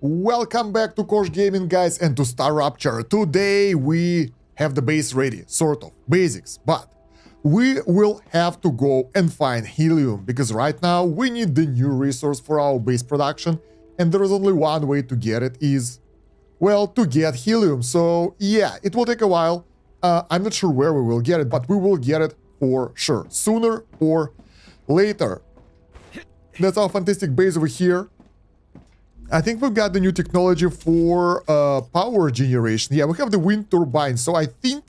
Welcome back to Kosh Gaming, guys, and to StarRupture. Today we have the base ready, sort of, basics, but we will have to go and find helium, because right now we need the new resource for our base production, and there is only one way to get it is, well, to get helium. So yeah, it will take a while. I'm not sure where we will get it, but we will get it for sure, sooner or later. That's our fantastic base over here. I think we've got the new technology for power generation. Yeah, we have the wind turbine, so I think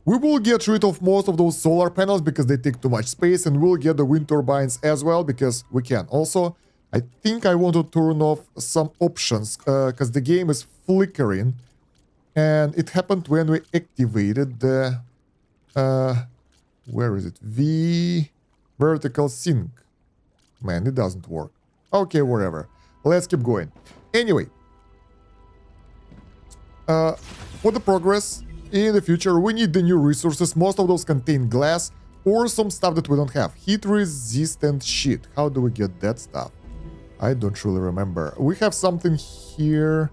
we will get rid of most of those solar panels because they take too much space, and we'll get the wind turbines as well because we can. Also, I think I want to turn off some options because the game is flickering, and it happened when we activated the where is it? The vertical sync. Man, it doesn't work. Okay, whatever. Let's keep going. Anyway, for the progress in the future, we need the new resources. Most of those contain glass or some stuff that we don't have. Heat resistant sheet. How do we get that stuff? I don't really remember. We have something here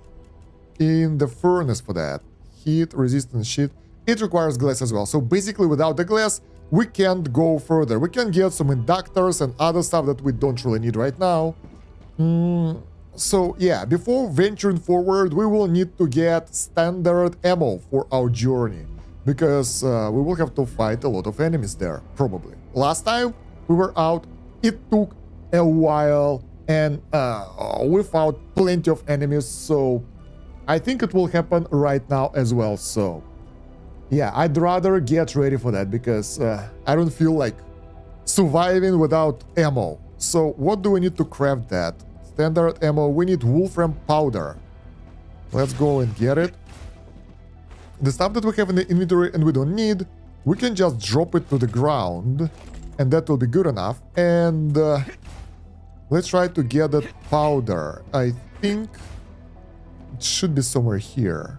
in the furnace for that. Heat resistant sheet. It requires glass as well. So basically, without the glass, we can't go further. We can get some inductors and other stuff that we don't really need right now. So yeah, before venturing forward, we will need to get standard ammo for our journey, because we will have to fight a lot of enemies there, probably. Last time we were out, it took a while, and we found plenty of enemies, so I think it will happen right now as well. So yeah, I'd rather get ready for that, because I don't feel like surviving without ammo. So what do we need to craft that? Standard ammo, we need wolfram powder. Let's go and get it. The stuff that we have in the inventory and we don't need, we can just drop it to the ground, and that will be good enough. And let's try to get that powder. I think it should be somewhere here.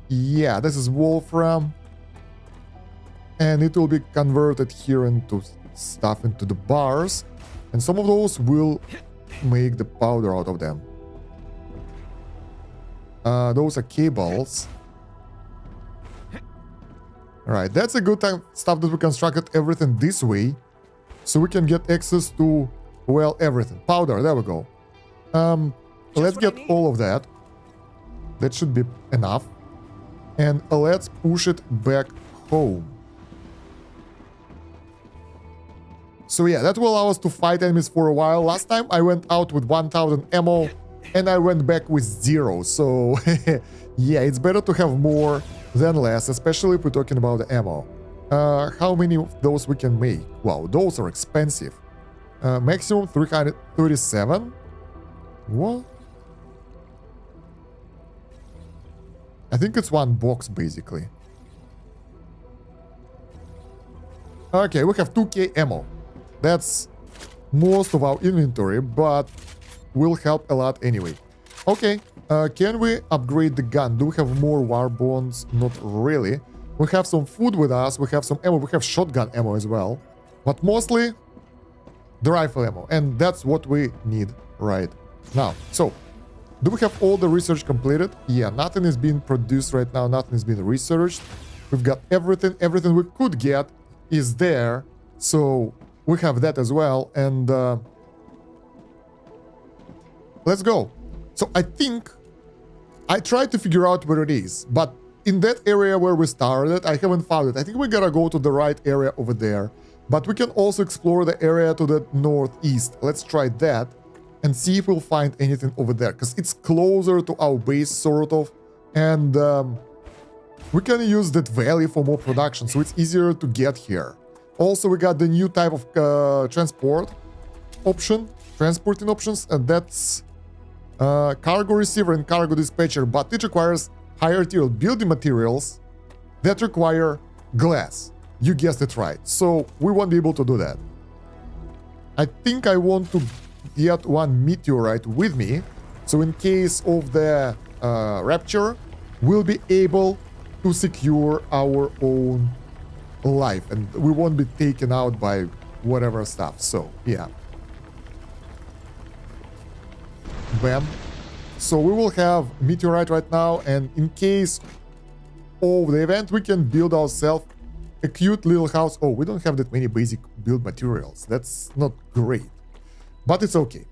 Yeah, this is wolfram, and it will be converted here into stuff, into the bars, and some of those will make the powder out of them. Those are cables. Alright, that's a good time stuff that we constructed everything this way, so we can get access to, well, everything. Powder, there we go. Let's get all of that. That should be enough. And let's push it back home. So yeah, that will allow us to fight enemies for a while. Last time I went out with 1000 ammo, and I went back with 0. So yeah, it's better to have more than less, especially if we're talking about the ammo. How many of those we can make? Wow, those are expensive. Maximum 337. What? I think it's one box, basically. Okay, we have 2k ammo. That's most of our inventory, but will help a lot anyway. Okay, can we upgrade the gun? Do we have more war bonds? Not really. We have some food with us, we have some ammo, we have shotgun ammo as well. But mostly the rifle ammo, and that's what we need right now. So, do we have all the research completed? Yeah, nothing is being produced right now, nothing is being researched. We've got everything we could get is there, so we have that as well, and let's go. So I think I tried to figure out where it is, but in that area where we started, I haven't found it. I think we gotta go to the right area over there, but we can also explore the area to the northeast. Let's try that and see if we'll find anything over there, because it's closer to our base, sort of, and we can use that valley for more production, so it's easier to get here. Also, we got the new type of transporting options, and that's cargo receiver and cargo dispatcher, but it requires higher tier building materials that require glass. You guessed it right, so we won't be able to do that. I think I want to get one meteorite with me, so in case of the rapture, we'll be able to secure our own life, and we won't be taken out by whatever stuff. So yeah, Bam. So we will have meteorite right now, and in case of the event, we can build ourselves a cute little house. Oh, we don't have that many basic build materials. That's not great, but it's okay.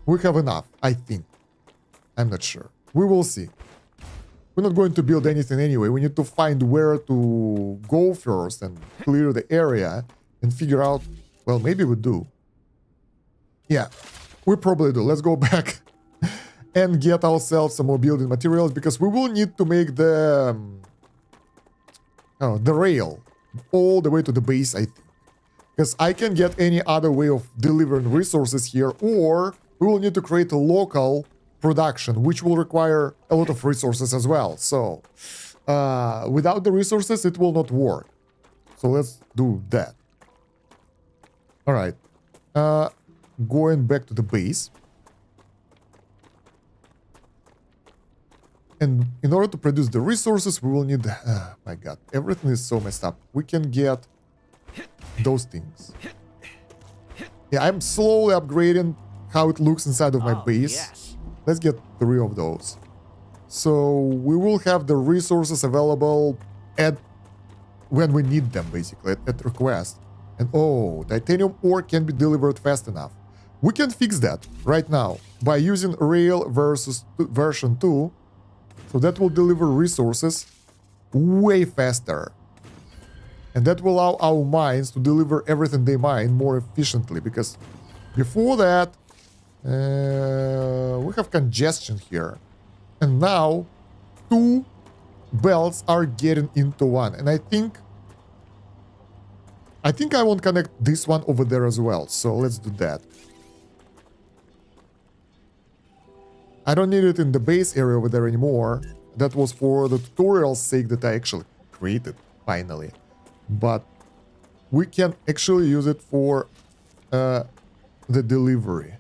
We have enough, I think. I'm not sure. We will see. We're not going to build anything anyway. We need to find where to go first and clear the area and figure out, well, maybe we do. Yeah, we probably do. Let's go back and get ourselves some more building materials, because we will need to make the rail all the way to the base, I think. Because I can get any other way of delivering resources here, or we will need to create a local production, which will require a lot of resources as well. So without the resources, it will not work. So let's do that. All right. Going back to the base. And in order to produce the resources, we will need... my god, everything is so messed up. We can get those things. Yeah, I'm slowly upgrading how it looks inside of my base. Yes. Let's get 3 of those. So we will have the resources available at when we need them, basically, at request. And oh, titanium ore can be delivered fast enough. We can fix that right now by using rail version 2. So that will deliver resources way faster. And that will allow our mines to deliver everything they mine more efficiently. Because before that, we have congestion here. And now, 2 belts are getting into one. And I think I won't connect this one over there as well. So let's do that. I don't need it in the base area over there anymore. That was for the tutorial's sake that I actually created, finally. But we can actually use it for the delivery.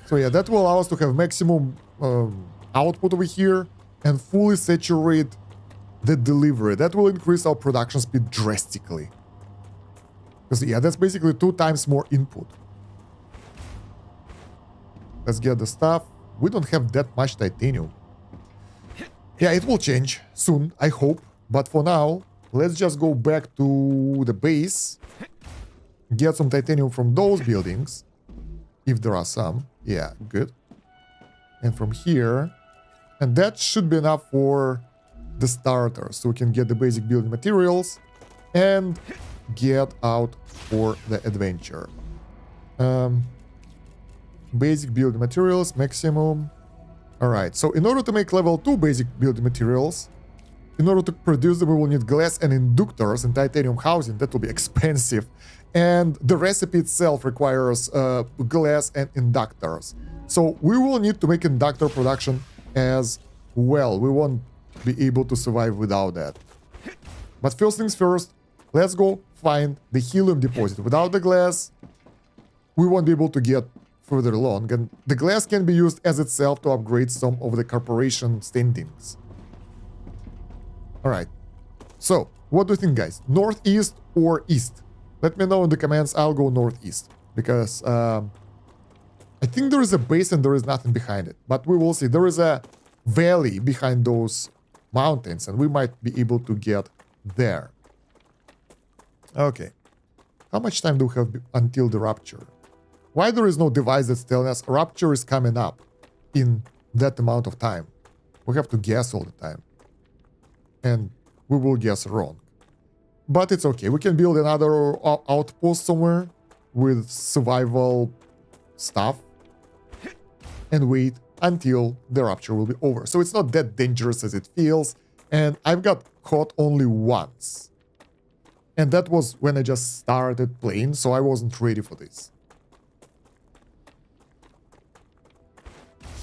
So yeah, that will allow us to have maximum output over here and fully saturate the delivery. That will increase our production speed drastically. Because yeah, that's basically 2 times more input. Let's get the stuff. We don't have that much titanium. Yeah, it will change soon, I hope. But for now, let's just go back to the base. Get some titanium from those buildings. If there are some. Yeah, good. And from here. And that should be enough for the starters. So we can get the basic building materials and get out for the adventure. Basic building materials, maximum. Alright, so in order to make level 2 basic building materials, in order to produce them, we will need glass and inductors and titanium housing. That will be expensive. And the recipe itself requires glass and inductors. So we will need to make inductor production as well. We won't be able to survive without that. But first things first, let's go find the helium deposit. Without the glass, we won't be able to get further along. And the glass can be used as itself to upgrade some of the corporation standings. Alright, so what do you think, guys? Northeast or east? Let me know in the comments. I'll go northeast because I think there is a base and there is nothing behind it. But we will see. There is a valley behind those mountains and we might be able to get there. Okay. How much time do we have until the rupture? Why there is no device that's telling us rupture is coming up in that amount of time? We have to guess all the time. And we will guess wrong. But it's okay. We can build another outpost somewhere with survival stuff and wait until the rupture will be over. So it's not that dangerous as it feels. And I've got caught only once. And that was when I just started playing, so I wasn't ready for this.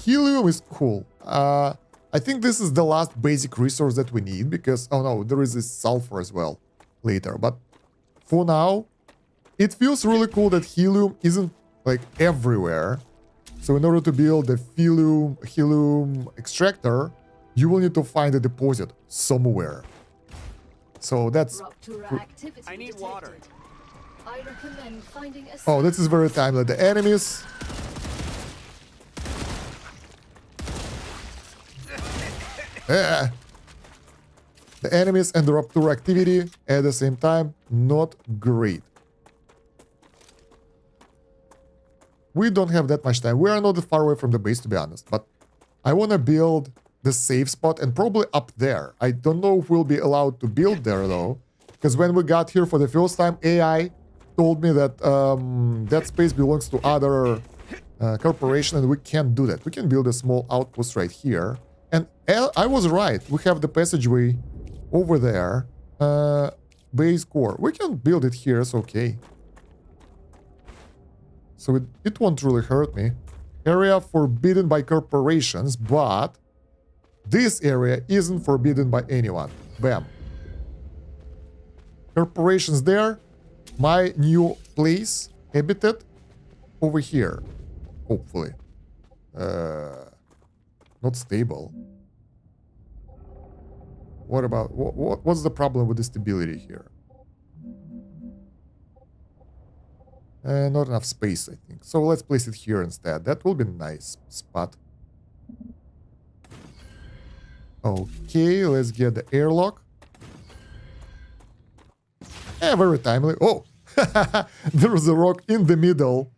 Helium is cool. I think this is the last basic resource that we need because... Oh no, there is this sulfur as well later. But for now, it feels really cool that helium isn't like everywhere. So in order to build the helium extractor, you will need to find a deposit somewhere. So that's... I need water. I recommend finding a... Oh, this is very timely. The enemies The enemies and the Rapture activity at the same time, not great. We don't have that much time. We are not that far away from the base, to be honest, but I want to build the safe spot and probably up there. I don't know if we'll be allowed to build there, though, because when we got here for the first time, AI told me that that space belongs to other corporation and we can't do that. We can build a small outpost right here. And I was right. We have the passageway over there. Base core. We can build it here. It's okay. So it won't really hurt me. Area forbidden by corporations, but this area isn't forbidden by anyone. Bam. Corporations there. My new place, habitat, over here. Hopefully. Not stable. What about... what's the problem with the stability here? Not enough space, I think. So let's place it here instead. That will be a nice spot. Okay, let's get the airlock. Yeah, very timely. Oh! There's a rock in the middle.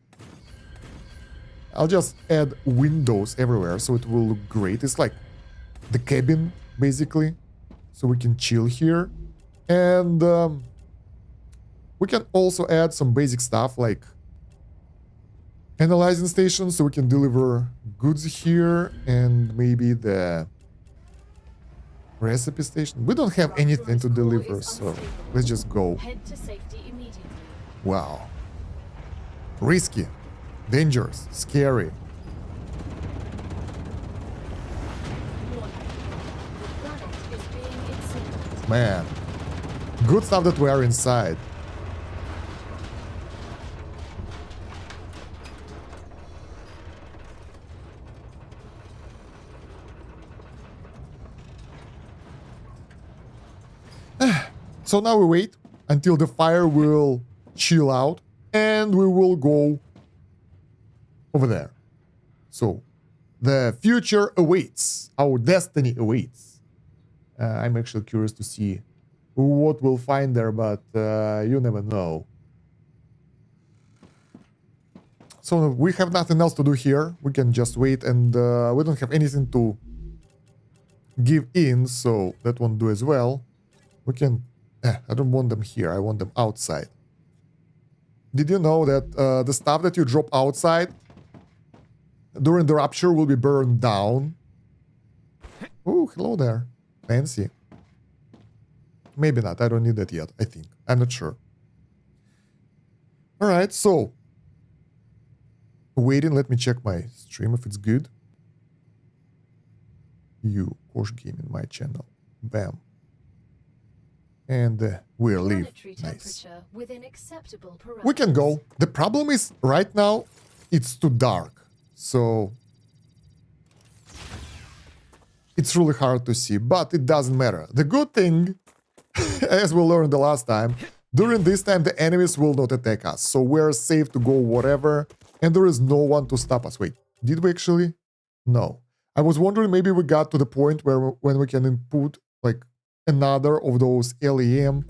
I'll just add windows everywhere so it will look great. It's like the cabin, basically. So we can chill here. And we can also add some basic stuff like analyzing stations so we can deliver goods here. And maybe the recipe station. We don't have anything to deliver, so let's just go. Head to safety immediately. Wow. Risky. Dangerous. Scary. Man. Good stuff that we are inside. So now we wait until the fire will chill out and we will go over there. So the future awaits. Our destiny awaits. I'm actually curious to see what we'll find there, but you never know. So we have nothing else to do here. We can just wait, and we don't have anything to give in, so that won't do as well. We can... I don't want them here. I want them outside. Did you know that the stuff that you drop outside during the rupture will be burned down? Oh, hello there. Fancy. Maybe not. I don't need that yet, I think. I'm not sure. Alright, so. Waiting. Let me check my stream if it's good. Kosh Gaming, my channel. Bam. And we'll leave. Nice. We can go. The problem is, right now, it's too dark. So, it's really hard to see, but it doesn't matter. The good thing, as we learned the last time, during this time, the enemies will not attack us. So, we're safe to go whatever, and there is no one to stop us. Wait, did we actually? No. I was wondering, maybe we got to the point where when we can input, like, another of those LEM,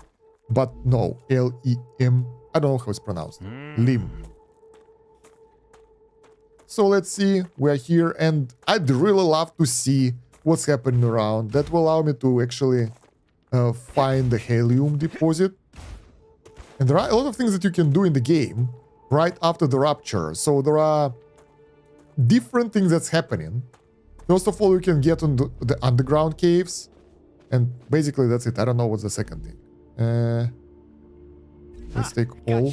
but no, LEM, I don't know how it's pronounced, LIM. So let's see, we're here, and I'd really love to see what's happening around. That will allow me to actually find the HELIUM deposit. And there are a lot of things that you can do in the game right after the rupture. So there are different things that's happening. First of all, you can get on the underground caves. And basically that's it. I don't know what's the second thing. Let's take all.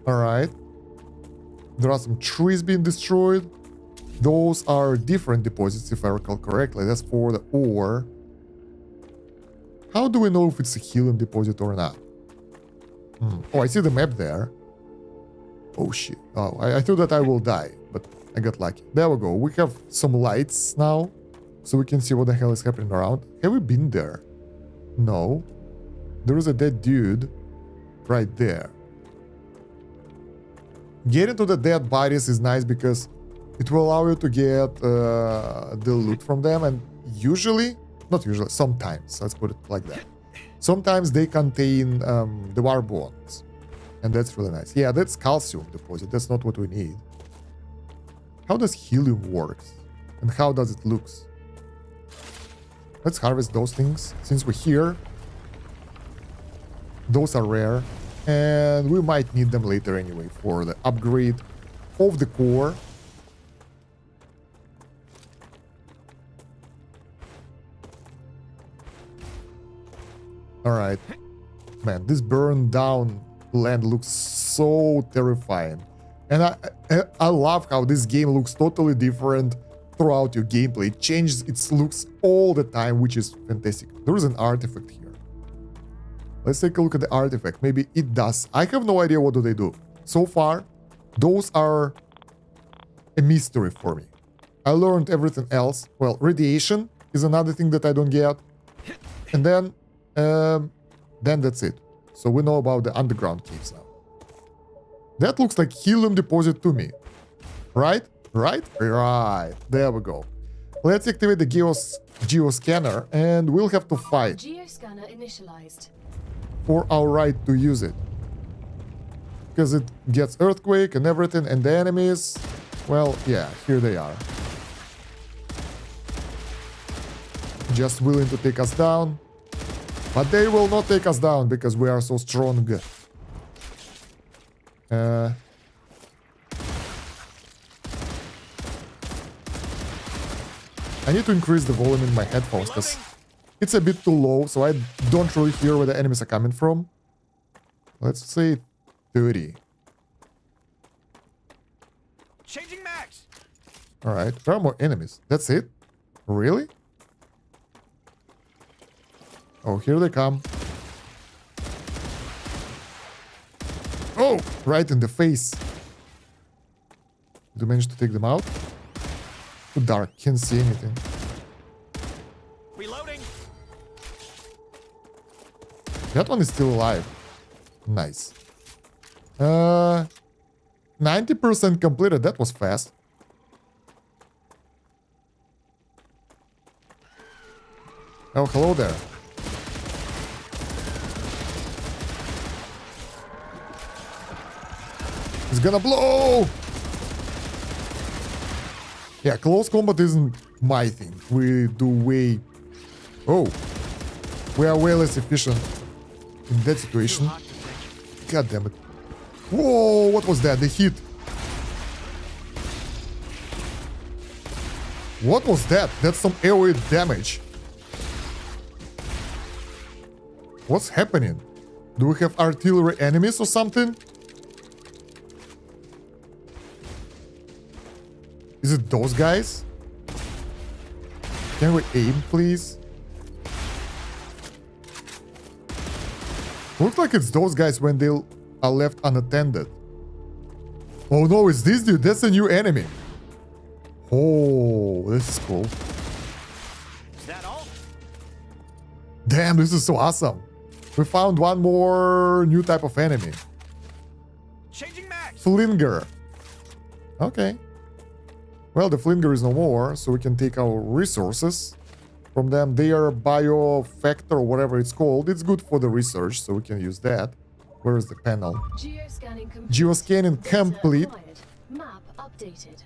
Alright. There are some trees being destroyed. Those are different deposits, if I recall correctly. That's for the ore. How do we know if it's a helium deposit or not? Oh, I see the map there. Oh shit. Oh, I thought that I will die, but I got lucky. There we go. We have some lights now. So we can see what the hell is happening around. Have we been there? No. There is a dead dude right there. Getting to the dead bodies is nice because It will allow you to get the loot from them, and usually, not usually, sometimes, let's put it like that. Sometimes they contain the war bonds, and that's really nice. Yeah, that's calcium deposit. That's not what we need. How does helium work, and how does it look? Let's harvest those things since we're here. Those are rare, and we might need them later anyway for the upgrade of the core. All right, man, this burned down land looks so terrifying, and I love how this game looks totally different throughout your gameplay. It changes its looks all the time, which is fantastic. There is an artifact here. Let's take a look at the artifact. Maybe it does. I have no idea what do they do. So far, those are a mystery for me. I learned everything else. Well, radiation is another thing that I don't get, and then that's it. So we know about the underground caves now. That looks like helium deposit to me. Right? Right? Right. There we go. Let's activate the geoscanner, and we'll have to fight. Geoscanner initialized. For our right to use it. Because it gets earthquake and everything, and the enemies, well, yeah, here they are. Just willing to take us down. But they will not take us down because we are so strong. I need to increase the volume in my headphones because it's a bit too low, so I don't really hear where the enemies are coming from. Let's say 30. Changing max. All right, there are more enemies. That's it? Really? Oh, here they come. Oh, right in the face. Did you manage to take them out? Too dark, can't see anything. Reloading. That one is still alive. Nice. 90% completed. That was fast. Oh, hello there. It's gonna blow! Yeah, close combat isn't my thing. We do way... Oh. We are way less efficient in that situation. God damn it. Whoa, what was that? The hit. What was that? That's some AoE damage. What's happening? Do we have artillery enemies or something? Is it those guys? Can we aim, please? Looks like it's those guys when they are left unattended. Oh no, it's this dude. That's a new enemy. Oh, this is cool. Is that all? Damn, this is so awesome. We found one more new type of enemy. Changing max. Flinger. Okay. Well, the Flinger is no more, so we can take our resources from them. They are biofactor or whatever it's called. It's good for the research, so we can use that. Where is the panel? Geoscanning complete. Geoscanning complete. Map updated.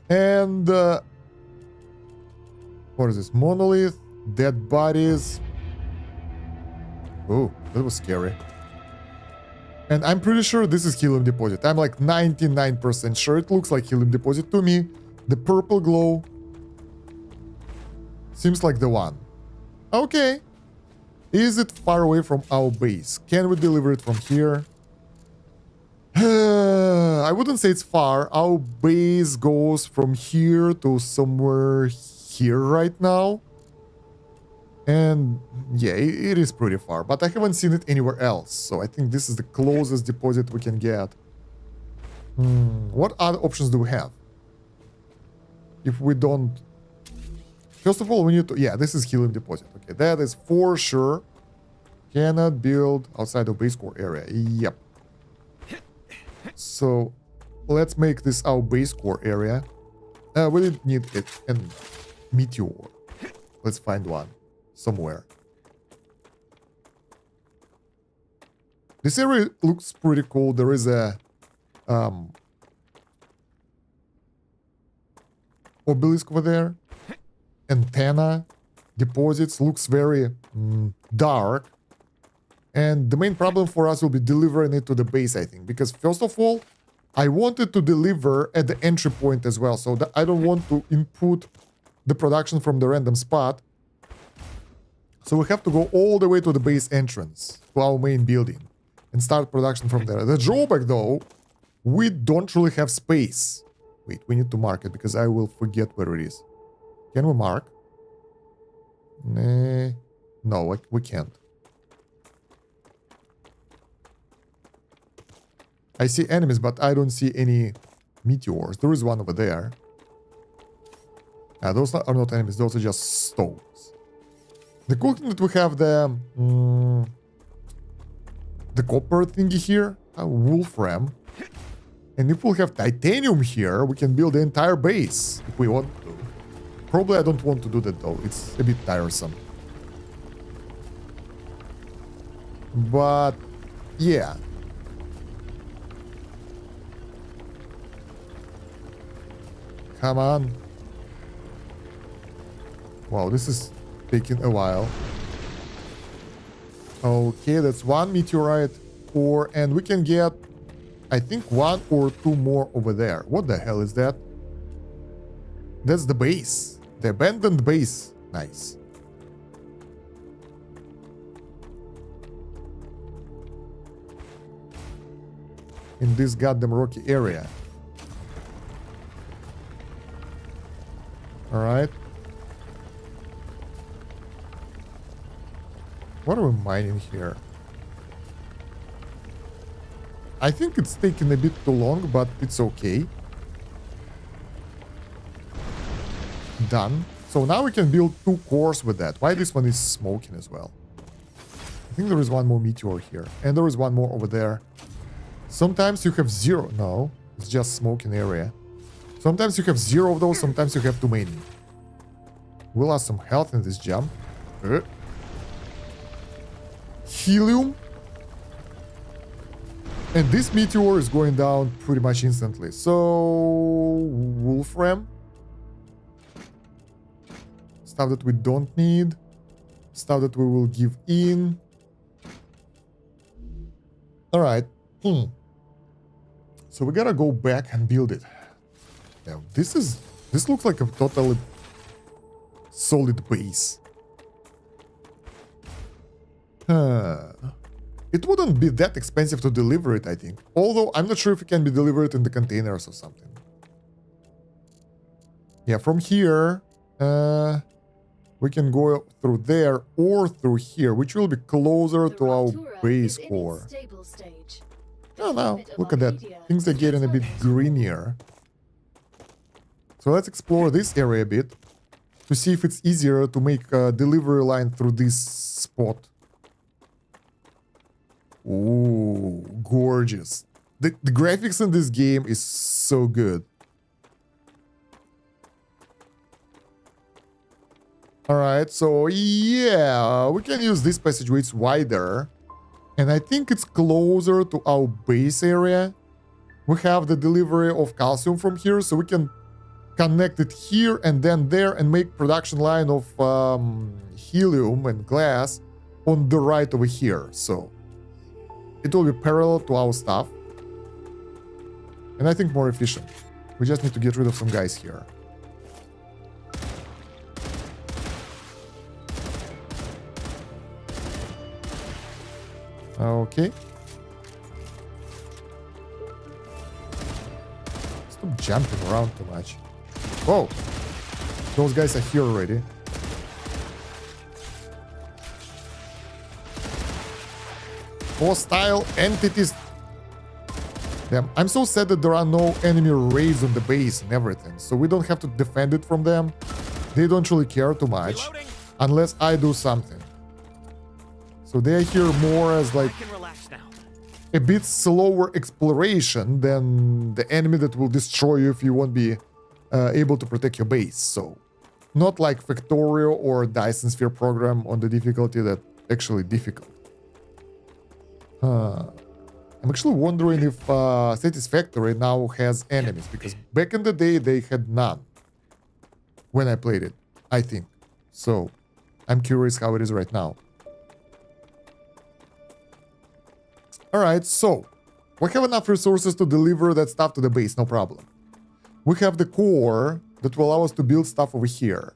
And what is this? Monolith, dead bodies. Oh, that was scary. And I'm pretty sure this is helium deposit. I'm like 99% sure it looks like helium deposit to me. The purple glow seems like the one. Okay. Is it far away from our base? Can we deliver it from here? I wouldn't say it's far. Our base goes from here to somewhere here right now. And yeah, it is pretty far, but I haven't seen it anywhere else. So I think this is the closest deposit we can get. What other options do we have? If we don't... First of all, we need to... Yeah, this is helium deposit. Okay, that is for sure. Cannot build outside of base core area. Yep. So let's make this our base core area. We didn't need it. And meteor. Let's find one somewhere. This area looks pretty cool. There is a obelisk over there. Antenna. Deposits. Looks very dark. And the main problem for us will be delivering it to the base, I think. Because first of all, I wanted to deliver at the entry point as well. So that I don't want to input the production from the random spot. So we have to go all the way to the base entrance, to our main building, and start production from there. The drawback though, we don't really have space. Wait, we need to mark it because I will forget where it is. Can we mark? No, we can't. I see enemies, but I don't see any meteors. There is one over there. Those are not enemies, those are just stones. The cool thing that we have the copper thingy here, a wolfram. And if we'll have titanium here, we can build the entire base if we want to. Probably I don't want to do that though, it's a bit tiresome. But yeah. Come on. Wow, this is taking a while. Okay, that's one meteorite ore, and we can get, I think, 1 or 2 more over there. What the hell is that? That's the base. The abandoned base. Nice. In this goddamn rocky area. Alright. What are we mining here? I think it's taking a bit too long, but it's okay. Done. So now we can build 2 cores with that. Why this one is smoking as well? I think there is one more meteor here. And there is one more over there. Sometimes you have 0. No, it's just smoking area. Sometimes you have 0 of those, sometimes you have too many. We'll have some health in this jump. Helium. And this meteor is going down pretty much instantly. So, wolfram. Stuff that we don't need. Stuff that we will give in. Alright. So we gotta go back and build it. Yeah, this looks like a totally solid base. It wouldn't be that expensive to deliver it, I think. Although I'm not sure if it can be delivered in the containers or something. Yeah, from here we can go through there or through here, which will be closer to our base core. Oh, now look at that. Things are getting a bit greenier. So let's explore this area a bit to see if it's easier to make a delivery line through this spot. Ooh, gorgeous. The graphics in this game is so good. Alright, so yeah, we can use this passageway, it's wider. And I think it's closer to our base area. We have the delivery of calcium from here, so we can connect it here and then there and make production line of helium and glass on the right over here. So it will be parallel to our stuff. And I think more efficient. We just need to get rid of some guys here. Okay. Stop jumping around too much. Whoa! Those guys are here already. Hostile entities. Damn, I'm so sad that there are no enemy raids on the base and everything, so we don't have to defend it from them. They don't really care too much. Reloading. Unless I do something. So they're here more as like a bit slower exploration than the enemy that will destroy you if you won't be able to protect your base. So not like Factorio or Dyson Sphere program on the difficulty that actually difficult. I'm actually wondering if Satisfactory now has enemies, because back in the day they had none when I played it, I think. So I'm curious how it is right now. Alright, so we have enough resources to deliver that stuff to the base, no problem. We have the core that will allow us to build stuff over here.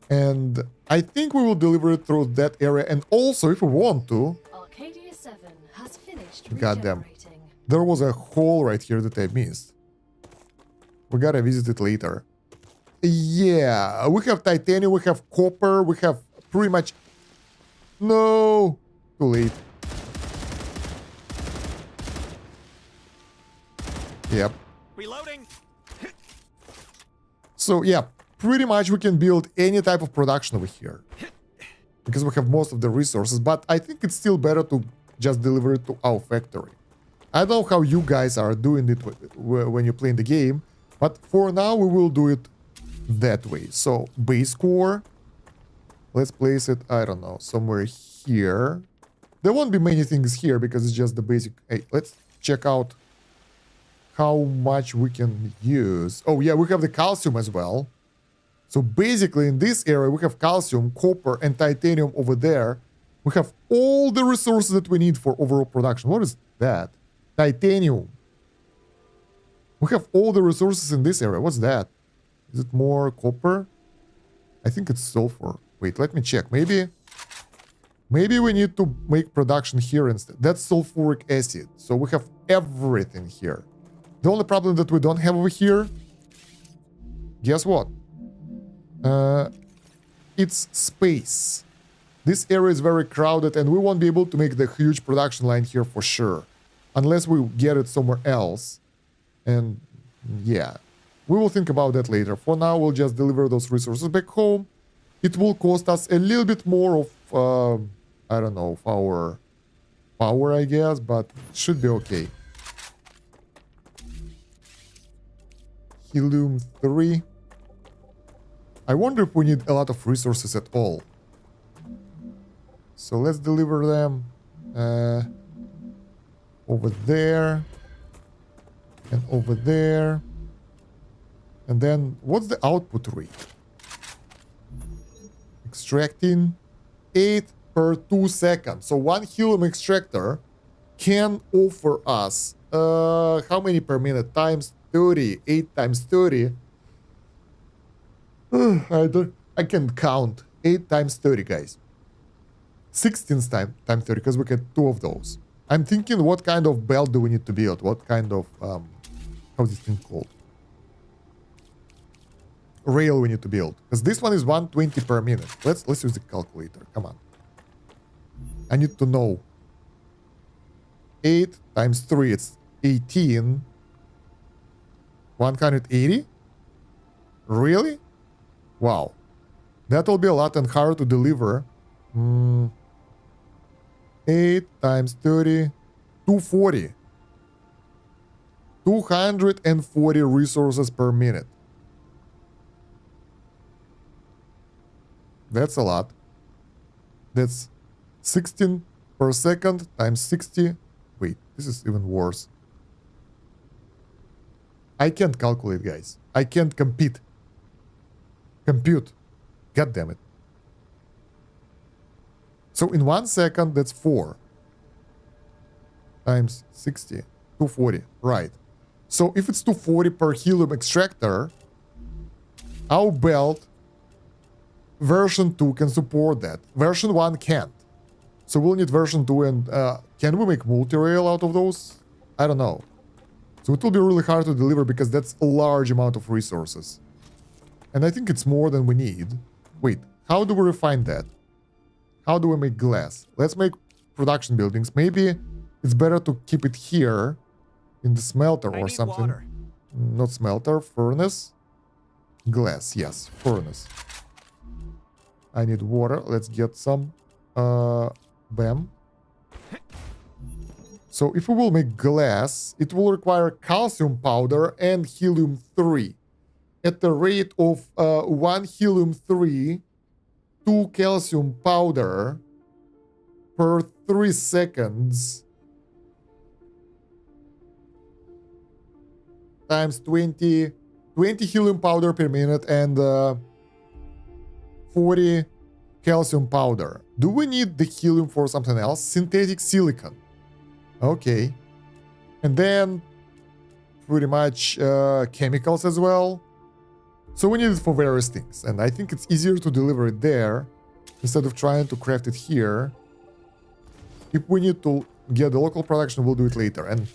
And I think we will deliver it through that area. And also, if we want to... Arcadia 7 has finished Goddamn. regenerating. There was a hole right here that I missed. We gotta visit it later. Yeah, we have titanium, we have copper, we have pretty much... No! Too late. Yep. Reloading. So yeah, pretty much we can build any type of production over here. Because we have most of the resources, but I think it's still better to just deliver it to our factory. I don't know how you guys are doing it when you're playing the game, but for now we will do it that way. So base core, let's place it, I don't know, somewhere here. There won't be many things here because it's just the basic. Hey, let's check out how much we can use. Oh yeah, we have the calcium as well. So basically in this area we have calcium, copper and titanium over there. We have all the resources that we need for overall production. What is that? Titanium. We have all the resources in this area. What's that? Is it more copper? I think it's sulfur. Wait, let me check. Maybe we need to make production here instead. That's sulfuric acid. So we have everything here. The only problem that we don't have over here, guess what? It's space. This area is very crowded and we won't be able to make the huge production line here for sure. Unless we get it somewhere else. And yeah, we will think about that later. For now, we'll just deliver those resources back home. It will cost us a little bit more of, I don't know, of our power, I guess, but it should be okay. HELIUM 3. I wonder if we need a lot of resources at all. So let's deliver them over there and over there. And then what's the output rate? Extracting 8 per 2 seconds. So one helium extractor can offer us how many per minute? Times 30. 8 times 30. I can count. 8 times 30, guys. 16 times 30, because we get 2 of those. I'm thinking, what kind of belt do we need to build? What kind of how's this thing called? Rail we need to build, because this one is 120 per minute. Let's use the calculator. Come on. I need to know. 8 times 3, it's 18. 180? Really? Wow. That will be a lot and hard to deliver. 8 times 30, 240. 240 resources per minute. That's a lot. That's 16 per second times 60. Wait, this is even worse. I can't calculate, guys. I can't compute. God damn it. So in 1 second, that's 4 times 60, 240, right. So if it's 240 per helium extractor, our belt version 2 can support that. Version 1 can't. So we'll need version 2 and can we make multi-rail out of those? I don't know. So it will be really hard to deliver because that's a large amount of resources. And I think it's more than we need. Wait, how do we refine that? How do we make glass? Let's make production buildings. Maybe it's better to keep it here in the smelter or something. Water. Not smelter, furnace. Glass, yes, furnace. I need water. Let's get some. Bam. So if we will make glass, it will require calcium powder and helium 3. at the rate of 1 helium-3, 2 calcium powder per 3 seconds times 20 helium powder per minute and 40 calcium powder. Do we need the helium for something else? Synthetic silicon. Okay. And then pretty much chemicals as well. So we need it for various things. And I think it's easier to deliver it there instead of trying to craft it here. If we need to get the local production, we'll do it later. And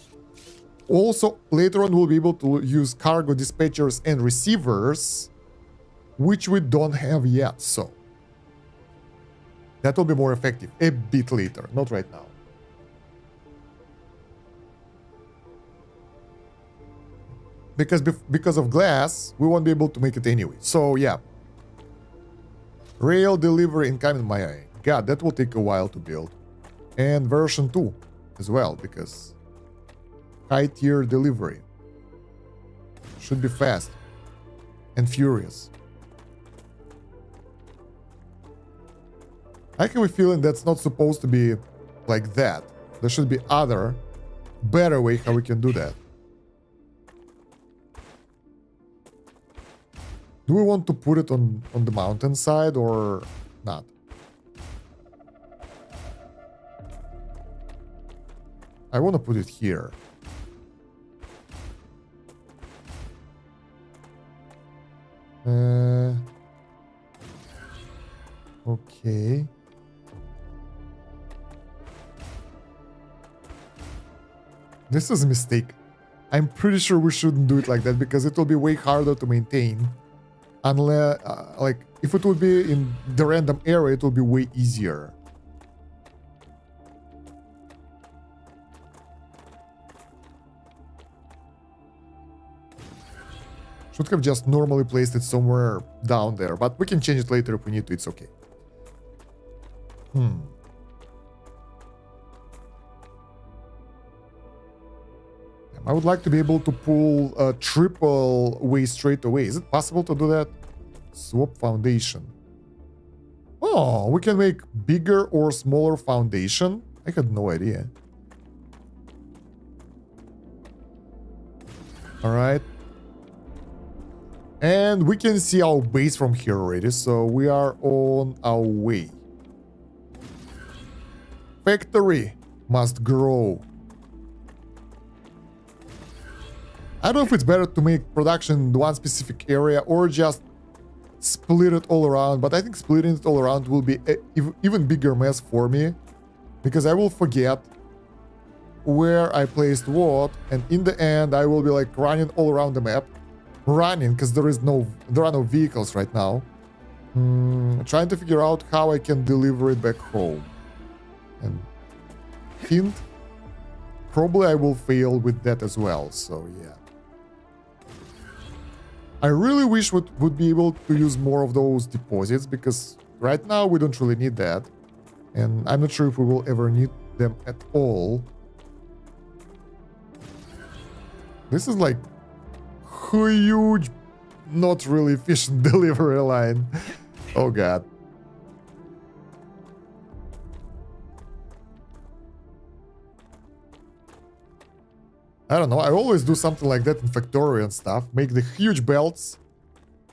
also, later on, we'll be able to use cargo dispatchers and receivers, which we don't have yet, so that will be more effective a bit later, not right now. Because of glass, we won't be able to make it anyway. So, yeah. Rail delivery incoming. My God, that will take a while to build. And version 2 as well, because high tier delivery should be fast and furious. I have a feeling that's not supposed to be like that. There should be other, better way how we can do that. Do we want to put it on the mountainside or not? I want to put it here. Okay. This is a mistake. I'm pretty sure we shouldn't do it like that because it will be way harder to maintain. Unless, like, if it would be in the random area, it will be way easier. Should have just normally placed it somewhere down there, but we can change it later if we need to, it's okay. I would like to be able to pull a triple way straight away. Is it possible to do that? Swap foundation. Oh, we can make bigger or smaller foundation? I had no idea. Alright. And we can see our base from here already, so we are on our way. Factory must grow. I don't know if it's better to make production in one specific area or just split it all around, but I think splitting it all around will be an even bigger mess for me, because I will forget where I placed what, and in the end I will be like running all around the map. Running, because there are no vehicles right now. Trying to figure out how I can deliver it back home. And hint, probably I will fail with that as well, so yeah. I really wish we would be able to use more of those deposits, because right now we don't really need that. And I'm not sure if we will ever need them at all. This is like huge, not really efficient delivery line. Oh god. I don't know, I always do something like that in Factory and stuff. Make the huge belts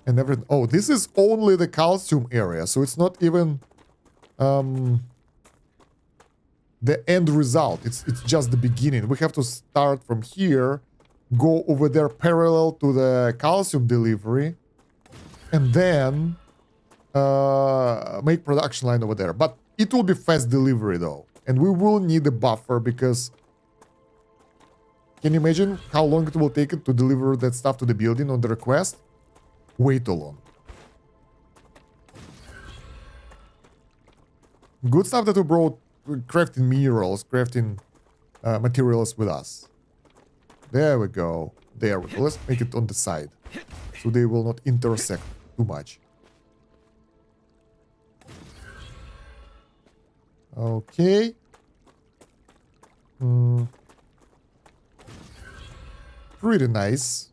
and everything. Oh, this is only the calcium area, so it's not even the end result. It's just the beginning. We have to start from here, go over there parallel to the calcium delivery, and then make production line over there. But it will be fast delivery though, and we will need a buffer, because can you imagine how long it will take it to deliver that stuff to the building on the request? Way too long. Good stuff that we brought, crafting minerals, crafting materials with us. There we go. There we go. Let's make it on the side, so they will not intersect too much. Okay. Pretty nice.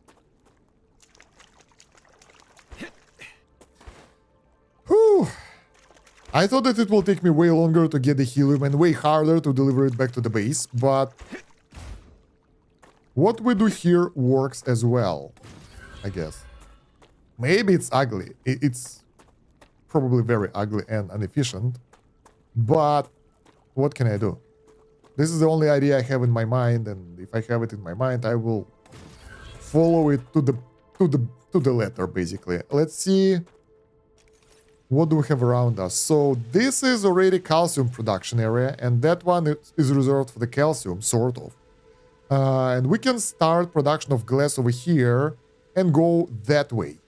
I thought that it will take me way longer to get the helium and way harder to deliver it back to the base, but what we do here works as well, I guess. Maybe it's ugly. It's probably very ugly and inefficient, but what can I do? This is the only idea I have in my mind, and if I have it in my mind, I will follow it to the letter, basically. Let's see. What do we have around us? So this is already calcium production area, and that one is reserved for the calcium, sort of. And we can start production of glass over here and go that way.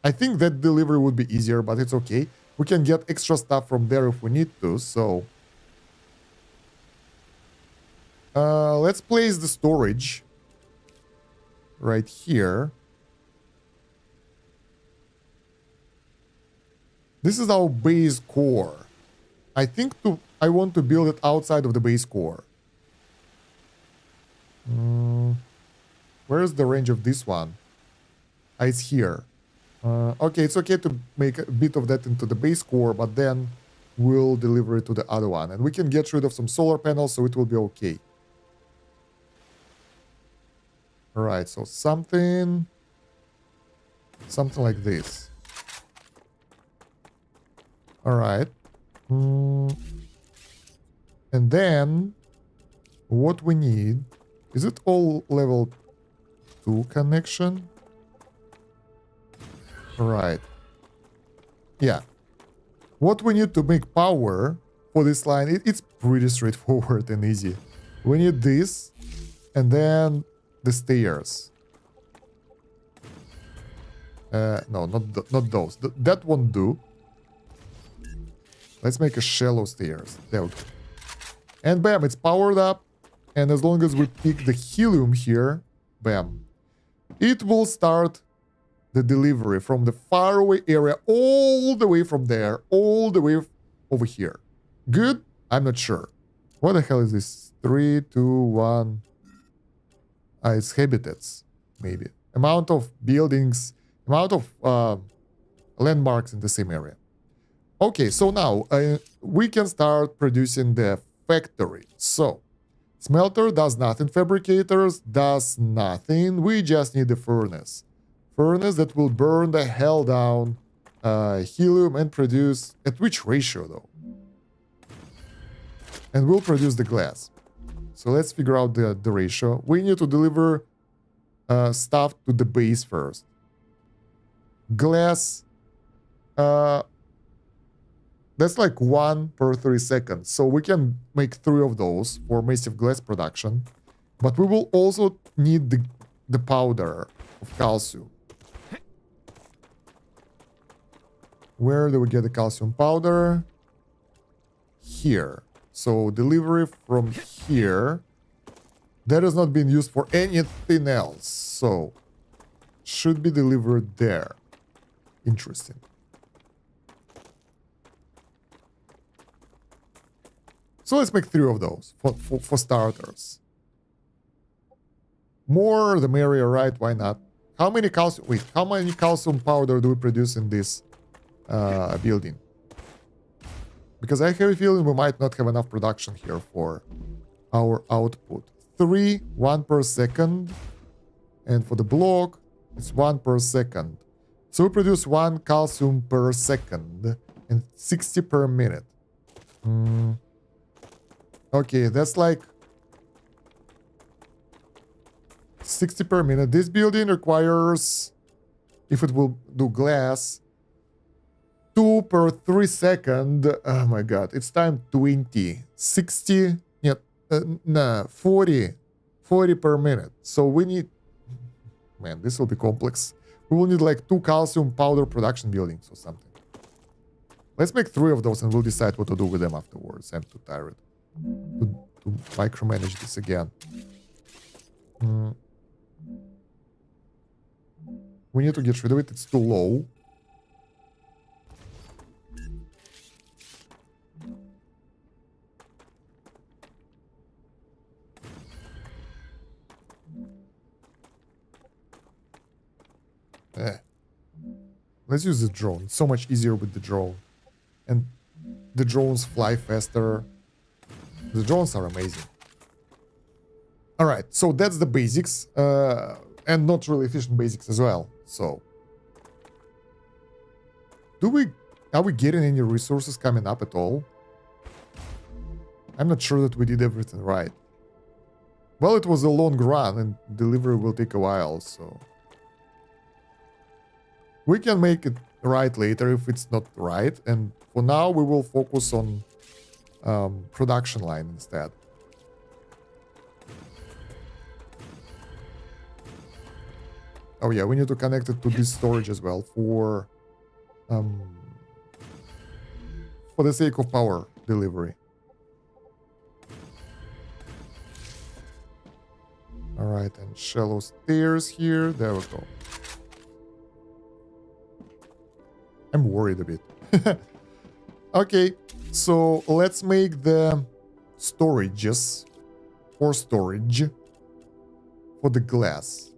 I think that delivery would be easier, but it's okay. We can get extra stuff from there if we need to, so... let's place the storage right here. This is our base core. I think I want to build it outside of the base core. Where is the range of this one? It's here. Okay, it's okay to make a bit of that into the base core, but then we'll deliver it to the other one. And we can get rid of some solar panels, so it will be okay. Alright, so something like this. Alright. And then what we need, is it all level 2 connection? Right. Yeah. What we need to make power for this line, it's pretty straightforward and easy. We need this, and then the stairs. No, not those. That won't do. Let's make a shallow stairs. There we go. And bam, it's powered up. And as long as we pick the helium here, bam, it will start the delivery from the faraway area all the way from there, all the way over here. Good? I'm not sure. What the hell is this? 3, 2, 1. It's habitats, maybe. Amount of buildings, amount of landmarks in the same area. Okay, so now we can start producing the factory. So, smelter does nothing, fabricators does nothing. We just need the furnace. Furnace that will burn the hell down helium and produce... At which ratio, though? And we'll produce the glass. So let's figure out the ratio. We need to deliver stuff to the base first. Glass... that's like 1 per 3 seconds. So we can make 3 of those for massive glass production. But we will also need the powder of calcium. Where do we get the calcium powder? Here. So delivery from here. That has not been used for anything else. So should be delivered there. Interesting. So let's make 3 of those for starters. More the merrier, right? Why not? How many calcium powder do we produce in this building? Because I have a feeling we might not have enough production here for our output. 3, 1 per second. And for the block, it's 1 per second. So we produce 1 calcium per second and 60 per minute. Okay, that's like 60 per minute. This building requires, if it will do glass, 2 per 3 second. Oh my god, it's time 20. 60, yeah, 40 per minute. So we need, man, this will be complex. We will need like 2 calcium powder production buildings or something. Let's make 3 of those and we'll decide what to do with them afterwards. I'm too tired to micromanage this again. We need to get rid of it. It's too low. Let's use the drone. It's so much easier with the drone. And the drones fly faster. The drones are amazing. Alright, so that's the basics. And not really efficient basics as well. So are we getting any resources coming up at all? I'm not sure that we did everything right. Well, it was a long run and delivery will take a while, so we can make it right later if it's not right. And for now, we will focus on production line instead. Oh yeah, we need to connect it to this storage as well for the sake of power delivery. All right, and shallow stairs here. There we go. I'm worried a bit. Okay, so let's make the storages or storage for the glass.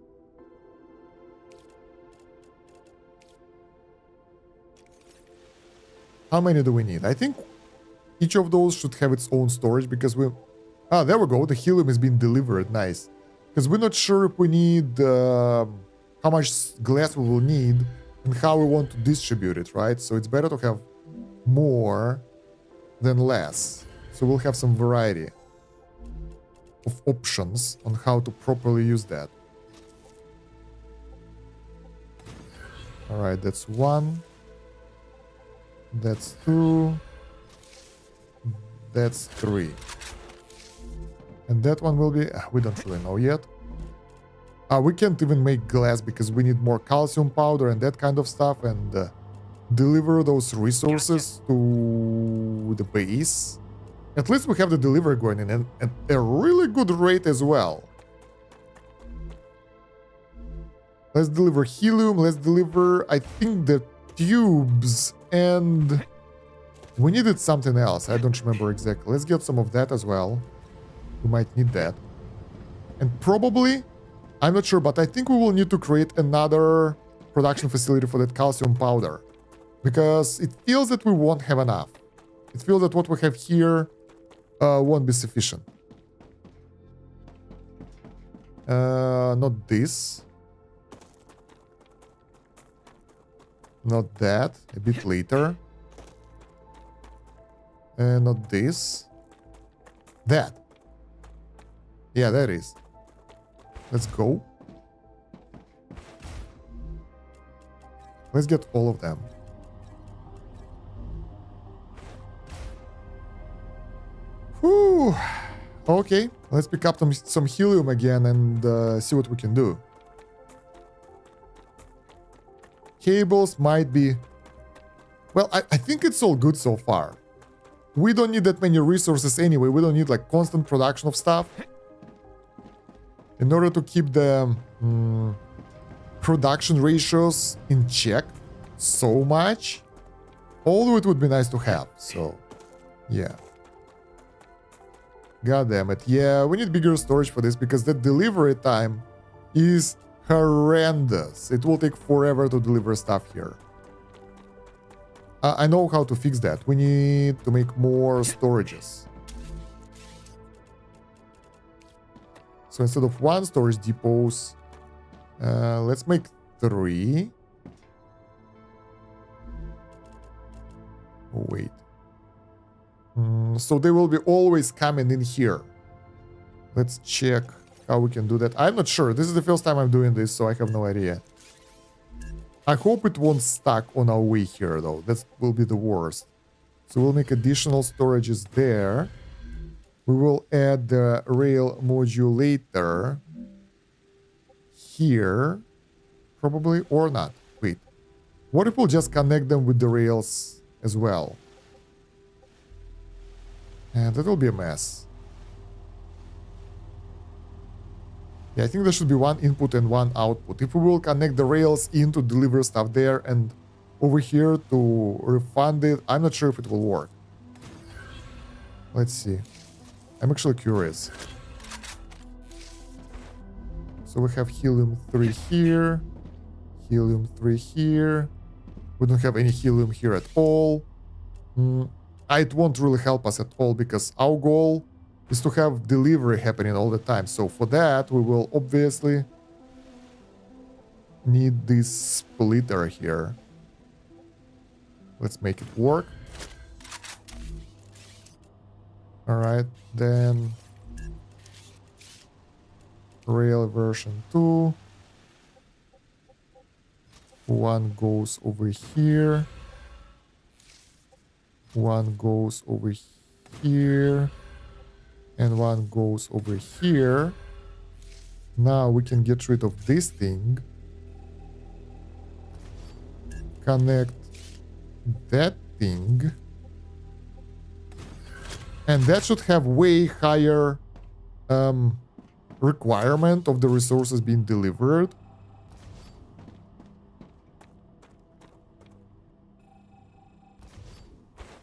How many do we need? I think each of those should have its own storage because we... Ah, there we go. The helium is being delivered. Nice. Because we're not sure if we need... how much glass we will need and how we want to distribute it, right? So it's better to have more than less. So we'll have some variety of options on how to properly use that. All right, that's 1. That's 2. That's 3. And that one will be... we don't really know yet. We can't even make glass because we need more calcium powder and that kind of stuff, and deliver those resources to the base. At least we have the delivery going in and at a really good rate as well. Let's deliver helium. Let's deliver, I think, the tubes, and we needed something else. I don't remember exactly. Let's get some of that as well. We might need that. And probably, I'm not sure, but I think we will need to create another production facility for that calcium powder, because it feels that we won't have enough. It feels that what we have here won't be sufficient. Not this. Not that. A bit later. Not this. That. Yeah, that is. Let's go. Let's get all of them. Whew. Okay, let's pick up some helium again and see what we can do. Cables might be... Well, I think it's all good so far. We don't need that many resources anyway. We don't need like constant production of stuff. In order to keep the production ratios in check so much, although it would be nice to have, so yeah. God damn it. Yeah, we need bigger storage for this because the delivery time is horrendous. It will take forever to deliver stuff here. I know how to fix that. We need to make more storages. So instead of 1 storage depots, let's make 3. Oh, wait. So they will be always coming in here. Let's check how we can do that. I'm not sure. This is the first time I'm doing this, so I have no idea. I hope it won't stack on our way here, though. That will be the worst. So we'll make additional storages there. We will add the rail modulator here, probably, or not. Wait, what if we'll just connect them with the rails as well? And that will be a mess. Yeah, I think there should be 1 input and 1 output. If we will connect the rails in to deliver stuff there and over here to refund it, I'm not sure if it will work. Let's see. I'm actually curious. So we have helium 3 here, helium 3 here, We don't have any helium here at all. It won't really help us at all because our goal is to have delivery happening all the time. So for that, we will obviously need this splitter here. Let's make it work. All right, then rail version 2. One goes over here. One goes over here. And one goes over here. Now we can get rid of this thing. Connect that thing. And that should have way higher requirement of the resources being delivered.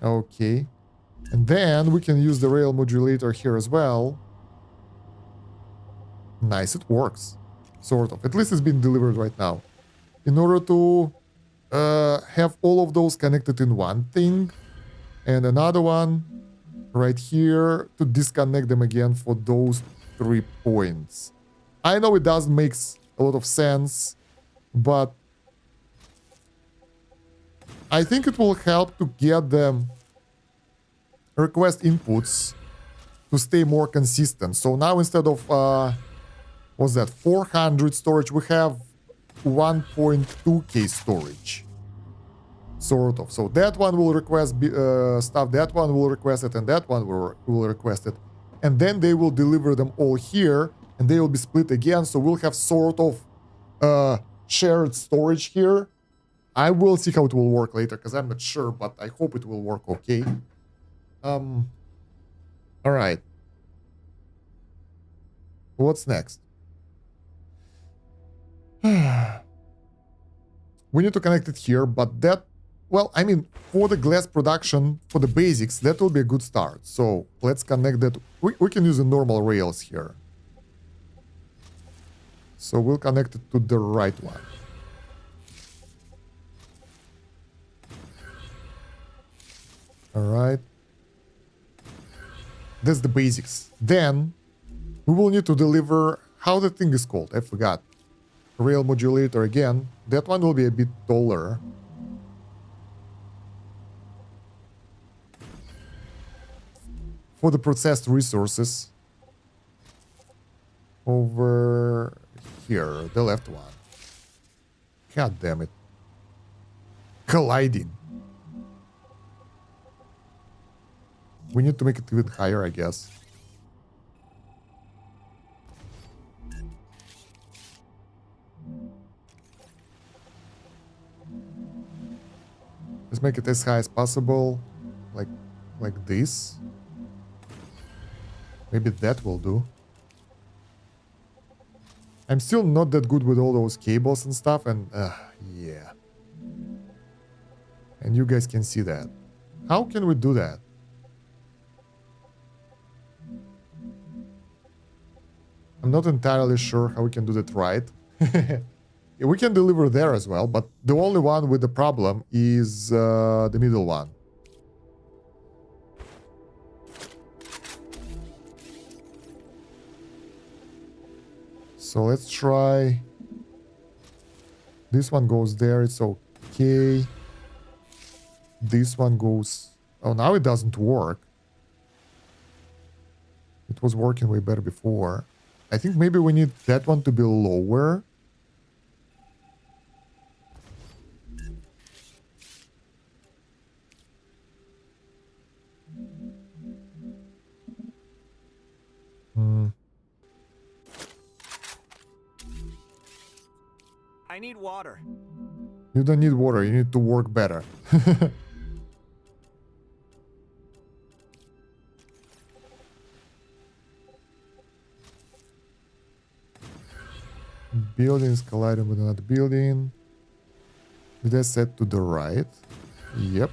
Okay. And then we can use the rail modulator here as well. Nice, it works. Sort of. At least it's been delivered right now. In order to have all of those connected in one thing. And another one right here to disconnect them again for those 3 points. I know it doesn't make a lot of sense, but I think it will help to get the request inputs to stay more consistent. So now instead of what's that, 400 storage, we have 1.2k storage. Sort of. So that one will request stuff, that one will request it, and that one will request it. And then they will deliver them all here, and they will be split again. So we'll have sort of shared storage here. I will see how it will work later, because I'm not sure, but I hope it will work okay. All right. What's next? We need to connect it here, but that, well, I mean, for the glass production, for the basics, that will be a good start. So let's connect that. We can use the normal rails here. So we'll connect it to the right one. All right. That's the basics. Then we will need to deliver, how the thing is called, I forgot. Rail modulator again. That one will be a bit taller. For the processed resources. Over here, the left one. God damn it. Colliding. We need to make it even higher, I guess. Let's make it as high as possible. Like this. Maybe that will do. I'm still not that good with all those cables and stuff, and yeah. And you guys can see that. How can we do that? I'm not entirely sure how we can do that right. Yeah, we can deliver there as well, but the only one with the problem is the middle one. So let's try. This one goes there, it's okay. This one goes... Oh, now it doesn't work. It was working way better before. I think maybe we need that one to be lower. I need water. You don't need water, you need to work better. Building is colliding with another building. Did I set to the right? Yep.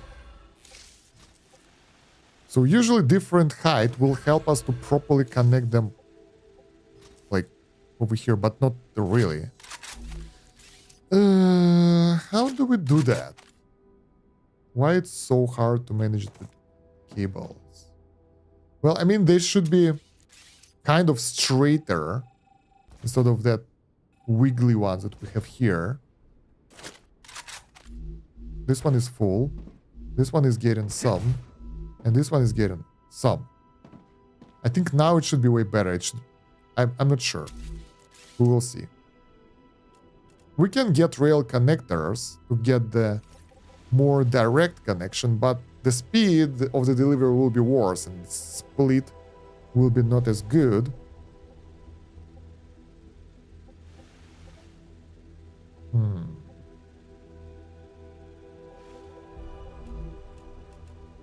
So usually different height will help us to properly connect them, like over here, but not really. How do we do that? Why it's so hard to manage the cables? Well, I mean, they should be kind of straighter instead of that wiggly ones that we have here. This one is full. This one is getting some. And this one is getting some. I think now it should be way better. It should. I'm not sure. We will see. We can get rail connectors to get the more direct connection, but the speed of the delivery will be worse and the split will be not as good.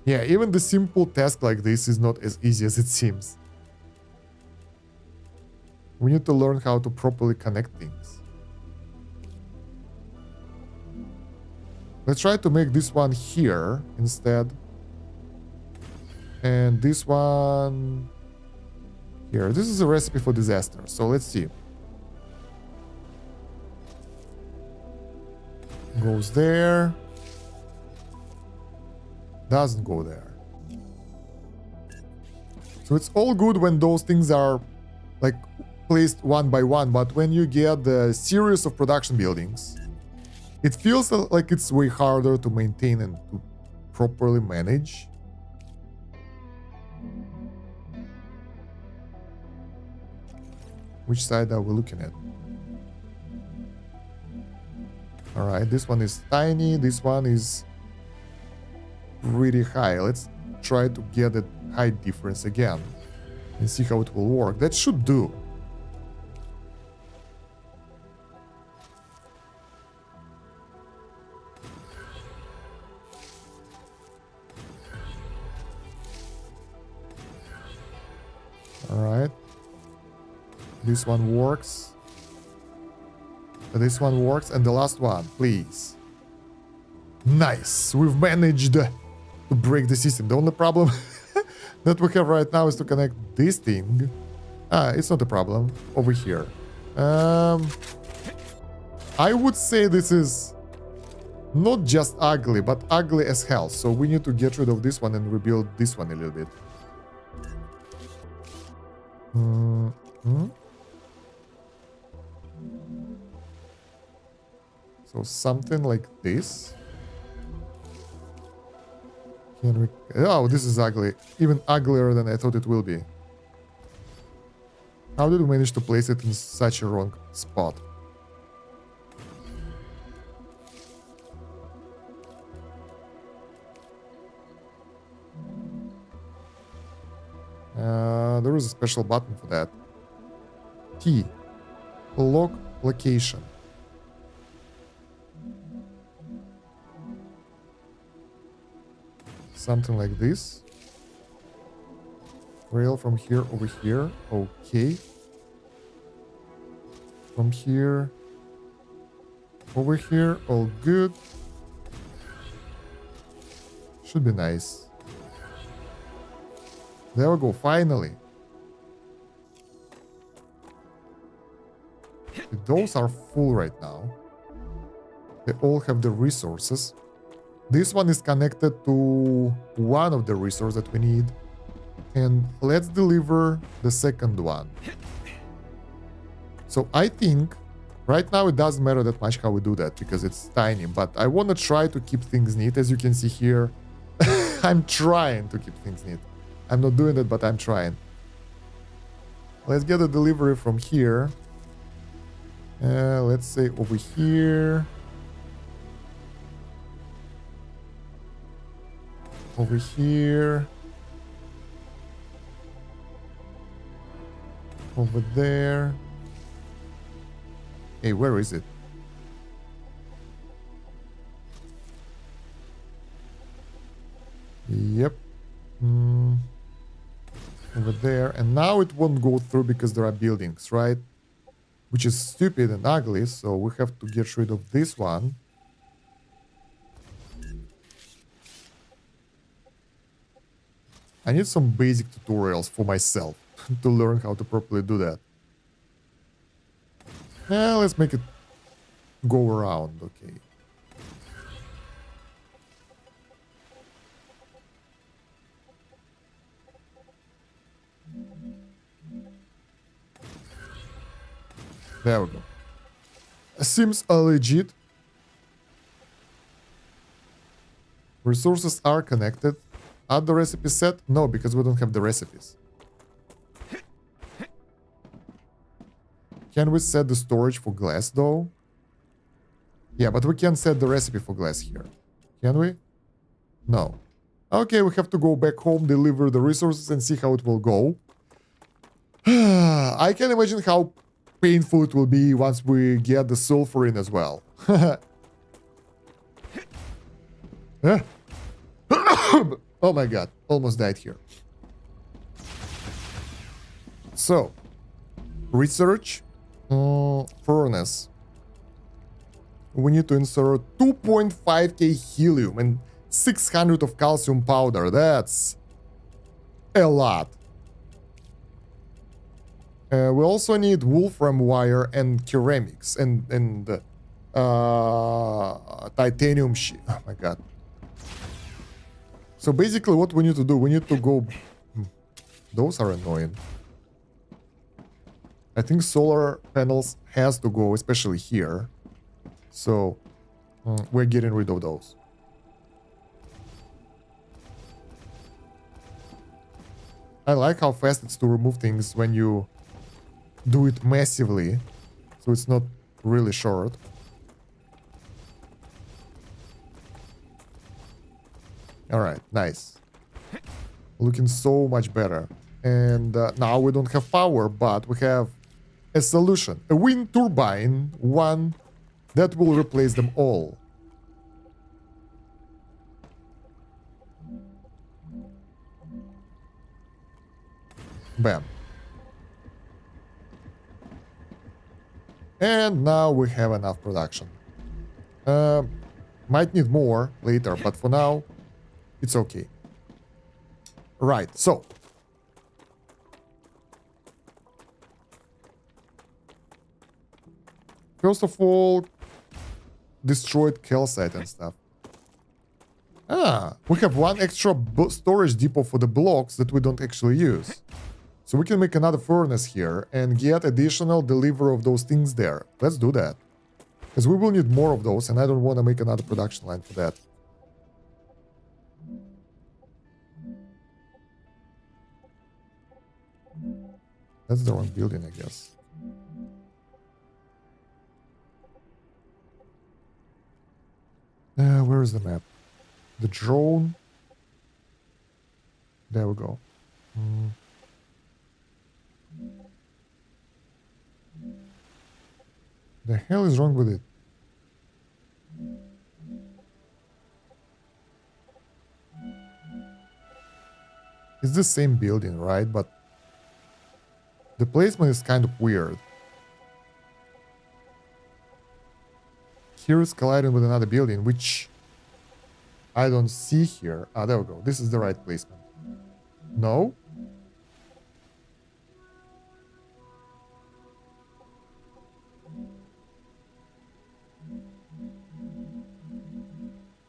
Yeah, even the simple task like this is not as easy as it seems. We need to learn how to properly connect things. Let's try to make this one here instead. And this one here. This is a recipe for disaster, so let's see. Goes there. Doesn't go there. So it's all good when those things are like placed one by one, but when you get the series of production buildings, it feels like it's way harder to maintain and to properly manage. Which side are we looking at? Alright, this one is tiny, this one is pretty high. Let's try to get a height difference again and see how it will work. That should do. Alright. This one works. This one works. And the last one, please. Nice. We've managed to break the system. The only problem that we have right now is to connect this thing. It's not a problem. Over here. I would say this is not just ugly, but ugly as hell. So we need to get rid of this one and rebuild this one a little bit. So something like this. Can we... Oh, this is ugly. Even uglier than I thought it will be. How did we manage to place it in such a wrong spot? There is a special button for that. T. Lock location. Something like this. Rail from here over here. Okay. From here over here. All good. Should be nice. There we go. Finally. Those are full right now. They all have the resources. This one is connected to one of the resources that we need. And let's deliver the second one. So I think right now it doesn't matter that much how we do that because it's tiny. But I want to try to keep things neat. As you can see here, I'm trying to keep things neat. I'm not doing it, but I'm trying. Let's get a delivery from here. Let's say over here. Over here. Over there. Hey, where is it? Yep. Over there. And now it won't go through because there are buildings, right? Which is stupid and ugly, so we have to get rid of this one. I need some basic tutorials for myself to learn how to properly do that. Let's make it go around, okay. There we go. Seems legit. Resources are connected. Are the recipes set? No, because we don't have the recipes. Can we set the storage for glass though? Yeah, but we can set the recipe for glass here. Can we? No. Okay, we have to go back home, deliver the resources and see how it will go. I can imagine how painful it will be once we get the sulfur in as well. Oh my god, almost died here. So, research, furnace. We need to insert 2.5k helium and 600 of calcium powder. That's a lot. We also need wolfram wire and ceramics and titanium sheet. Oh my god. So basically what we need to do, we need to go... Those are annoying. I think solar panels has to go, especially here. So we're getting rid of those. I like how fast it's to remove things when you do it massively, so it's not really short. Alright, nice. Looking so much better. And now we don't have power, but we have a solution. A wind turbine, one that will replace them all. Bam. And now we have enough production. Might need more later, but for now, it's okay. Right, so. First of all, destroyed calcite and stuff. Ah, we have one extra storage depot for the blocks that we don't actually use. So we can make another furnace here and get additional delivery of those things there. Let's do that. Because we will need more of those and I don't want to make another production line for that. That's the wrong building, I guess. Where is the map? The drone. There we go. The hell is wrong with it? It's the same building, right? But the placement is kind of weird. Here is colliding with another building, which I don't see here. Ah, there we go. This is the right placement. No?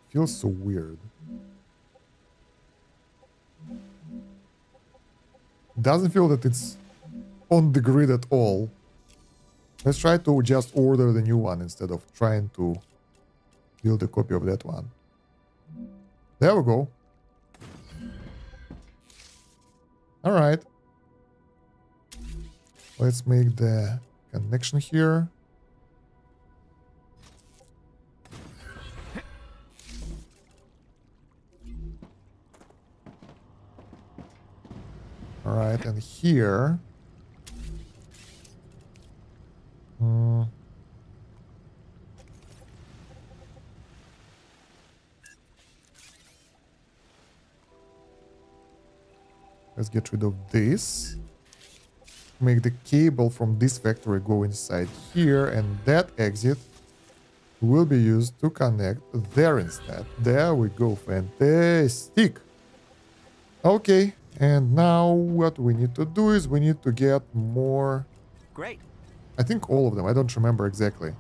Feels so weird. Doesn't feel that it's on the grid at all. Let's try to just order the new one instead of trying to build a copy of that one. There we go. All right. Let's make the connection here. All right, and here. Let's get rid of this. Make the cable from this factory go inside here, and that exit will be used to connect there instead. There we go, fantastic. Okay, and now what we need to do is we need to get more. Great. I think all of them, I don't remember exactly.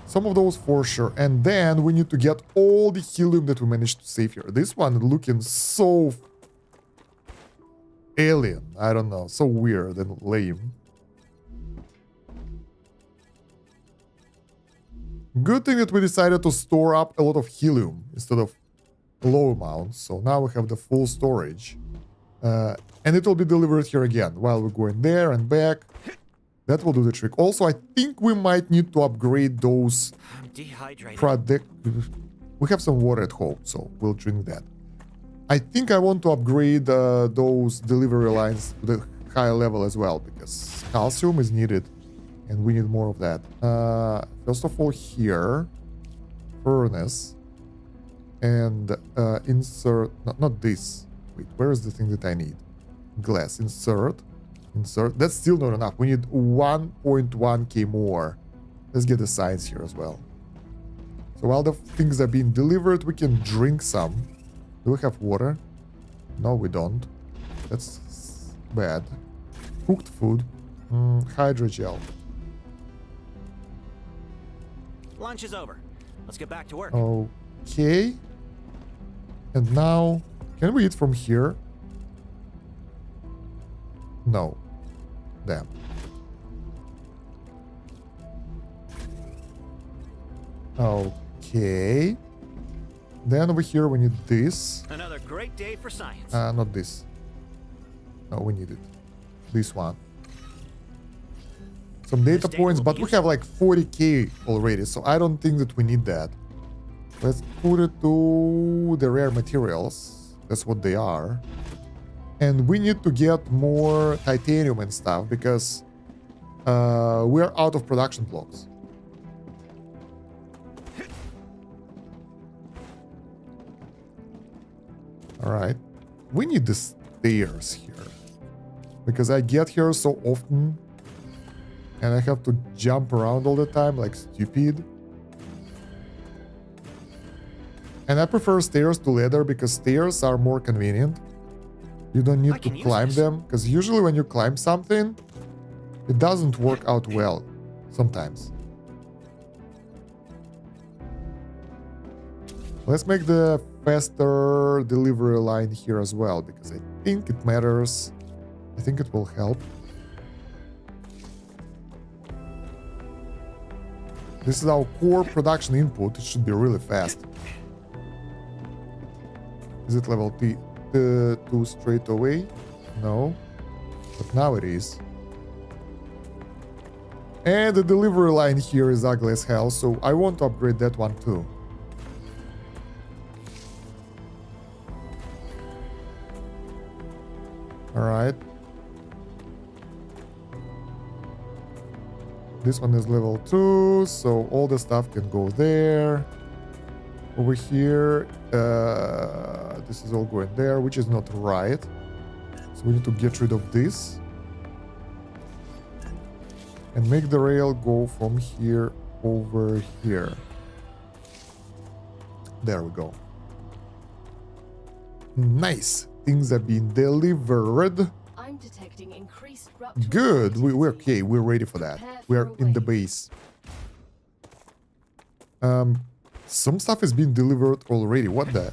Some of those for sure. And then we need to get all the helium that we managed to save here. This one looking so alien. I don't know. So weird and lame. Good thing that we decided to store up a lot of helium instead of low amounts. So now we have the full storage. And it will be delivered here again while we're going there and back. That will do the trick. Also, I think we might need to upgrade those I'm dehydrated. product. We have some water at home, so we'll drink that. I think I want to upgrade those delivery lines to the higher level as well, because calcium is needed and we need more of that. First of all, here, furnace, and insert, not this. Wait, where is the thing that I need? Glass, insert. That's still not enough. We need 1.1k more. Let's get the science here as well. So while the things are being delivered, we can drink some. Do we have water? No, we don't. That's bad. Cooked food. Hydrogel. Lunch is over. Let's get back to work. Okay. And now, can we eat from here? No. Damn. Okay. Then over here we need this. Another great day for science. Not this. No, we need it. This one. Some data points, but we have like 40k already, so I don't think that we need that. Let's put it to the rare materials. That's what they are. And we need to get more titanium and stuff because we're out of production blocks. Alright. We need the stairs here. Because I get here so often and I have to jump around all the time like stupid. And I prefer stairs to ladder because stairs are more convenient. You don't need to climb them, because usually when you climb something, it doesn't work out well sometimes. Let's make the faster delivery line here as well, because I think it matters. I think it will help. This is our core production input. It should be really fast. Is it level 2 straight away? No. But now it is. And the delivery line here is ugly as hell, so I want to upgrade that one too. Alright. This one is level 2, so all the stuff can go there. Over here, this is all going there, which is not right. So we need to get rid of this. And make the rail go from here over here. There we go. Nice. Things are being delivered. I'm detecting increased rupture. Good. We're okay. We're ready for that. We're in the base. Some stuff is being delivered already. What the?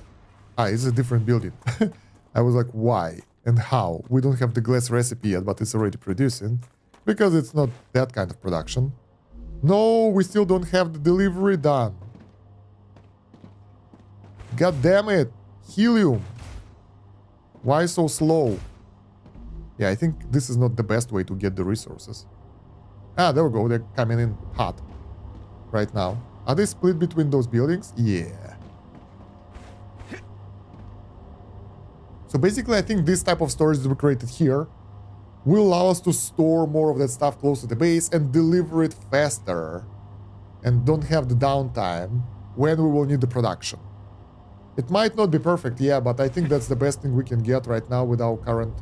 It's a different building. I was like, why and how? We don't have the glass recipe yet, but it's already producing. Because it's not that kind of production. No, we still don't have the delivery done. God damn it. Helium. Why so slow? Yeah, I think this is not the best way to get the resources. There we go. They're coming in hot right now. Are they split between those buildings? Yeah. So basically, I think this type of storage that we created here will allow us to store more of that stuff close to the base and deliver it faster and don't have the downtime when we will need the production. It might not be perfect, yeah, but I think that's the best thing we can get right now with our current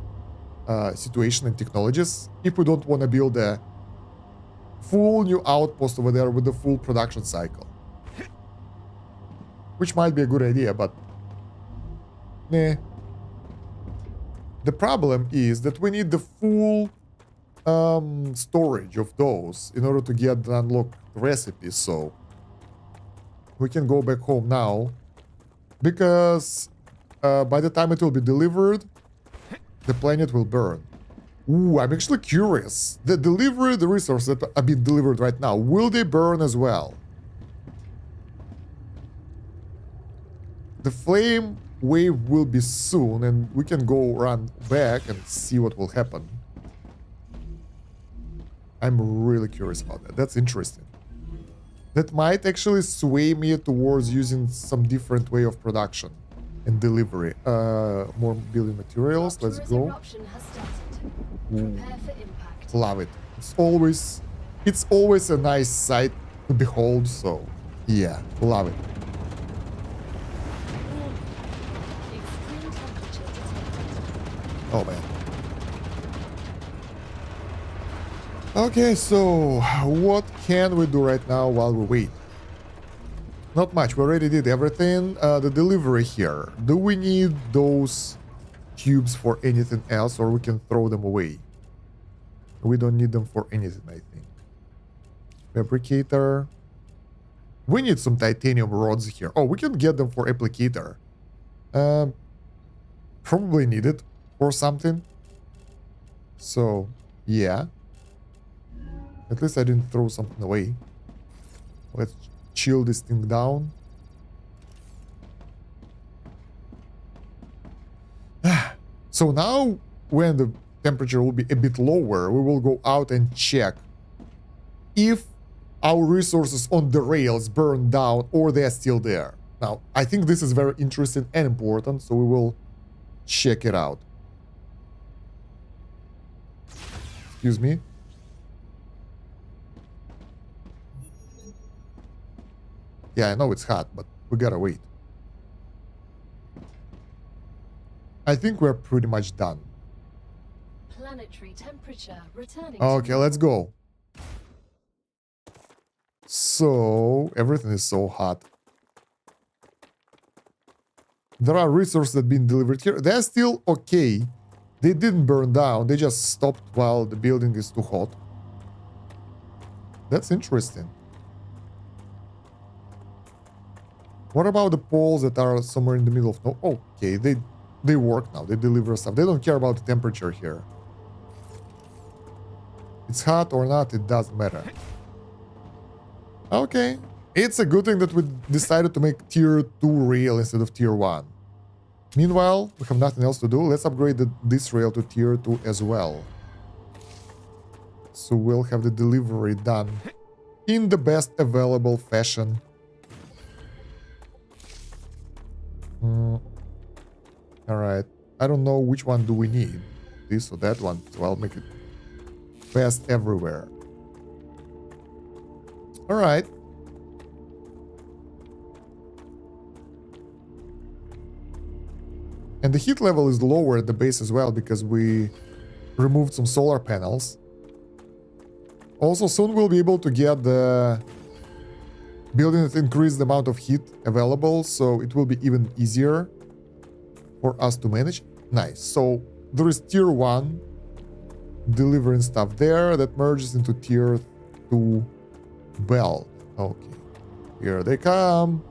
situation and technologies. If we don't want to build a full new outpost over there with the full production cycle. Which might be a good idea, but nah. The problem is that we need the full storage of those in order to get the unlocked recipes, so we can go back home now because by the time it will be delivered, the planet will burn. Ooh, I'm actually curious. The resources that are being delivered right now, will they burn as well? The flame wave will be soon, and we can go run back and see what will happen. I'm really curious about that. That's interesting. That might actually sway me towards using some different way of production and delivery. More building materials. Let's go. Eruption has started. Prepare for impact. Love it. It's always a nice sight to behold. So yeah, love it. Extreme temperature detected. Oh man. Okay, so what can we do right now while we wait? Not much. We already did everything. The delivery here. Do we need those tubes for anything else, or we can throw them away? We don't need them for anything, I think. Fabricator. We need some titanium rods here. Oh, we can get them for applicator. Probably need it for something. So, yeah. At least I didn't throw something away. Let's chill this thing down. So now, when the temperature will be a bit lower, we will go out and check if our resources on the rails burn down or they are still there. Now, I think this is very interesting and important, so we will check it out. Excuse me. Yeah, I know it's hot, but we gotta wait. I think we're pretty much done. Planetary temperature returning. Okay, let's go. So, everything is so hot. There are resources that have been delivered here. They're still okay. They didn't burn down. They just stopped while the building is too hot. That's interesting. What about the poles that are somewhere in the middle of no? Okay, they work now. They deliver stuff. They don't care about the temperature here. It's hot or not, it doesn't matter. Okay. It's a good thing that we decided to make tier 2 rail instead of tier 1. Meanwhile, we have nothing else to do. Let's upgrade this rail to tier 2 as well. So we'll have the delivery done in the best available fashion. Alright. I don't know which one do we need. This or that one. So I'll make it fast everywhere. Alright. And the heat level is lower at the base as well because we removed some solar panels. Also, soon we'll be able to get the building that increased the amount of heat available, so it will be even easier for us to manage. Nice. So there is tier 1 delivering stuff there that merges into tier 2 belt. Okay. Here they come.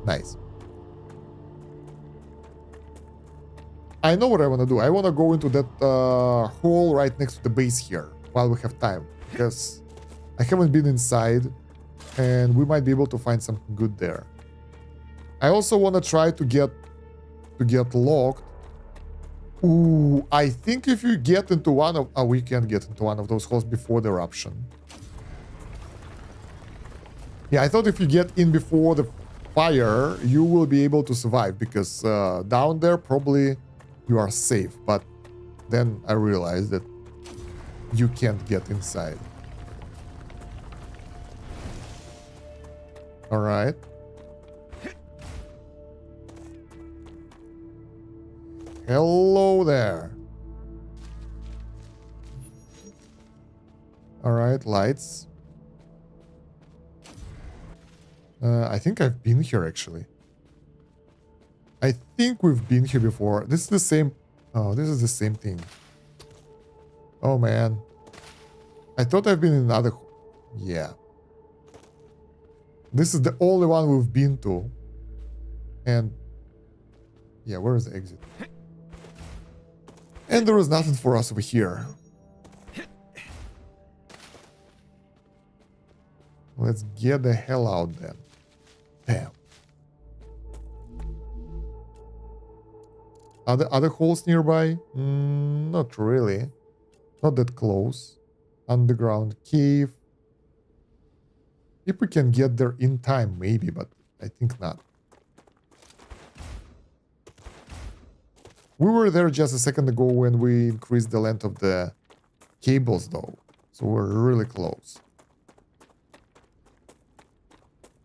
Nice. I know what I want to do. I want to go into that hole right next to the base here while we have time, because I haven't been inside and we might be able to find something good there. I also want to try to get locked. Ooh, I think if you get into one of... Oh, we can get into one of those holes before the eruption. Yeah, I thought if you get in before the fire, you will be able to survive, because down there probably you are safe. But then I realized that you can't get inside. All right. Hello there. All right, lights. I think I've been here, actually. I think we've been here before. This is the same... Oh, this is the same thing. Oh, man. I thought I've been in another... Yeah. This is the only one we've been to. And... Yeah, where is the exit? And there is nothing for us over here. Let's get the hell out then. Damn. Other holes nearby? Not really. Not that close. Underground cave. If we can get there in time, maybe, but I think not. We were there just a second ago when we increased the length of the cables, though. So we're really close.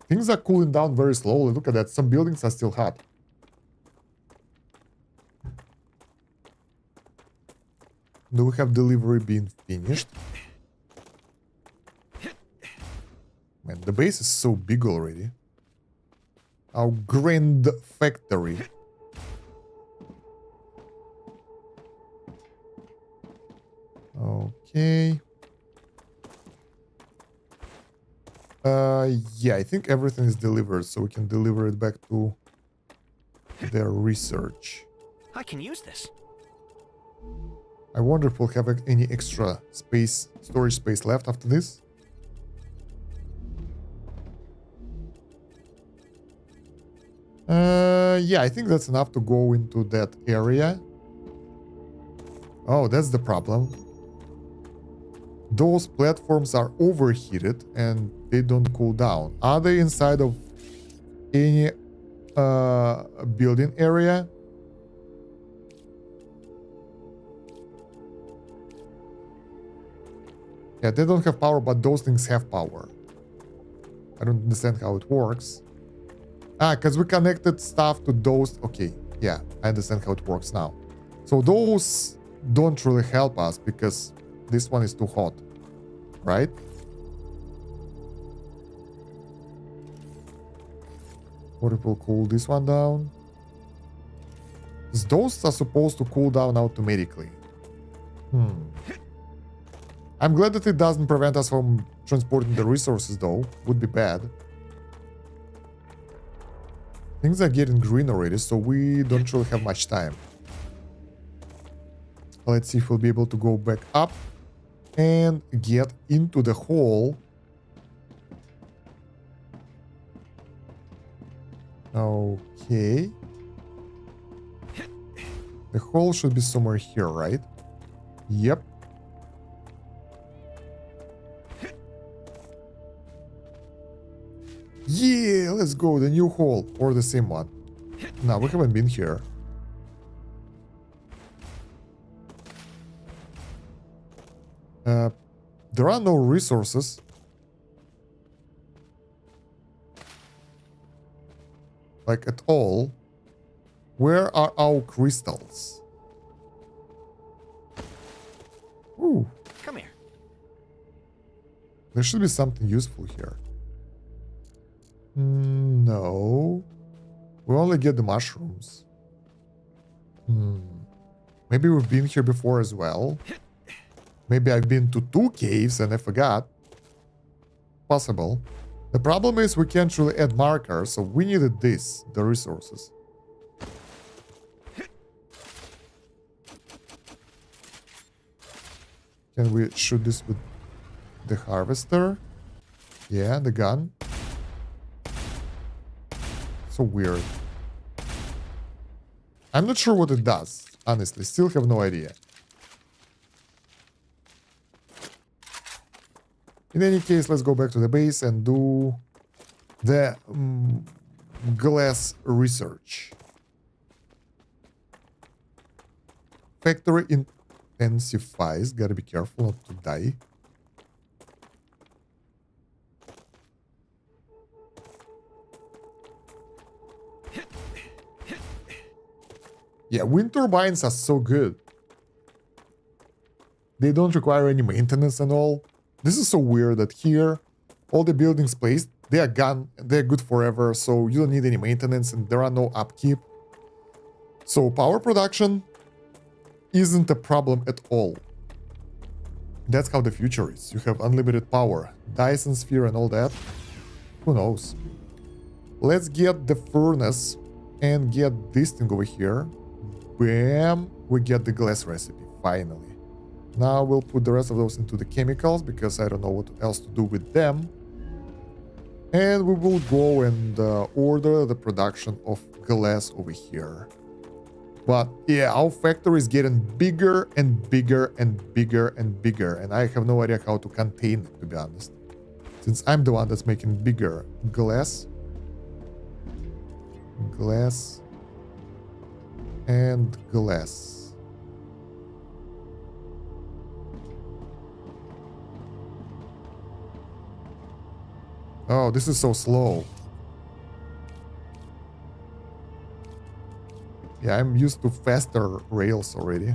Things are cooling down very slowly. Look at that. Some buildings are still hot. Do we have delivery being finished? Man, the base is so big already. Our grand factory. Okay. Yeah, I think everything is delivered, so we can deliver it back to their research. I can use this. I wonder if we'll have any extra space, storage space left after this. Yeah, I think that's enough to go into that area. Oh, that's the problem. Those platforms are overheated and they don't cool down. Are they inside of any building area? Yeah, they don't have power, but those things have power. I don't understand how it works. Ah, because we connected stuff to those. Okay, yeah, I understand how it works now. So those don't really help us because this one is too hot, right? What if we'll cool this one down? Because those are supposed to cool down automatically. I'm glad that it doesn't prevent us from transporting the resources, though. Would be bad. Things are getting green already, so we don't really have much time. Let's see if we'll be able to go back up and get into the hole. Okay. The hole should be somewhere here, right? Yep. Yeah, let's go. The new hole or the same one. No, we haven't been here. There are no resources. Like at all. Where are our crystals? Ooh. Come here. There should be something useful here. No. We only get the mushrooms. Maybe we've been here before as well. Maybe I've been to 2 caves and I forgot. Possible. The problem is we can't really add markers, so we needed this, the resources. Can we shoot this with the harvester? Yeah, the gun. So weird. I'm not sure what it does, honestly. Still have no idea. In any case, let's go back to the base and do the glass research. Factory intensifies. Gotta be careful not to die. Yeah, wind turbines are so good. They don't require any maintenance and all. This is so weird that here, all the buildings placed, they are gone, they're good forever, so you don't need any maintenance and there are no upkeep. So power production isn't a problem at all. That's how the future is. You have unlimited power, Dyson sphere and all that. Who knows? Let's get the furnace and get this thing over here. Bam! We get the glass recipe, finally. Now we'll put the rest of those into the chemicals because I don't know what else to do with them. And we will go and order the production of glass over here. But yeah, our factory is getting bigger and bigger and bigger and bigger, and I have no idea how to contain it, to be honest. Since I'm the one that's making bigger. Glass. Glass. And glass. Oh, this is so slow. Yeah, I'm used to faster rails already.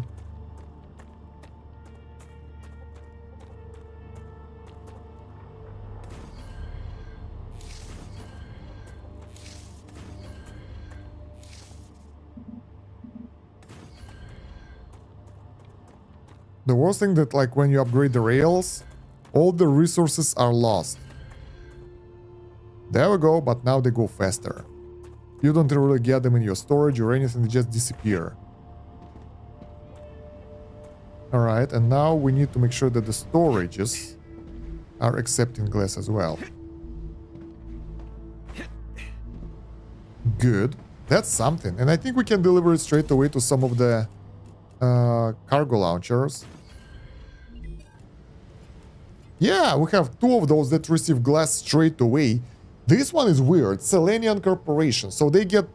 The worst thing that, like, when you upgrade the rails, all the resources are lost. There we go, but now they go faster. You don't really get them in your storage or anything, they just disappear. Alright, and now we need to make sure that the storages are accepting glass as well. Good. That's something. And I think we can deliver it straight away to some of the cargo launchers. Yeah, we have 2 of those that receive glass straight away. This one is weird. Selenium Corporation. So they get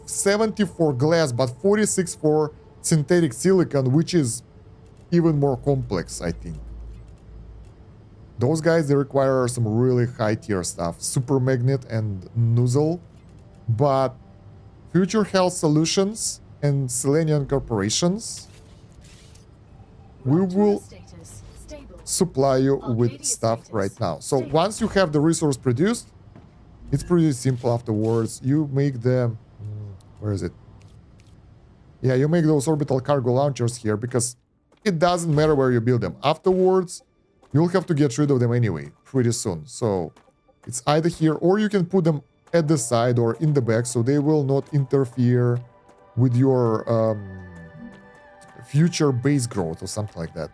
70 for glass, but 46 for synthetic silicon, which is even more complex, I think. Those guys, they require some really high tier stuff. Super Magnet and Nozzle. But Future Health Solutions and Selenium Corporations, we will supply you with stuff right now. So once you have the resource produced, it's pretty simple afterwards. You make the... where is it? Yeah, you make those orbital cargo launchers here because it doesn't matter where you build them. Afterwards, you'll have to get rid of them anyway, pretty soon. So it's either here or you can put them at the side or in the back so they will not interfere with your future base growth or something like that.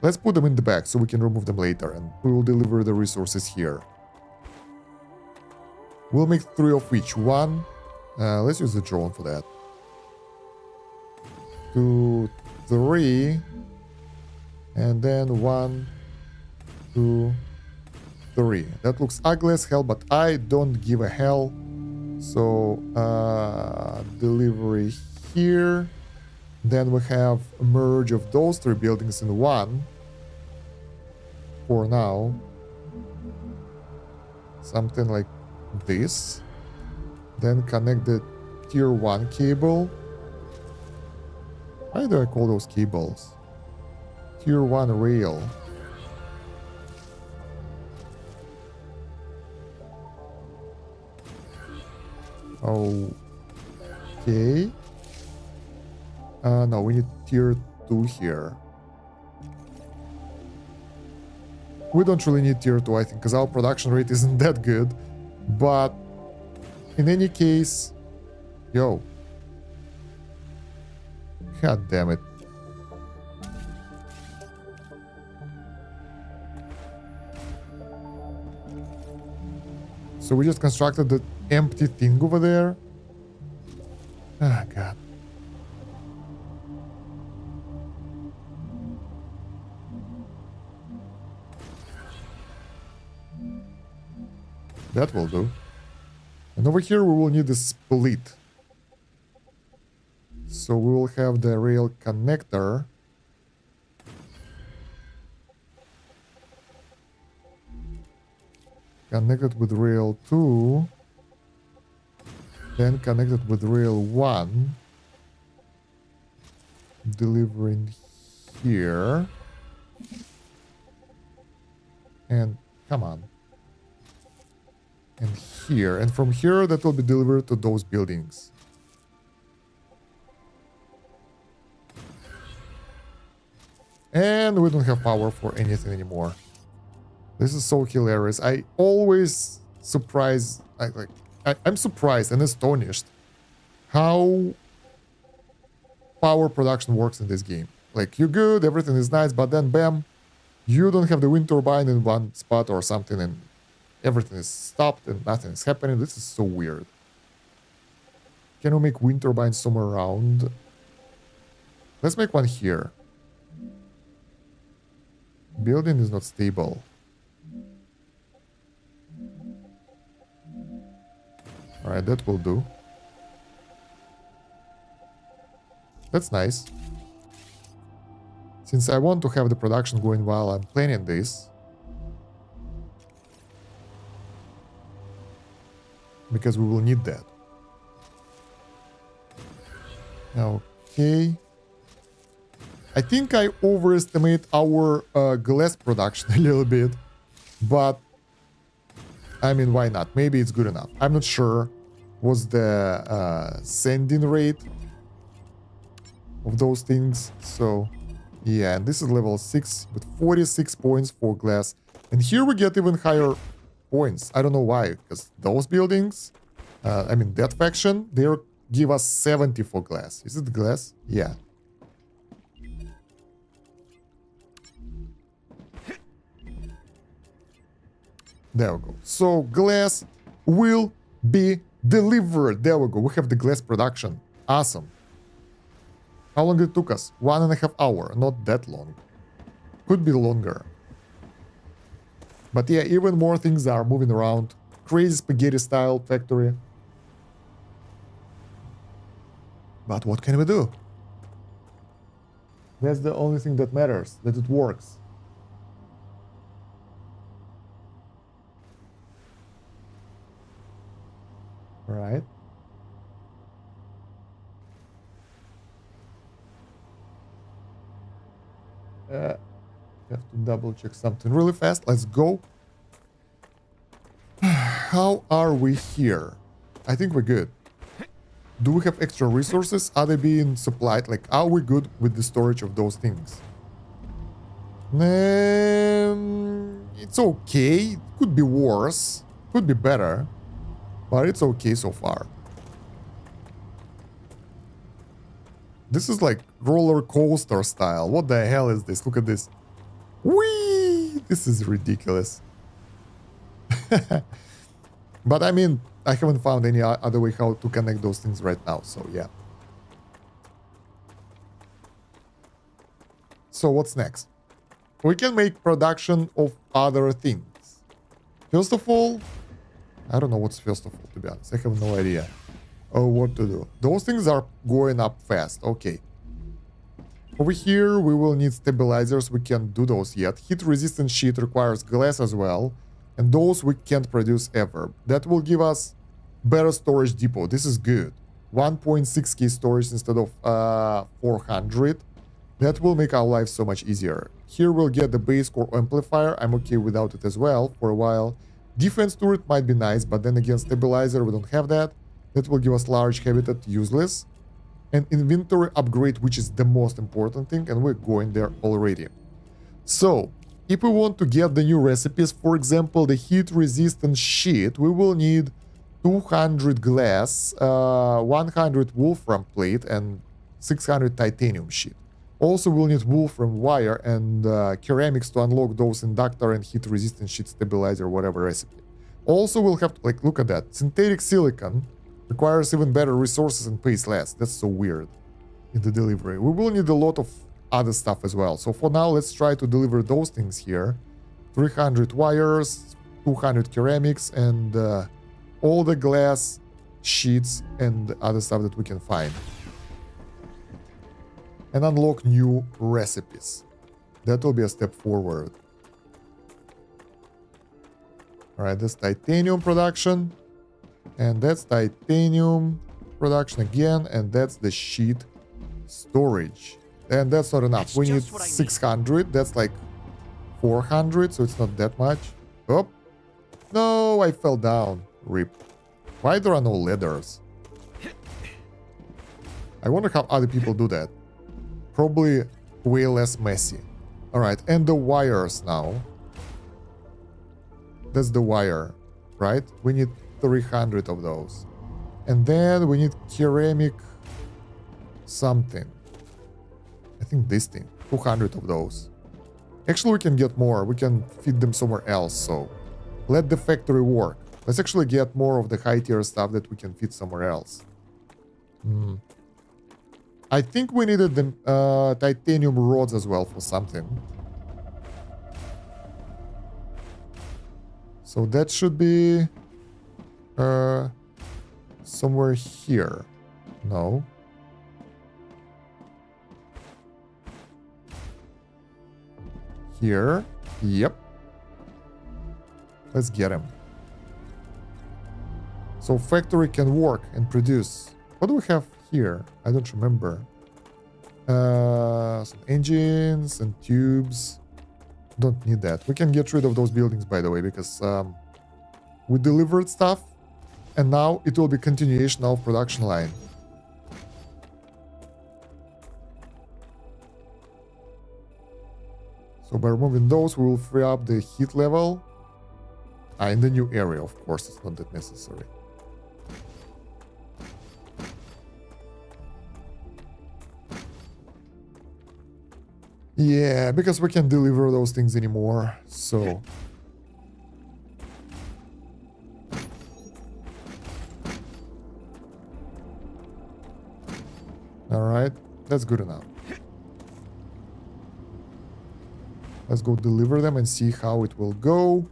Let's put them in the back so we can remove them later and we will deliver the resources here. We'll make 3 of each. 1, let's use the drone for that. 2, 3, and then 1, 2, 3. That looks ugly as hell, but I don't give a hell. So, delivery here. Then we have a merge of those 3 buildings in one. For now. Something like this. Then connect the tier 1 cable. Why do I call those cables? Tier 1 rail. Okay. No, we need tier 2 here. We don't really need tier 2, I think, because our production rate isn't that good. But in any case, yo. God damn it. So we just constructed the empty thing over there. Ah, God. That will do. And over here we will need a split. So we will have the rail connector. Connected with rail 2. Then connected with rail 1. Delivering here. And come on. And here. And from here that will be delivered to those buildings. And we don't have power for anything anymore. This is so hilarious. I always surprised. I'm surprised and astonished how power production works in this game. Like, you're good, everything is nice, but then bam, you don't have the wind turbine in one spot or something, and everything is stopped and nothing is happening. This is so weird. Can we make wind turbines somewhere around? Let's make one here. Building is not stable. Alright, that will do. That's nice. Since I want to have the production going while I'm planning this, because we will need that. Okay. I think I overestimate our glass production a little bit, but I mean, why not? Maybe it's good enough. I'm not sure what's the sending rate of those things. So yeah, and this is level 6 with 46 points for glass. And here we get even higher points. I don't know why, because those buildings, I mean that faction, they give us 70 for glass. Is it glass? Yeah. There we go. So glass will be delivered. There we go. We have the glass production. Awesome. How long it took us? 1.5 hours. Not that long. Could be longer. But yeah, even more things are moving around. Crazy spaghetti style factory. But what can we do? That's the only thing that matters, that it works. Right. Have to double check something really fast. Let's go. How are we here? I think we're good. Do we have extra resources? Are they being supplied? Like, are we good with the storage of those things? It's okay. It could be worse. Could be better. But it's okay so far. This is like roller coaster style. What the hell is this? Look at this. Whee! This is ridiculous. But I mean, I haven't found any other way how to connect those things right now. So yeah. So what's next? We can make production of other things. First of all, I don't know what's first of all, to be honest. I have no idea what to do. Those things are going up fast. Okay. Over here, we will need stabilizers. We can't do those yet. Heat-resistant sheet requires glass as well. And those we can't produce ever. That will give us better storage depot. This is good. 1.6k storage instead of 400. That will make our life so much easier. Here we'll get the base core amplifier. I'm okay without it as well for a while. Defense turret might be nice, but then again, stabilizer, we don't have that. That will give us large habitat, useless. And inventory upgrade, which is the most important thing, and we're going there already. So, if we want to get the new recipes, for example, the heat-resistant sheet, we will need 200 glass, 100 wolfram plate, and 600 titanium sheet. Also, we'll need wolfram wire and ceramics to unlock those inductor and heat-resistant sheet stabilizer, whatever recipe. Also, we'll have to, like, look at that. Synthetic silicon requires even better resources and pays less. That's so weird in the delivery. We will need a lot of other stuff as well. So for now, let's try to deliver those things here. 300 wires, 200 ceramics, and all the glass sheets and other stuff that we can find. And unlock new recipes. That will be a step forward. Alright, that's titanium production. And that's titanium production again. And that's the sheet storage. And that's not enough. We need 600. That's like 400, so it's not that much. Oh, no, I fell down. Rip. Why there are no ladders? I wonder how other people do that. Probably way less messy. Alright, and the wires now. That's the wire, right? We need 300 of those. And then we need ceramic something. I think this thing. 200 of those. Actually, we can get more. We can feed them somewhere else, so let the factory work. Let's actually get more of the high tier stuff that we can feed somewhere else. I think we needed the titanium rods as well for something. So that should be somewhere here. No. Here. Yep. Let's get him. So factory can work and produce. What do we have here? I don't remember. Some engines and tubes. Don't need that. We can get rid of those buildings, by the way, because we delivered stuff, and now it will be continuation of production line. So by removing those, we will free up the heat level. In the new area, of course, it's not that necessary. Yeah, because we can't deliver those things anymore, so... Alright, that's good enough. Let's go deliver them and see how it will go.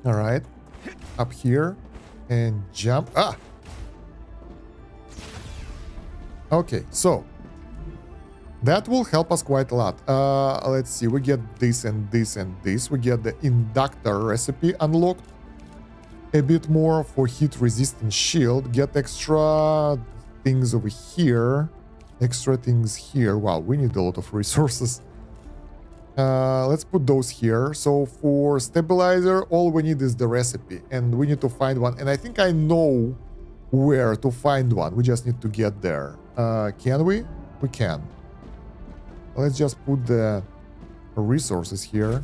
All right, up here and jump. Ah! Okay, so that will help us quite a lot. Let's see, we get this and this and this. We get the inductor recipe unlocked. A bit more for heat resistant shield. Get extra things over here. Extra things here. Wow, we need a lot of resources. Let's put those here. So for stabilizer, all we need is the recipe, and we need to find one. And I think I know where to find one. We just need to get there. Can we? We can. Let's just put the resources here.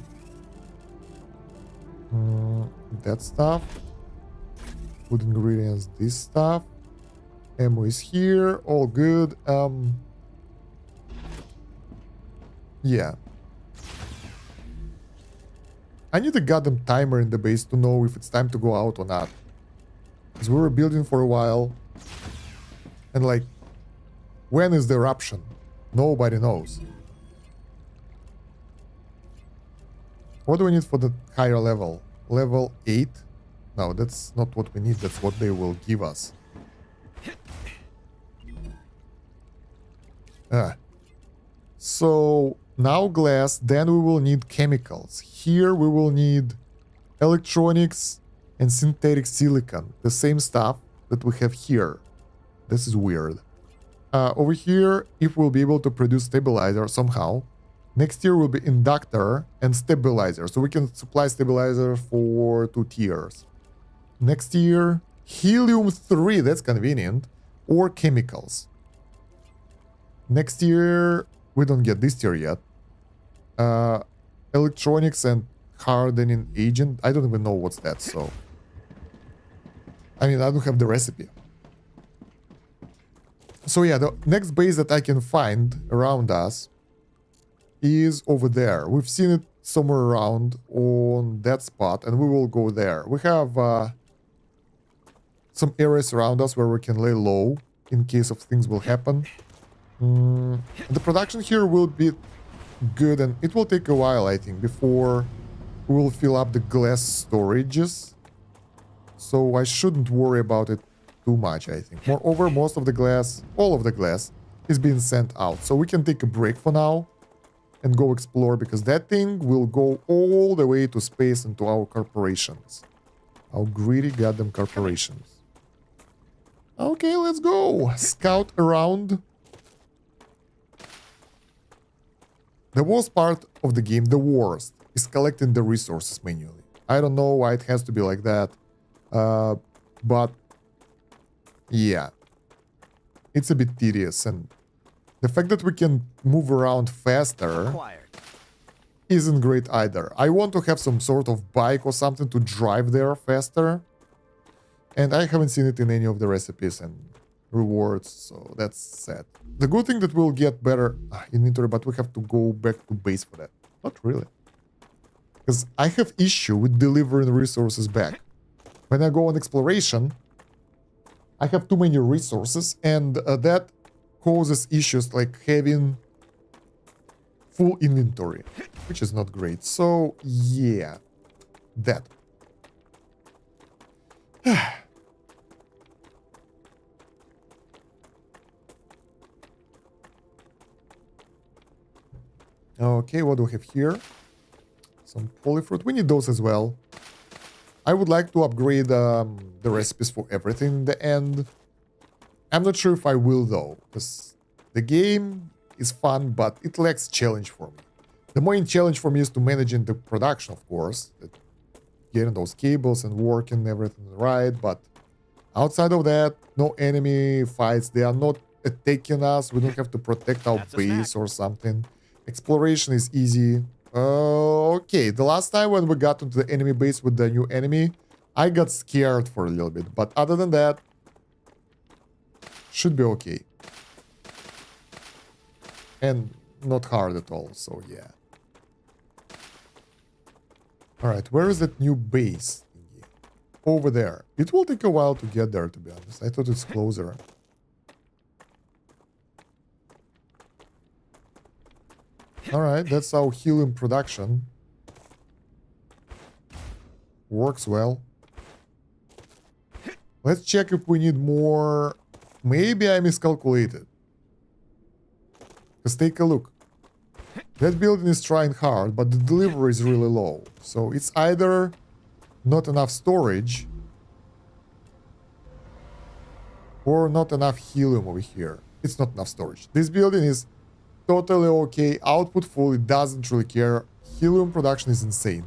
That stuff. Food ingredients, this stuff. Ammo is here. All good. Yeah. I need a goddamn timer in the base to know if it's time to go out or not. Because we were building for a while. And like, when is the eruption? Nobody knows. What do we need for the higher level? Level 8? No, that's not what we need. That's what they will give us. So... now glass, then we will need chemicals. Here we will need electronics and synthetic silicon. The same stuff that we have here. This is weird. Over here, if we'll be able to produce stabilizer somehow, next tier will be inductor and stabilizer. So we can supply stabilizer for 2 tiers. Next tier, helium 3, that's convenient, or chemicals. Next tier, we don't get this tier yet. Electronics and hardening agent. I don't even know what's that, so... I mean, I don't have the recipe. So yeah, the next base that I can find around us is over there. We've seen it somewhere around on that spot, and we will go there. We have some areas around us where we can lay low in case of things will happen. The production here will be good, and it will take a while, I think, before we will fill up the glass storages. So I shouldn't worry about it too much, I think. Moreover, most of the glass, all of the glass, is being sent out. So we can take a break for now and go explore, because that thing will go all the way to space and to our corporations. Our greedy goddamn corporations. Okay, let's go. Scout around. The worst part of the game, the worst, is collecting the resources manually. I don't know why it has to be like that, but yeah, it's a bit tedious, and the fact that we can move around faster isn't great either. I want to have some sort of bike or something to drive there faster, and I haven't seen it in any of the recipes and rewards, so that's sad. The good thing that we'll get better inventory, but we have to go back to base for that. Not really. Because I have issue with delivering resources back. When I go on exploration, I have too many resources, and that causes issues like having full inventory, which is not great. So, yeah, that. Okay, what do we have here? Some polyfruit. We need those as well. I would like to upgrade the recipes for everything in the end. I'm not sure if I will though, because the game is fun, but it lacks challenge for me. The main challenge for me is to managing the production, of course, getting those cables and working everything right, but outside of that, no enemy fights. They are not attacking us. We don't have to protect our base or something. Exploration is easy. Okay, the last time when we got into the enemy base with the new enemy, I got scared for a little bit, but other than that, should be okay. And not hard at all, so yeah. Alright, where is that new base thingy? Over there. It will take a while to get there, to be honest. I thought it's closer. Alright, that's our helium production. Works well. Let's check if we need more. Maybe I miscalculated. Let's take a look. That building is trying hard, but the delivery is really low. So it's either not enough storage or not enough helium over here. It's not enough storage. This building is totally okay. Output full. It doesn't really care. Helium production is insane.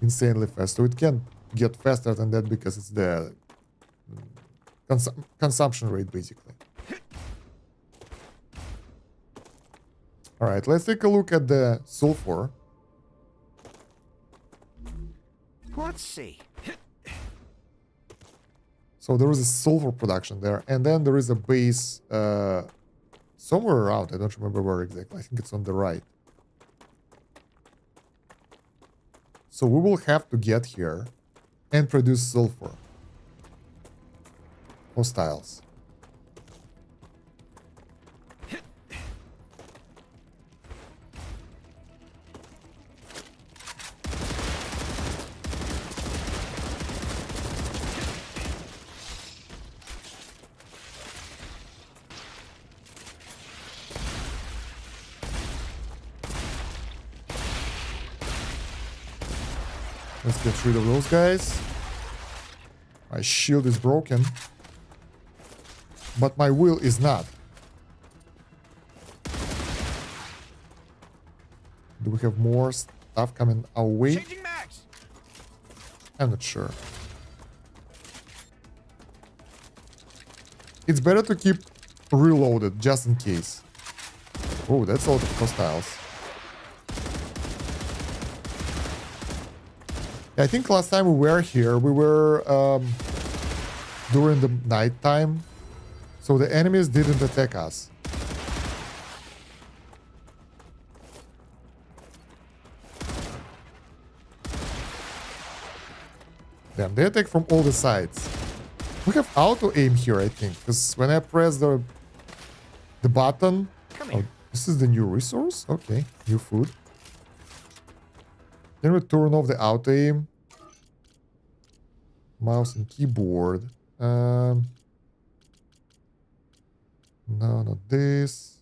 Insanely fast. So it can get faster than that because it's the consumption rate, basically. Alright, let's take a look at the sulfur. Let's see. So there is a sulfur production there, and then there is a base somewhere around. I don't remember where exactly. I think it's on the right. So we will have to get here and produce sulfur. Hostiles. Let's get rid of those guys. My shield is broken. But my will is not. Do we have more stuff coming our way? Changing mags. I'm not sure. It's better to keep reloaded just in case. Oh, that's a lot of hostiles. I think last time we were here, we were during the night time, so the enemies didn't attack us. Damn, they attack from all the sides. We have auto aim here, I think, because when I press the button, oh, this is the new resource. Okay, new food. Then we turn off the auto aim. Mouse and keyboard. No, not this.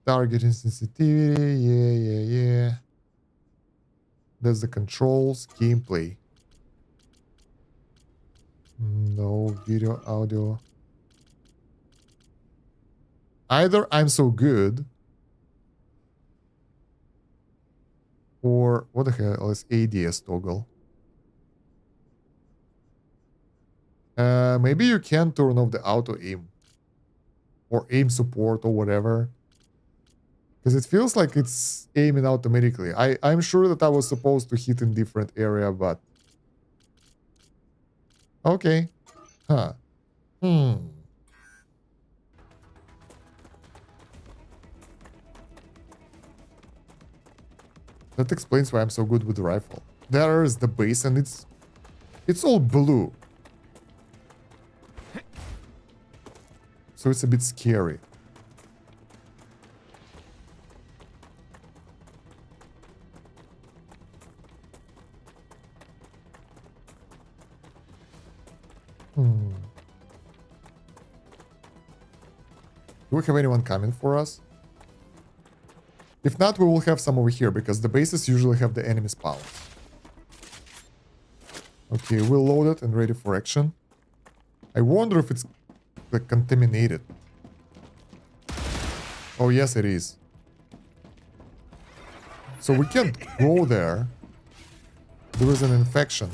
Targeting sensitivity. Yeah. That's the controls. Gameplay. No video, audio. Either I'm so good, or what the hell is ADS toggle? Maybe you can turn off the auto aim or aim support or whatever, because it feels like it's aiming automatically. I'm sure that I was supposed to hit in different area, but okay. Huh. That explains why I'm so good with the rifle. There is the base and it's all blue. So it's a bit scary. Do we have anyone coming for us? If not, we will have some over here, because the bases usually have the enemy spawns. Okay, we're loaded and ready for action. I wonder if it's like contaminated. Oh yes, it is. So we can't go there. There is an infection.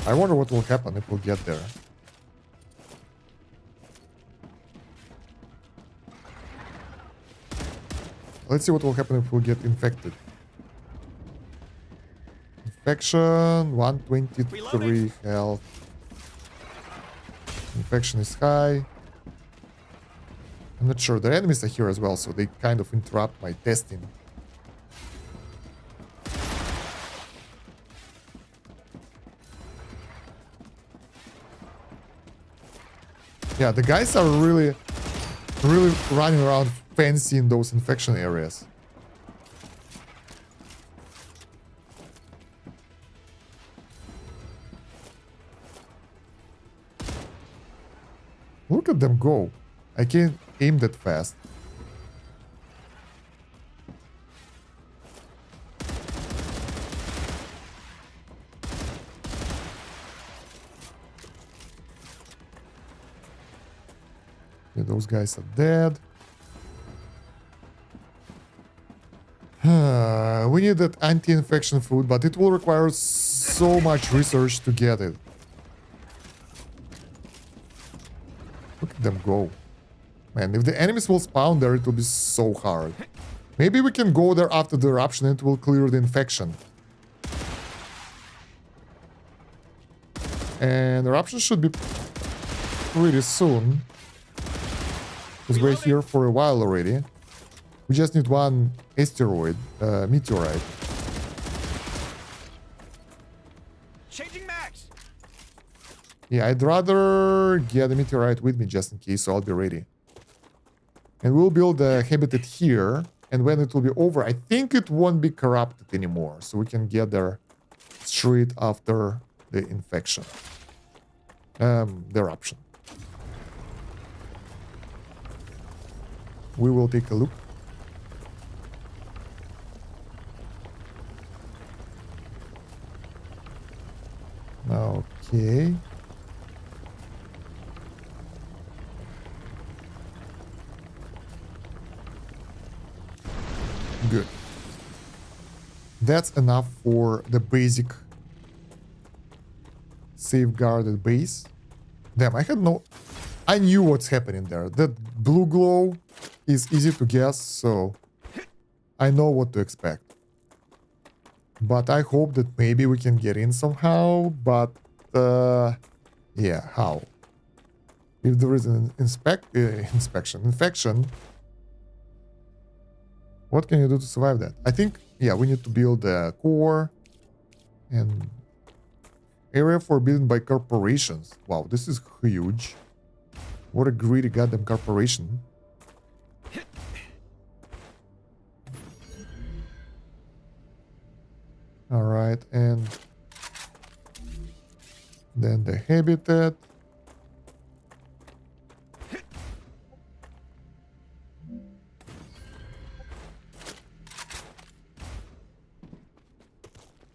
I wonder what will happen if we get there. Let's see what will happen if we get infected. Infection, 123 health. Infection is high. I'm not sure. The enemies are here as well, so they kind of interrupt my testing. Yeah, the guys are really running around fancy in those infection areas. Look at them go. I can't aim that fast. Yeah, those guys are dead. We need that anti-infection food, but it will require so much research to get it. Look at them go. Man, if the enemies will spawn there, it will be so hard. Maybe we can go there after the eruption and it will clear the infection. And eruption should be pretty soon. Because we're here for a while already. We just need one asteroid, meteorite. Changing max. Yeah, I'd rather get a meteorite with me just in case, so I'll be ready. And we'll build a habitat here. And when it will be over, I think it won't be corrupted anymore. So we can get there straight after the infection. The eruption. We will take a look. Okay. Good. That's enough for the basic safeguarded base. Damn, I knew what's happening there. That blue glow is easy to guess, so I know what to expect. But I hope that maybe we can get in somehow, but yeah, how? If there is an infection, what can you do to survive that? I think, yeah, we need to build a core and area forbidden by corporations. Wow, this is huge. What a greedy goddamn corporation. All right, and then the habitat.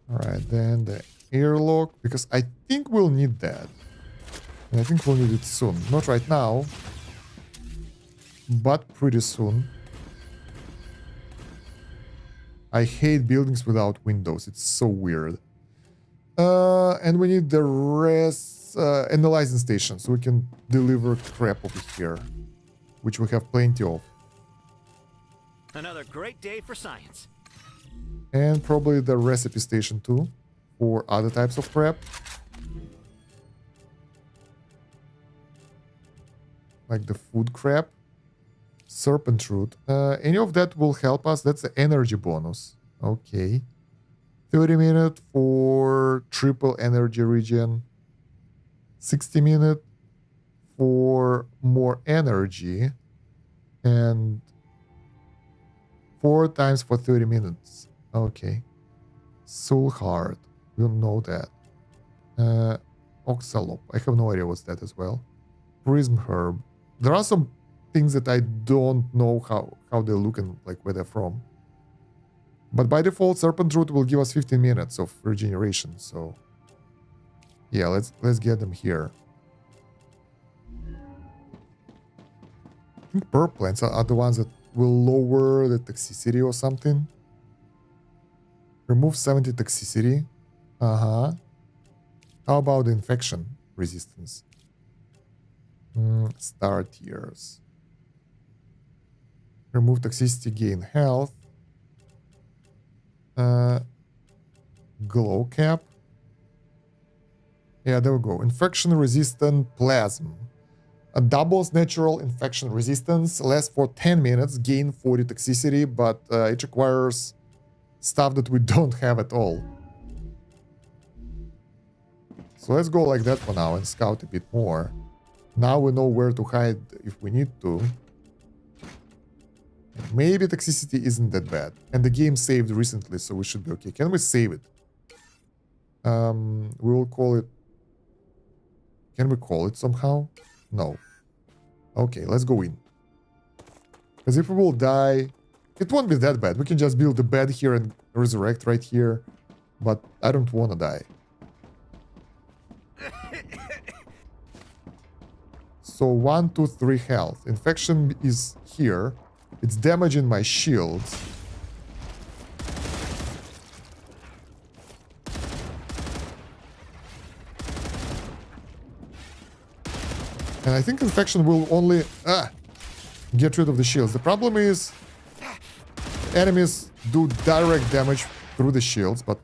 All right, then the airlock, because I think we'll need that. And I think we'll need it soon. Not right now, but pretty soon. I hate buildings without windows. It's so weird. And we need the rest analyzing station, so we can deliver crap over here, which we have plenty of. Another great day for science. And probably the recipe station too, for other types of crap. Like the food crap. Serpent root. Any of that will help us. That's the energy bonus. Okay. 30 minutes for triple energy regen. 60 minutes for more energy. And 4 times for 30 minutes. Okay. Soul Heart. We don't know that. Oxalop. I have no idea what's that as well. Prism Herb. There are some things that I don't know how they look and like where they're from. But by default, Serpent Root will give us 15 minutes of regeneration. So yeah, let's get them here. I think Purple plants are the ones that will lower the toxicity or something. Remove 70 toxicity. How about the infection resistance? Star tiers. Remove toxicity, gain health. Glow cap. Yeah, there we go. Infection resistant plasm. Doubles natural infection resistance, lasts for 10 minutes, gain 40 toxicity, but it requires stuff that we don't have at all. So let's go like that for now and scout a bit more. Now we know where to hide if we need to. Maybe toxicity isn't that bad. And the game saved recently, so we should be okay. Can we save it? We will call it... Can we call it somehow? No. Okay, let's go in. Because if we will die, it won't be that bad. We can just build a bed here and resurrect right here. But I don't want to die. So 1, 2, 3 health. Infection is here. It's damaging my shields. And I think infection will only get rid of the shields. The problem is enemies do direct damage through the shields, but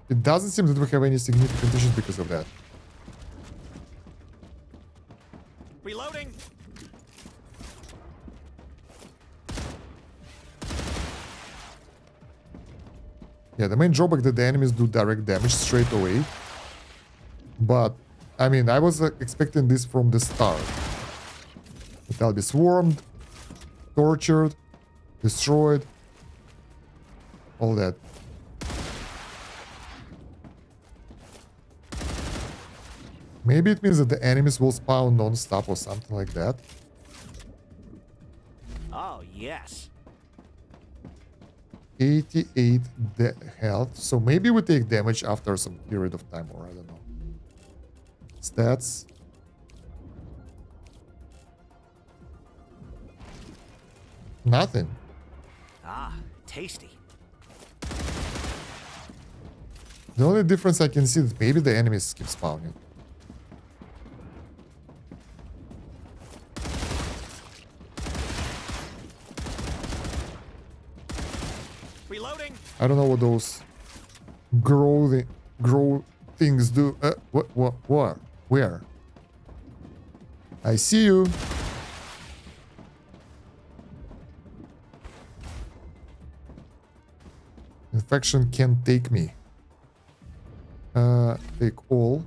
it doesn't seem that we have any significant issues because of that. Reloading. Yeah, the main drawback that the enemies do direct damage straight away. But, I mean, I was expecting this from the start. That I'll be swarmed, tortured, destroyed, all that. Maybe it means that the enemies will spawn non-stop or something like that. Oh, yes. 88 health. So maybe we take damage after some period of time, or I don't know. Stats. Nothing. Ah, tasty. The only difference I can see is maybe the enemies keep spawning. Reloading. I don't know what those grow things do. What? Where? I see you. Infection can't take me. Take all.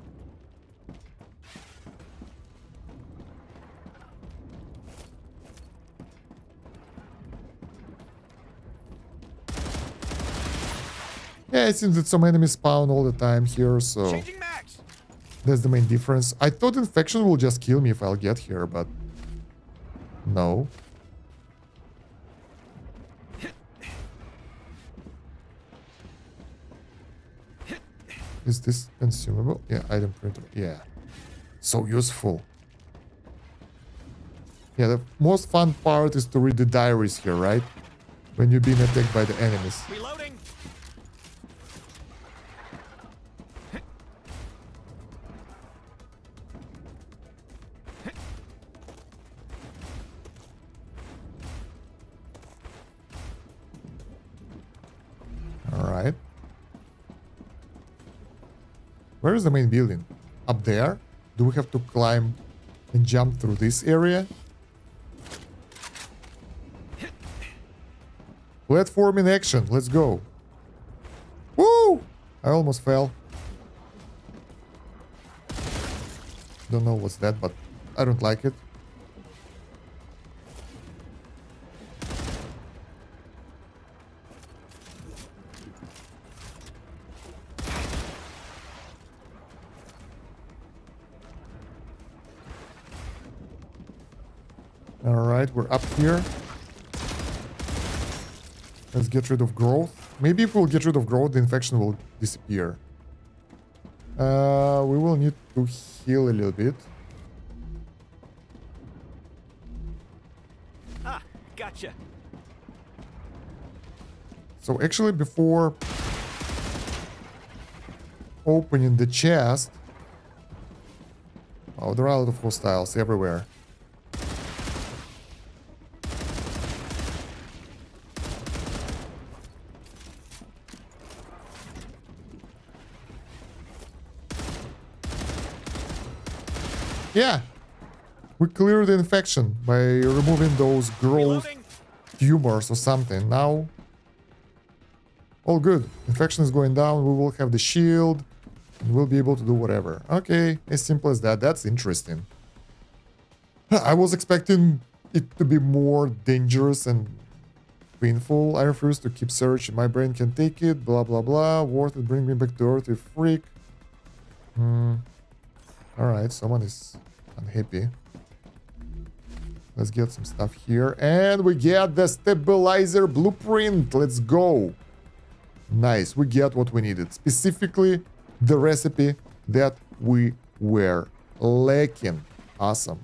Yeah, it seems that some enemies spawn all the time here, so Changing max. that's the main difference. I thought infection will just kill me if I'll get here, but no. Is this consumable? Yeah, item printer. Yeah. So useful. Yeah, the most fun part is to read the diaries here, right? When you're being attacked by the enemies. Reloading. Alright. Where is the main building? Up there? Do we have to climb and jump through this area? Platform in action. Let's go. Woo! I almost fell. Don't know what's that, but I don't like it. Alright, we're up here. Let's get rid of growth. Maybe if we'll get rid of growth, the infection will disappear. We will need to heal a little bit. Ah, gotcha. So actually, before opening the chest... Oh, there are a lot of hostiles everywhere. Yeah, we cleared the infection by removing those growth Reloading. tumors or something. Now, all good. Infection is going down. We will have the shield. And we'll be able to do whatever. Okay, as simple as that. That's interesting. I was expecting it to be more dangerous and painful. I refuse to keep searching. My brain can take it. Blah, blah, blah. Worth it. Bring me back to Earth, you freak. Alright, someone is unhappy. Let's get some stuff here. And we get the stabilizer blueprint. Let's go. Nice. We get what we needed. Specifically, the recipe that we were lacking. Awesome.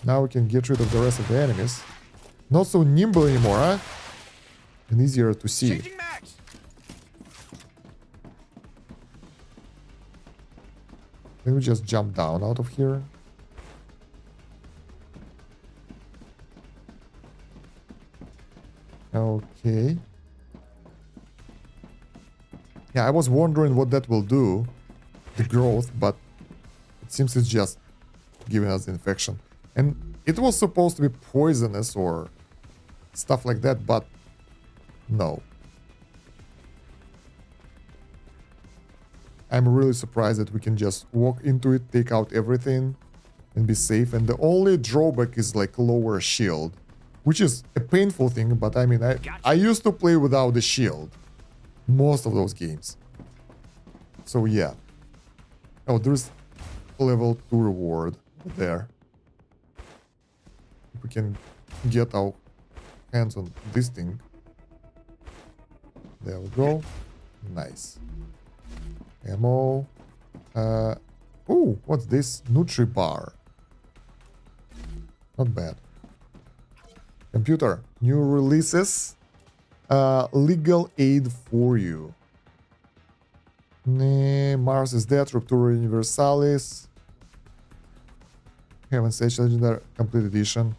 Now we can get rid of the rest of the enemies. Not so nimble anymore, huh? And easier to see. Changing max. Can we just jump down out of here? Okay. Yeah, I was wondering what that will do, the growth, but it seems it's just giving us the infection. And it was supposed to be poisonous or stuff like that, but no. I'm really surprised that we can just walk into it, take out everything, and be safe. And the only drawback is like lower shield, which is a painful thing, but I mean, I used to play without the shield. Most of those games. So yeah. Oh, there's a level 2 reward there. If we can get our hands on this thing. There we go. Nice. Ammo. Ooh, what's this? Nutri bar. Not bad. Computer. New releases. Legal aid for you. Mars is dead. Ruptura Universalis. Heaven Stage Legendary Complete Edition.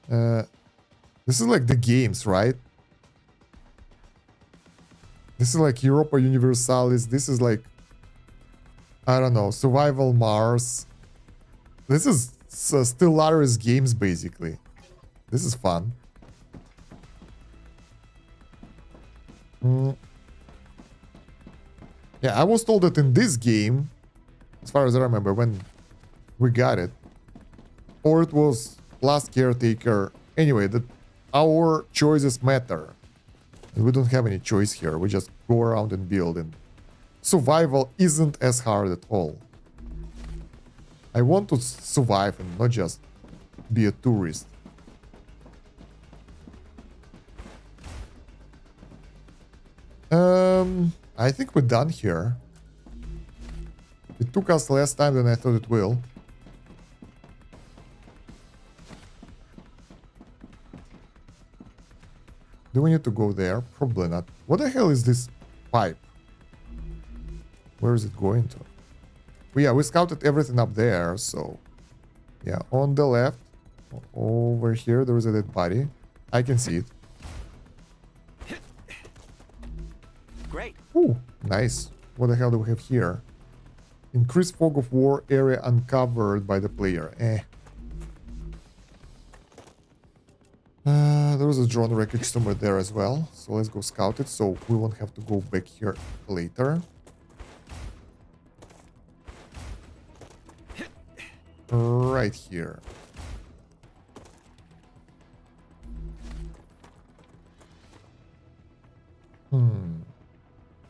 This is like the games, right? This is like Europa Universalis. This is like, I don't know, Survival Mars. This is Stellaris games, basically. This is fun. Yeah, I was told that in this game, as far as I remember, when we got it, or it was Last Caretaker, anyway, that our choices matter. And we don't have any choice here. We just go around and build, and survival isn't as hard at all. I want to survive and not just be a tourist. I think we're done here. It took us less time than I thought it will. Do we need to go there? Probably not. What the hell is this pipe? Where is it going to? Well, yeah, we scouted everything up there, so... Yeah, on the left, over here, there is a dead body. I can see it. Great. Ooh, nice. What the hell do we have here? Increased fog of war area uncovered by the player. There was a drone wreckage somewhere there as well. So let's go scout it so we won't have to go back here later. Right here.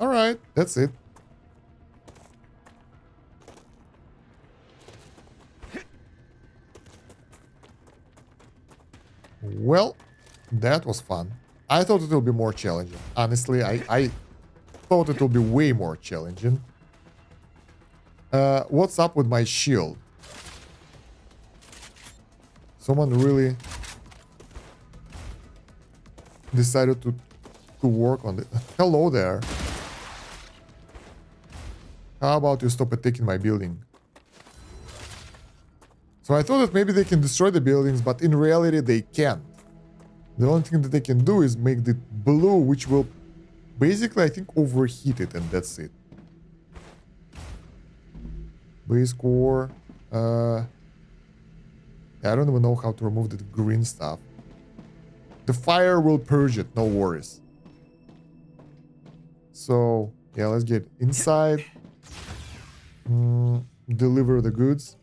Alright, that's it. Well, that was fun. I thought it would be more challenging. Honestly, I thought it would be way more challenging. What's up with my shield? Someone really decided to work on it. Hello there. How about you stop attacking my building? So I thought that maybe they can destroy the buildings, but in reality they can't. The only thing that they can do is make it blue, which will basically, I think, overheat it, and that's it. Base core. I don't even know how to remove the green stuff. The fire will purge it, no worries. So, yeah, let's get inside. Deliver the goods.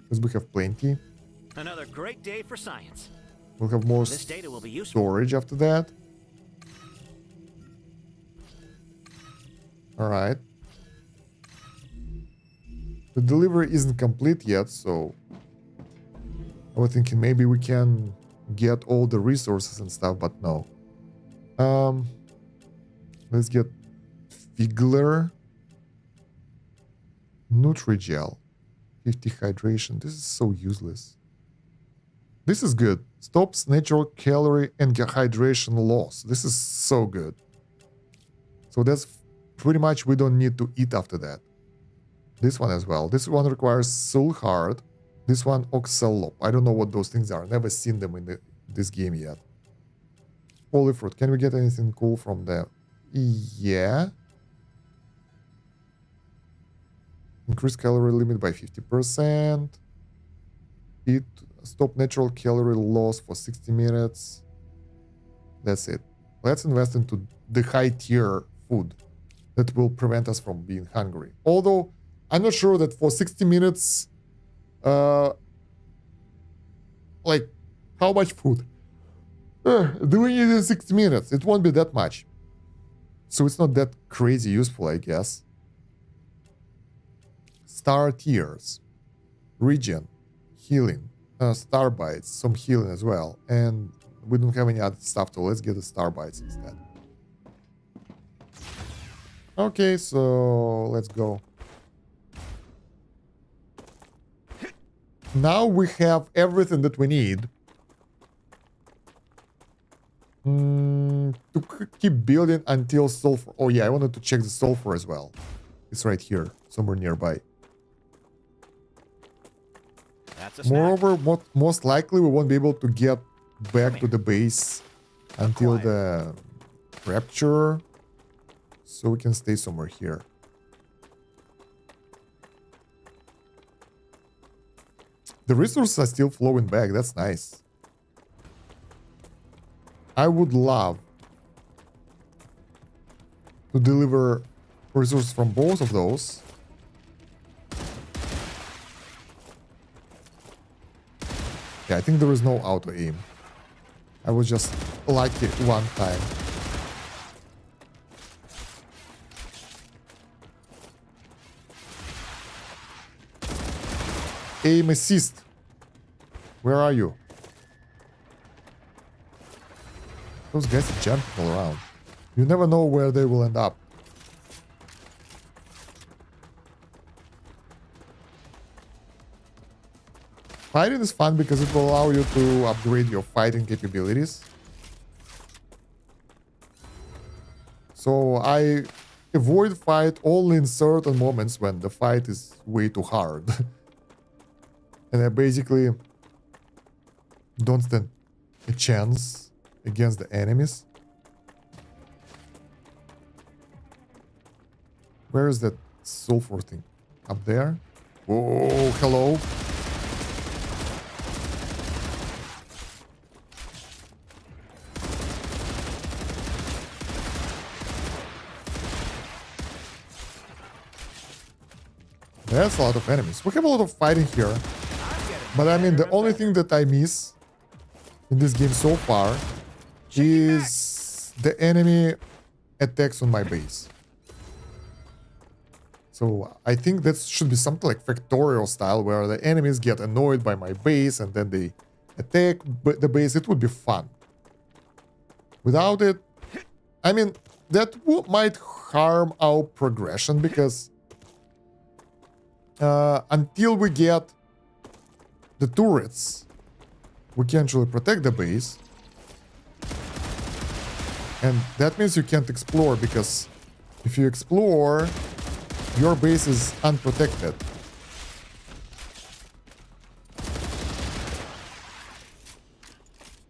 Because we have plenty. Another great day for science. We'll have more This data will be useful. storage after that. Alright. The delivery isn't complete yet, so I was thinking maybe we can get all the resources and stuff, but no. Let's get Figler. Nutrigel. 50 hydration. This is so useless. This is good. Stops natural calorie and hydration loss. This is so good. So that's pretty much we don't need to eat after that. This one as well. This one requires soul heart. This one oxalop. I don't know what those things are. Never seen them in this game yet. Holy fruit. Can we get anything cool from there? Yeah. Increase calorie limit by 50%. Stop natural calorie loss for 60 minutes. That's it. Let's invest into the high tier food that will prevent us from being hungry. Although, I'm not sure that for 60 minutes, like, how much food? Do we need in 60 minutes? It won't be that much. So it's not that crazy useful, I guess. Star tiers, region, healing, star bites, some healing as well, and we don't have any other stuff, so let's get the star bites instead. Okay, so let's go. Now we have everything that we need to keep building until sulfur. Oh yeah, I wanted to check the sulfur as well. It's right here, somewhere nearby. Moreover, most likely we won't be able to get back to the base until the rapture, so we can stay somewhere here. The resources are still flowing back. That's nice. I would love to deliver resources from both of those. Yeah, I think there is no auto aim. I was just lucky one time. Aim assist. Where are you? Those guys are jumping all around. You never know where they will end up. Fighting is fun because it will allow you to upgrade your fighting capabilities. So I avoid fight only in certain moments when the fight is way too hard. And I basically don't stand a chance against the enemies. Where is that sulfur thing? Up there. Oh, hello. That's a lot of enemies. We have a lot of fighting here. But I mean, the only thing that I miss in this game so far is the enemy attacks on my base. So I think that should be something like Factorial style, where the enemies get annoyed by my base and then they attack the base. It would be fun. Without it, I mean, that might harm our progression, because until we get the turrets, we can't actually protect the base. And that means you can't explore, because if you explore, your base is unprotected.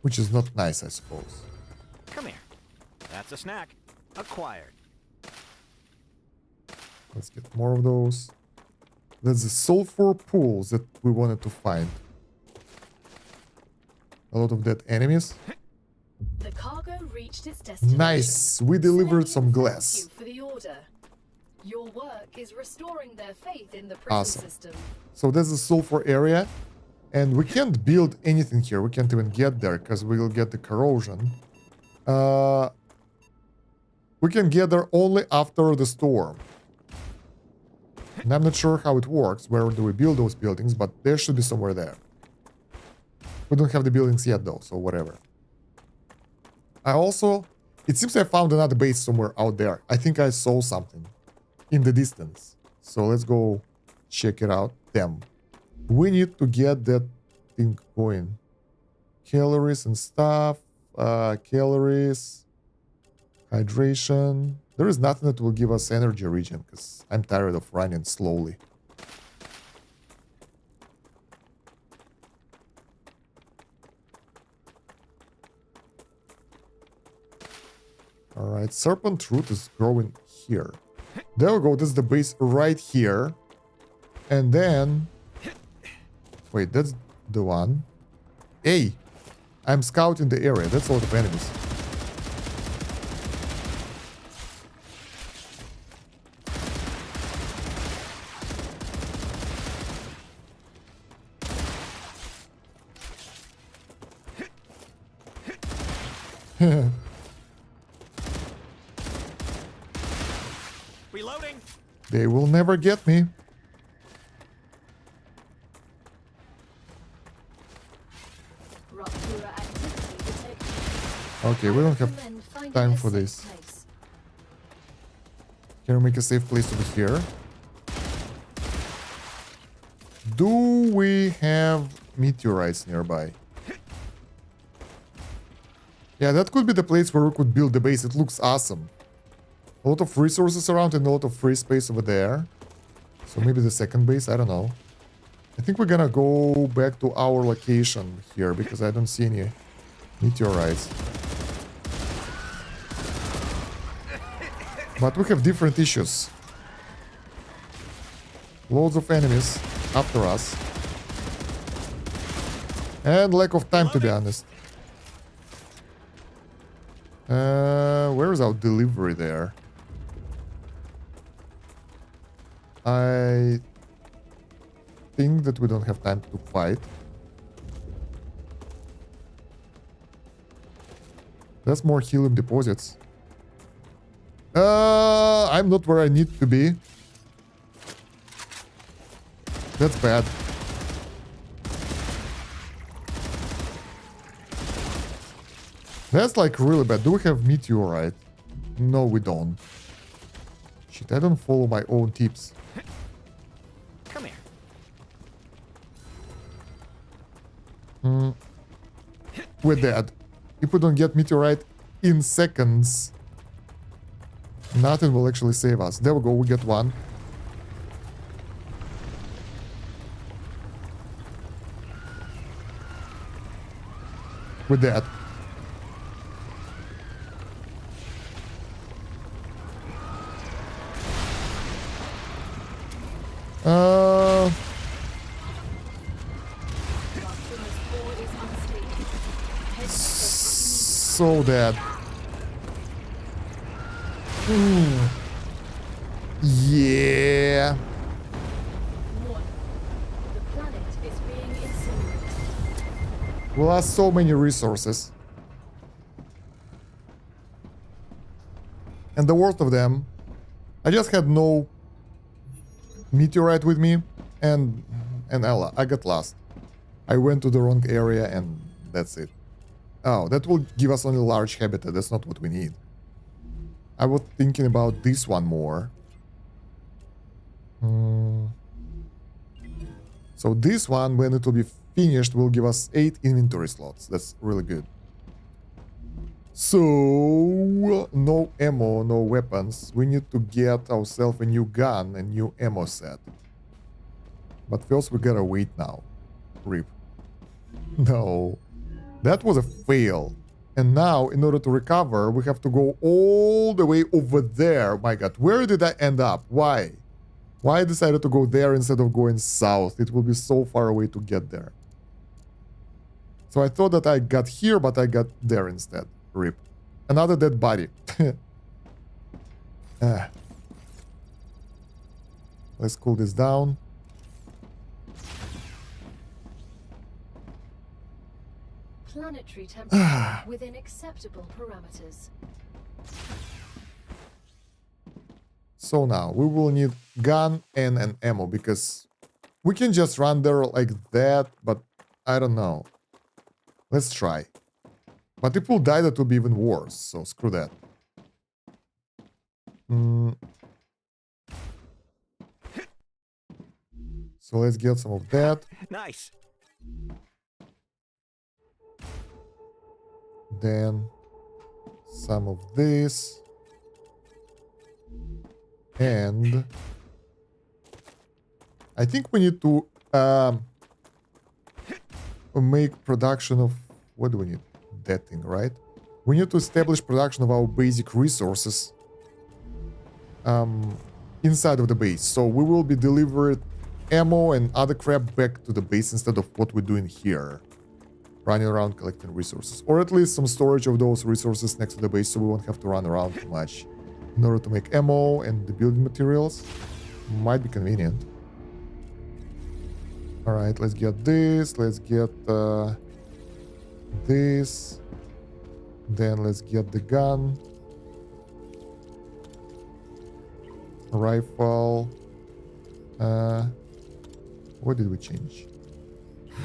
Which is not nice, I suppose. Come here. That's a snack. Acquired. Let's get more of those. That's the sulfur pools that we wanted to find. A lot of dead enemies. The cargo reached its destination. Nice, we delivered some glass. Thank you for the order. Your work is restoring their faith in the prison Awesome. system. So that's the sulfur area. And we can't build anything here. We can't even get there because we'll get the corrosion. We can get there only after the storm. And I'm not sure how it works. Where do we build those buildings? But there should be somewhere there. We don't have the buildings yet though, so whatever. It seems I found another base somewhere out there. I think I saw something in the distance. So let's go check it out. Damn. We need to get that thing going. Calories and stuff. Calories. Hydration. There is nothing that will give us energy regen, because I'm tired of running slowly. Alright, serpent root is growing here. There we go, that's the base right here. And then... Wait, that's the one. Hey! I'm scouting the area, that's a lot of enemies. Reloading. They will never get me. Rupture activity detected. Okay, we don't have Recommend finding time a for safe this. place. Can we make a safe place over here? Do we have meteorites nearby? Yeah, that could be the place where we could build the base. It looks awesome. A lot of resources around and a lot of free space over there. So maybe the second base, I don't know. I think we're gonna go back to our location here, because I don't see any meteorites. But we have different issues. Loads of enemies after us. And lack of time, to be honest. Where is our delivery there? I think that we don't have time to fight. That's more helium deposits. I'm not where I need to be. That's bad. That's like really bad. Do we have meteorite? No, we don't. Shit, I don't follow my own tips. Come here. We're dead. If we don't get meteorite in seconds, nothing will actually save us. There we go, we get one. We're dead. So dead. Yeah. One. The planet is being incinerated. We lost so many resources. And the worst of them, I just had no meteorite with me, and I got lost. I went to the wrong area, and that's it. Oh, that will give us only large habitat. That's not what we need. I was thinking about this one more. So this one, when it will be finished, will give us 8 inventory slots. That's really good. So, no ammo, no weapons. We need to get ourselves a new gun, a new ammo set. But first we gotta wait now. RIP. No. That was a fail. And now, in order to recover, we have to go all the way over there. My god, where did I end up? Why? Why I decided to go there instead of going south? It will be so far away to get there. So I thought that I got here, but I got there instead. RIP. Another dead body. Let's cool this down. Planetary temperature within acceptable parameters. So now we will need gun and an ammo because we can just run there like that, but I don't know. Let's try. But if we'll die, that will be even worse, so screw that. So let's get some of that. Nice. Then some of this. And I think we need to make production of... What do we need? That thing, right? We need to establish production of our basic resources inside of the base. So we will be delivered ammo and other crap back to the base instead of what we're doing here. Running around collecting resources. Or at least some storage of those resources next to the base so we won't have to run around too much. In order to make ammo and the building materials. Might be convenient. Alright, let's get this. Let's get this. Then let's get the gun. Rifle. What did we change?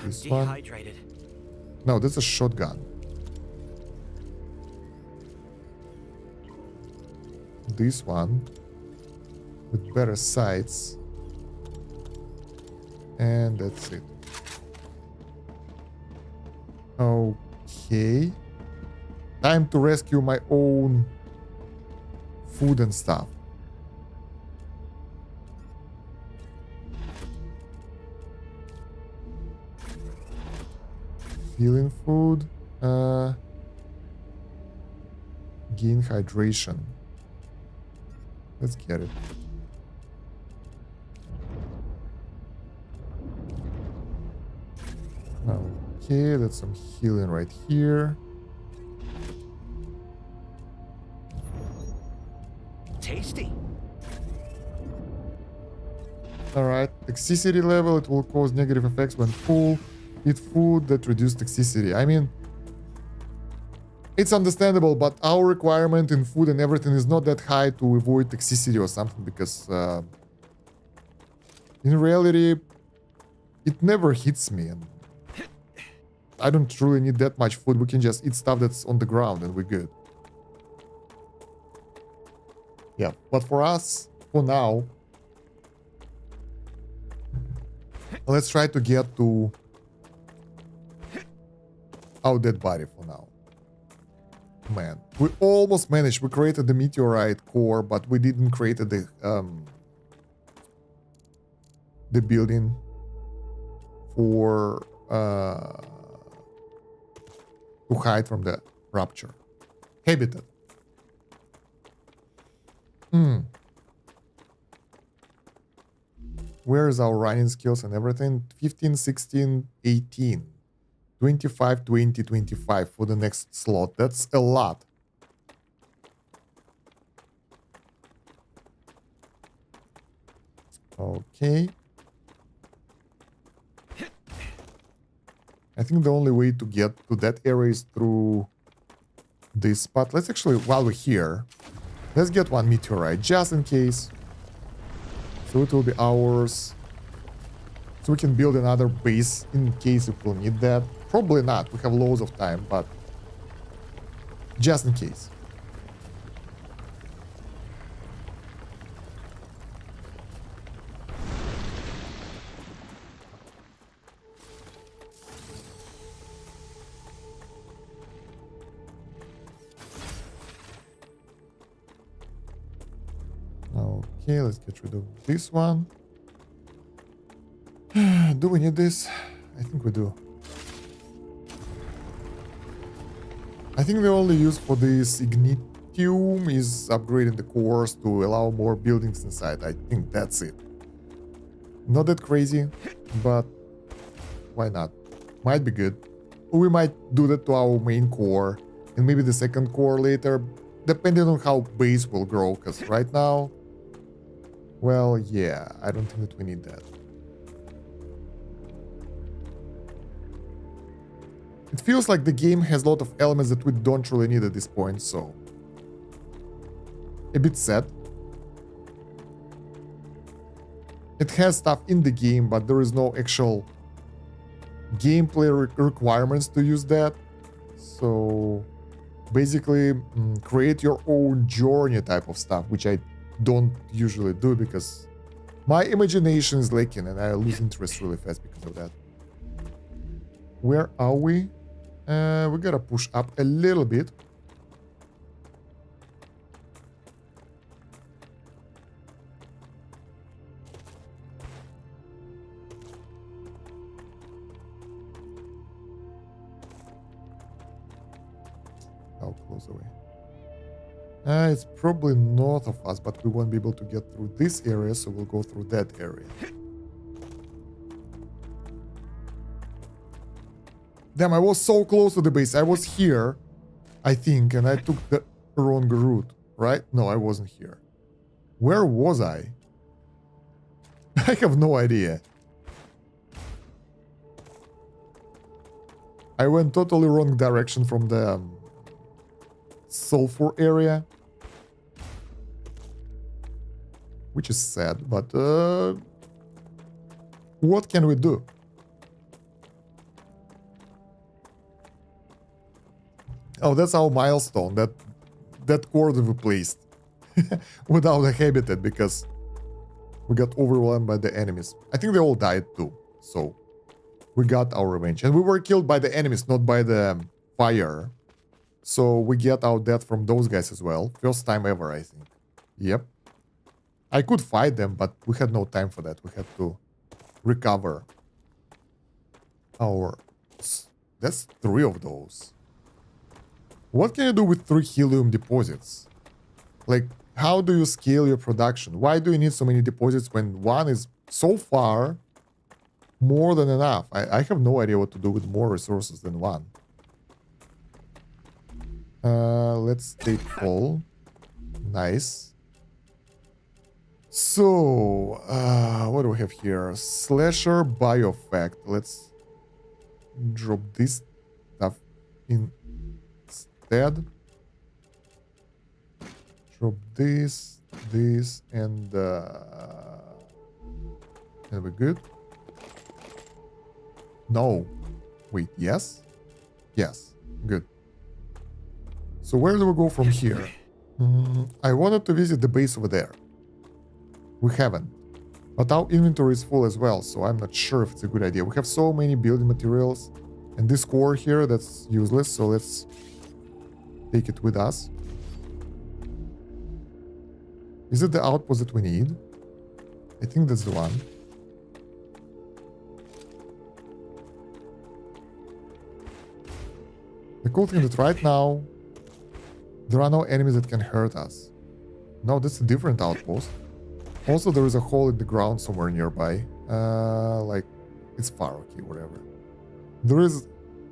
This one? Dehydrated. No, that's a shotgun. This one with better sights. And that's it. Okay. Time to rescue my own food and stuff. Healing food. Gain hydration. Let's get it. Okay, that's some healing right here. Tasty. Alright, toxicity level, it will cause negative effects when full. Eat food that reduce toxicity. I mean, it's understandable, but our requirement in food and everything is not that high to avoid toxicity or something, because in reality, it never hits me. And I don't really need that much food. We can just eat stuff that's on the ground and we're good. Yeah, but for us, for now, let's try to get to our dead body for now. Man, we almost managed. We created the meteorite core, but we didn't create the building for to hide from the rupture habitat. Where is our running skills and everything? 15, 16, 18. 25, 20, 25 for the next slot. That's a lot. Okay. I think the only way to get to that area is through this spot. Let's actually, while we're here, let's get one meteorite just in case. So it will be ours. So we can build another base in case if we'll need that. Probably not. We have loads of time, but just in case. Okay, let's get rid of this one. Do we need this? I think we do. I think the only use for this ignitium is upgrading the cores to allow more buildings inside. I think that's it. Not that crazy, but why not? Might be good. We might do that to our main core and maybe the second core later, depending on how base will grow, because right now, well, yeah, I don't think that we need that. It feels like the game has a lot of elements that we don't really need at this point, so a bit sad. It has stuff in the game, but there is no actual gameplay requirements to use that. So basically, create your own journey type of stuff, which I don't usually do because my imagination is lacking and I lose interest really fast because of that. Where are we? We gotta push up a little bit. How close are we? It's probably north of us, but we won't be able to get through this area, so we'll go through that area. Damn, I was so close to the base. I was here, I think, and I took the wrong route, right? No, I wasn't here. Where was I? I have no idea. I went totally wrong direction from the sulfur area, which is sad, but what can we do? Oh, that's our milestone, that core that we placed without a habitat because we got overwhelmed by the enemies. I think they all died too, so we got our revenge. And we were killed by the enemies, not by the fire. So we get our death from those guys as well. First time ever, I think. Yep. I could fight them, but we had no time for that. We had to recover our... That's 3 of those. What can you do with 3 helium deposits? Like, how do you scale your production? Why do you need so many deposits when 1 is so far more than enough? I have no idea what to do with more resources than 1. Let's stay full. Nice. So, what do we have here? Slasher Biofact. Let's drop this stuff in instead. Drop this, and we're good. No. Wait, yes? Yes. Good. So where do we go from here? I wanted to visit the base over there. We haven't. But our inventory is full as well, so I'm not sure if it's a good idea. We have so many building materials. And this core here, that's useless, so let's take it with us. Is it the outpost that we need? I think that's the one. The cool thing is that right now, there are no enemies that can hurt us. No, that's a different outpost. Also, there is a hole in the ground somewhere nearby. Like, it's far, okay, whatever. There is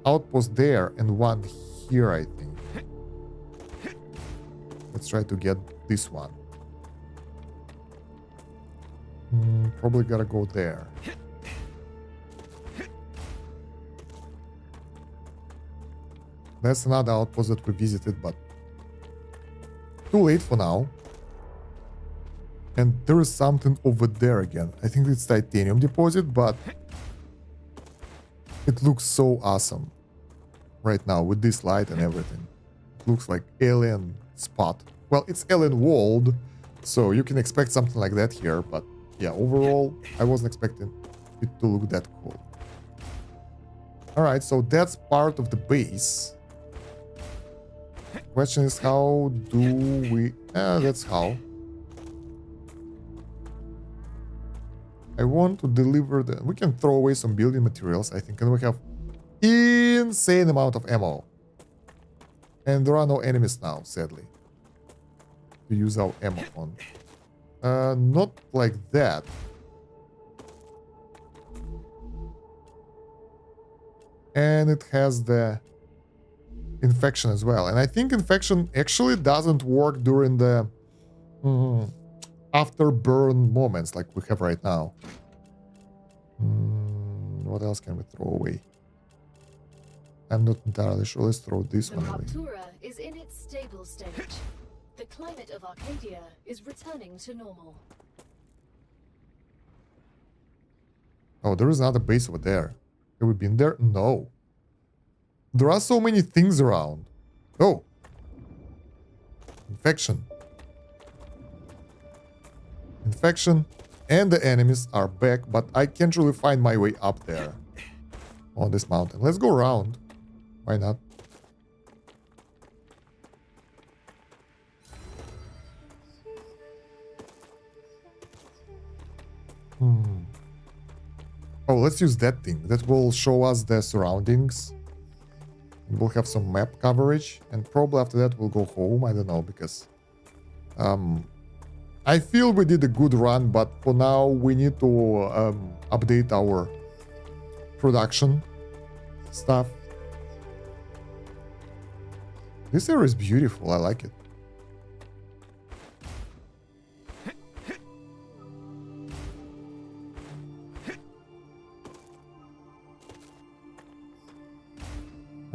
outpost there and one here, I think. Let's try to get this one. Probably gotta go there. That's another outpost that we visited, but too late for now. And there is something over there again. I think it's titanium deposit, but it looks so awesome right now with this light and everything. It looks like alien spot. Well, it's alien world, so you can expect something like that here, but yeah, overall, I wasn't expecting it to look that cool. Alright, so that's part of the base. Question is, how do we... that's how. I want to deliver the... We can throw away some building materials, I think, and we have insane amount of ammo. And there are no enemies now, sadly, to use our ammo on. Not like that. And it has the infection as well. And I think infection actually doesn't work during the after burn moments like we have right now. What else can we throw away? I'm not entirely sure. Let's throw this one away. Raptura is in its stable stage. The climate of Arcadia is returning to normal. Oh, there is another base over there. Have we been there? No. There are so many things around. Oh. Infection. Infection. And the enemies are back, but I can't really find my way up there. On this mountain. Let's go around. Why not? Oh, let's use that thing. That will show us the surroundings. We'll have some map coverage. And probably after that we'll go home. I don't know, because... I feel we did a good run, but for now we need to update our production stuff. This area is beautiful. I like it.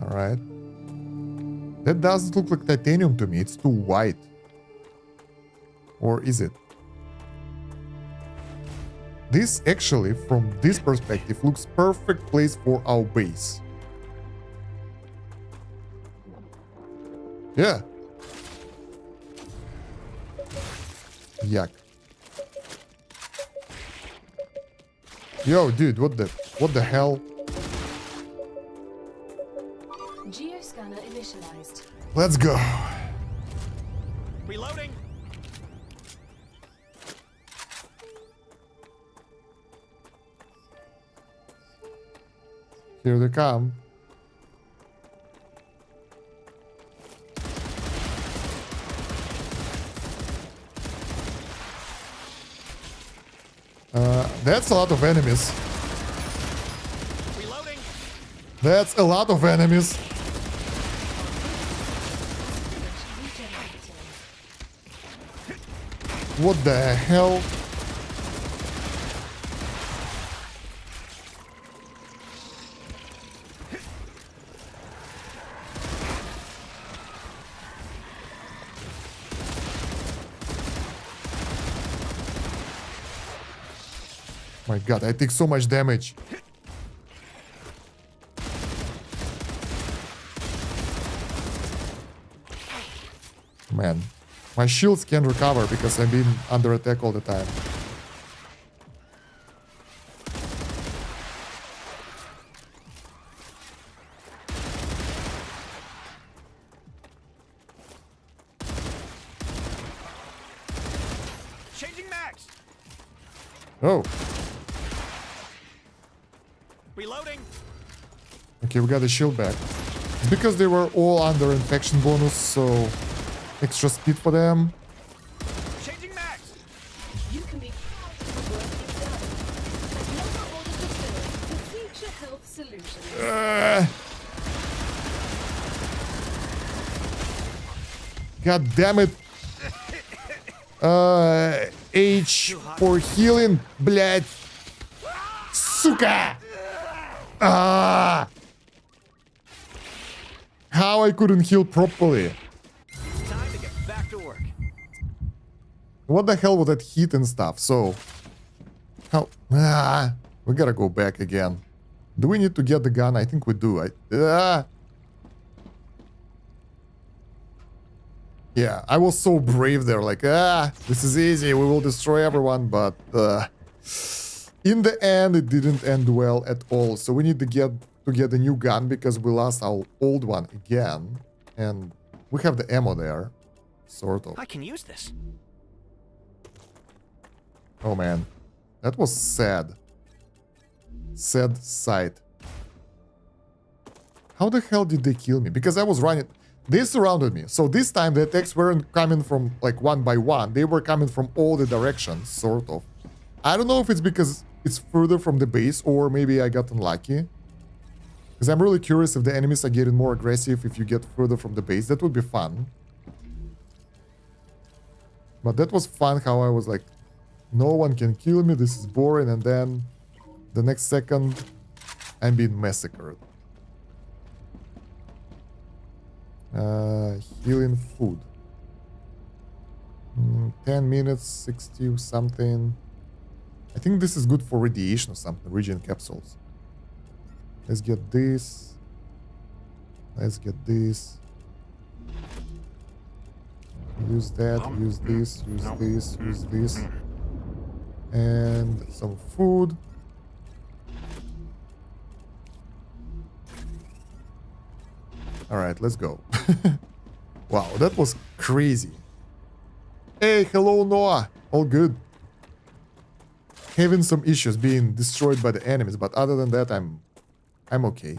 Alright. That doesn't look like titanium to me. It's too white. Or is it? This actually, from this perspective, looks perfect place for our base. Yeah. Yuck. Yo, dude, what the hell? Geoscanner initialized. Let's go. Reloading. Here they come. That's a lot of enemies. Reloading. That's a lot of enemies. What the hell? My god, I take so much damage. Man, my shields can't recover because I've been under attack all the time. Changing max. Oh. Reloading. Okay, we got the shield back. It's because they were all under infection bonus, so extra speed for them. Changing max. You can be proud of the work you've done. Another order fulfilled for future health solutions. God damn it. H for healing, блядь. Сука! Ah! How I couldn't heal properly. Time to get back to work. What the hell was that heat and stuff? So, how? We gotta go back again. Do we need to get the gun? I think we do. Yeah, I was so brave there. Like, this is easy. We will destroy everyone. But in the end, it didn't end well at all. So we need to get a new gun because we lost our old one again, and we have the ammo there, sort of. I can use this. Oh man, that was sad. Sad sight. How the hell did they kill me? Because I was running. They surrounded me. So this time the attacks weren't coming from like one by one. They were coming from all the directions, sort of. I don't know if it's because it's further from the base or maybe I got unlucky. Because I'm really curious if the enemies are getting more aggressive if you get further from the base. That would be fun. But that was fun how I was like, no one can kill me, this is boring, and then the next second I'm being massacred. Healing food. 10 minutes, 60 something. I think this is good for radiation or something, regen capsules. Let's get this. Let's get this. Use that, use this, use this, use this. And some food. Alright, let's go. Wow, that was crazy. Hey, hello Noah. All good. Having some issues being destroyed by the enemies, but other than that, I'm okay.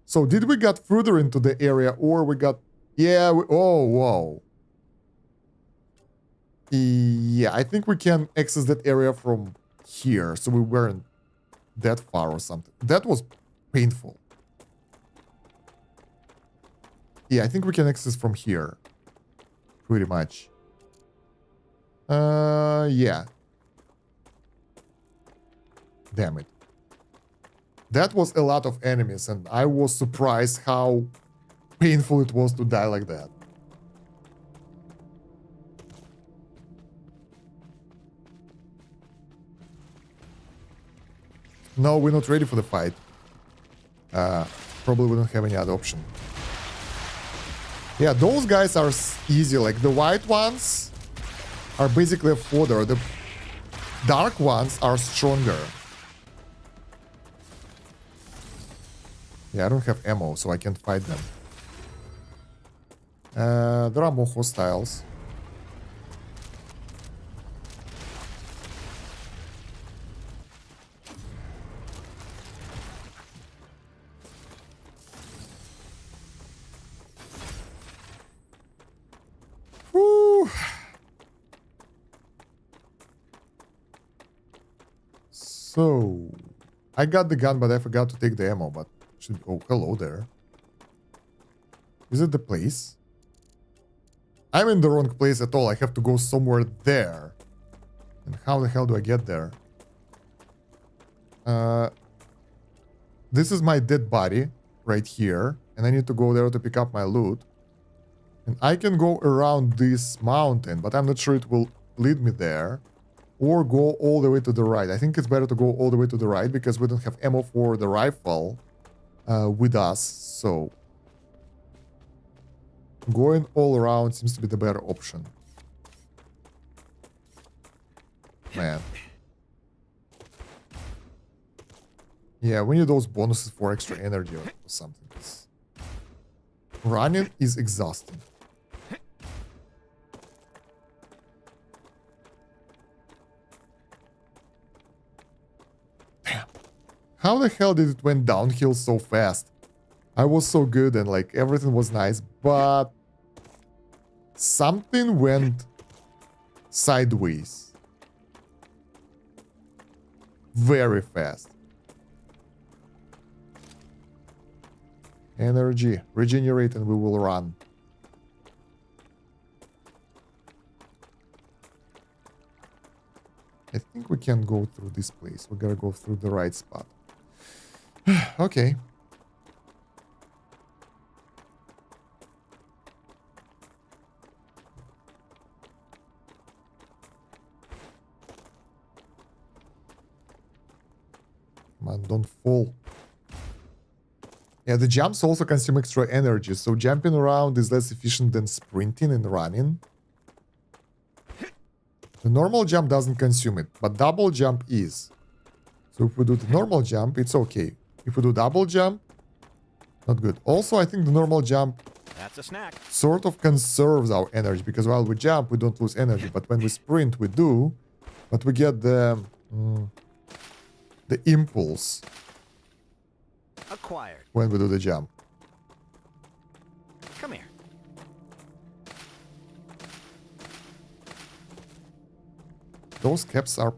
So did we get further into the area or we got... Yeah, oh, whoa. Yeah, I think we can access that area from here, so we weren't that far or something. That was painful. Yeah, I think we can access from here. Pretty much. Yeah. Damn it. That was a lot of enemies, and I was surprised how painful it was to die like that. No, we're not ready for the fight. Probably we don't have any other option. Yeah, those guys are easy. Like, the white ones are basically a fodder. The dark ones are stronger. Yeah, I don't have ammo, so I can't fight them. There are more hostiles. Whew. So, I got the gun, but I forgot to take the ammo, but should... Oh, hello there. Is it the place? I'm in the wrong place at all. I have to go somewhere there. And how the hell do I get there? This is my dead body right here. And I need to go there to pick up my loot. And I can go around this mountain, but I'm not sure it will lead me there. Or go all the way to the right. I think it's better to go all the way to the right because we don't have ammo for the rifle with us. So going all around seems to be the better option. Man. Yeah, we need those bonuses for extra energy or something. Running is exhausting. Damn. How the hell did it went downhill so fast? I was so good and like everything was nice, but something went sideways. Very fast. Energy. Regenerate and we will run. I think we can go through this place. We gotta go through the right spot. Okay. Man, don't fall. Yeah, the jumps also consume extra energy, so jumping around is less efficient than sprinting and running. The normal jump doesn't consume it, but double jump is. So if we do the normal jump, it's okay. If we do double jump, not good. Also, I think the normal jump That's a snack. sort of conserves our energy, because while we jump, we don't lose energy, but when we sprint, we do. But we get the impulse Acquired. when we do the jump. Come here. Those caps are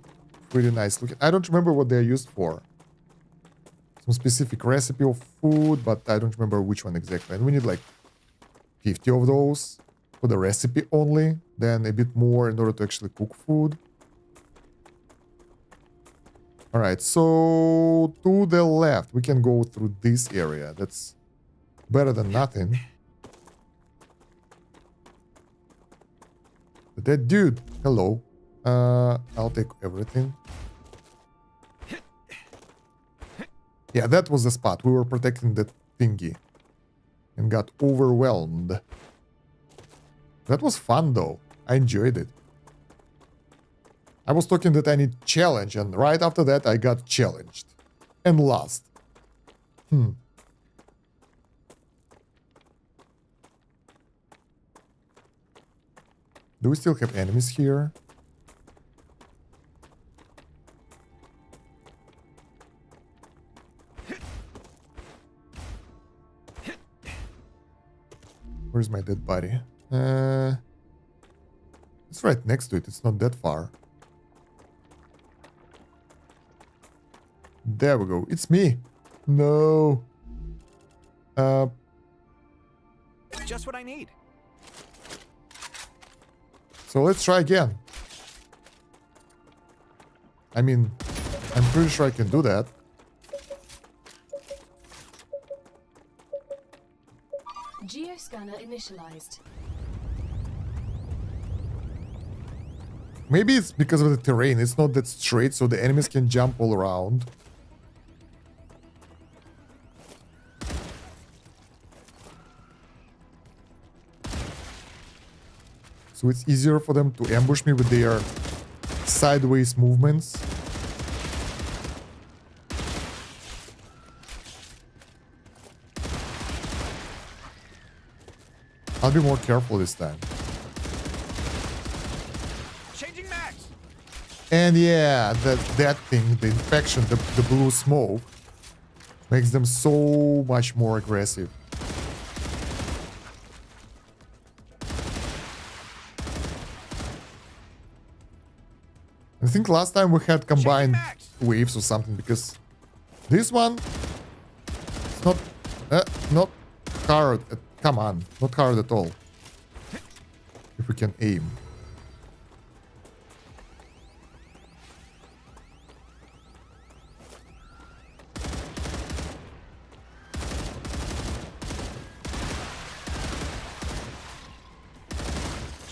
pretty nice looking. I don't remember what they're used for. Some specific recipe of food, but I don't remember which one exactly. And we need like 50 of those for the recipe only. Then a bit more in order to actually cook food. Alright, so to the left, we can go through this area. That's better than nothing. That dude, hello. I'll take everything. Yeah, that was the spot. We were protecting that thingy and got overwhelmed. That was fun though. I enjoyed it. I was talking that I need challenge, and right after that I got challenged and lost. Do we still have enemies here? Where's my dead body? It's right next to it. It's not that far. There we go. It's me. No. Just what I need. So let's try again. I mean, I'm pretty sure I can do that. Geoscanner initialized. Maybe it's because of the terrain. It's not that straight, so the enemies can jump all around. So it's easier for them to ambush me with their sideways movements. I'll be more careful this time. Changing max. And yeah, that thing, the infection, the blue smoke, makes them so much more aggressive. I think last time we had combined waves or something, because this one it's not hard. Come on, not hard at all. If we can aim.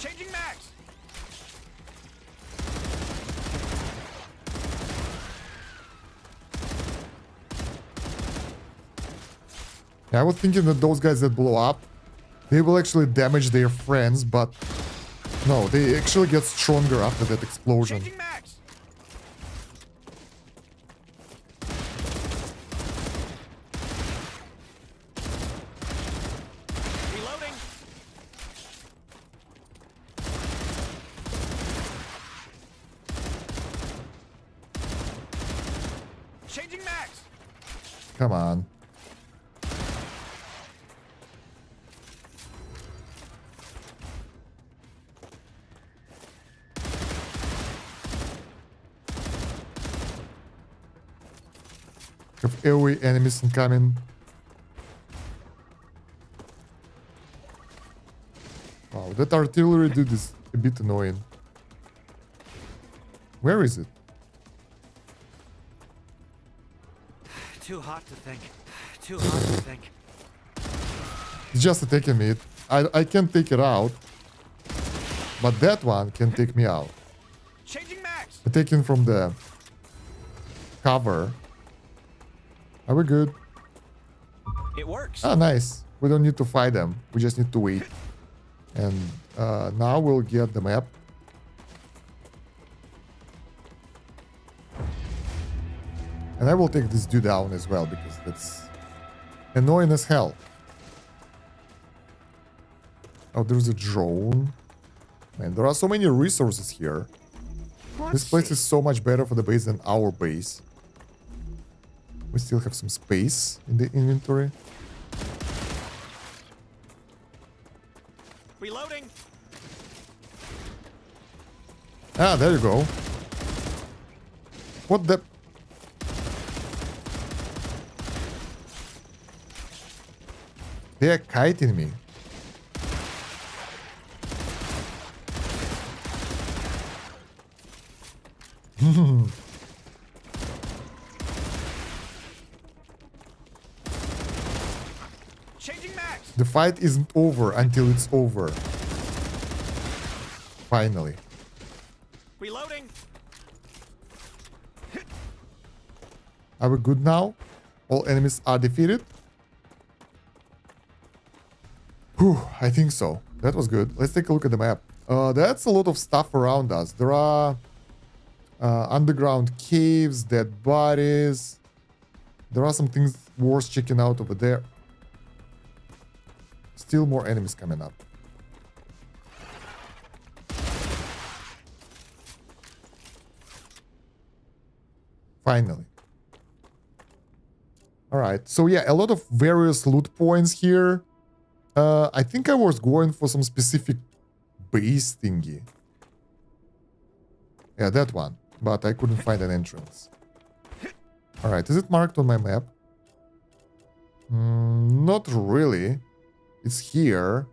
Changing max. Yeah, I was thinking that those guys that blow up, they will actually damage their friends, but no, they actually get stronger after that explosion. Changing max. Reloading. Changing max. Come on. Have AoE enemies incoming. Wow, that artillery dude is a bit annoying. Where is it? Too hot to think. Too hot to think. It's just attacking me. I can't take it out. But that one can take me out. Changing max. Attacking from the cover. Are we good? It works. Ah, nice. We don't need to fight them. We just need to wait. And now we'll get the map. And I will take this dude down as well, because that's annoying as hell. Oh, there's a drone. Man, there are so many resources here. This place is so much better for the base than our base. We still have some space in the inventory. Reloading. Ah, there you go. What the... They're kiting me. Changing max. The fight isn't over until it's over. Finally. Reloading. Are we good now? All enemies are defeated? Whew, I think so. That was good. Let's take a look at the map. That's a lot of stuff around us. There are underground caves, dead bodies. There are some things worth checking out over there. Still more enemies coming up. Finally. Alright, so yeah, a lot of various loot points here. I think I was going for some specific base thingy. Yeah, that one. But I couldn't find an entrance. Alright, is it marked on my map? Not really. It's here.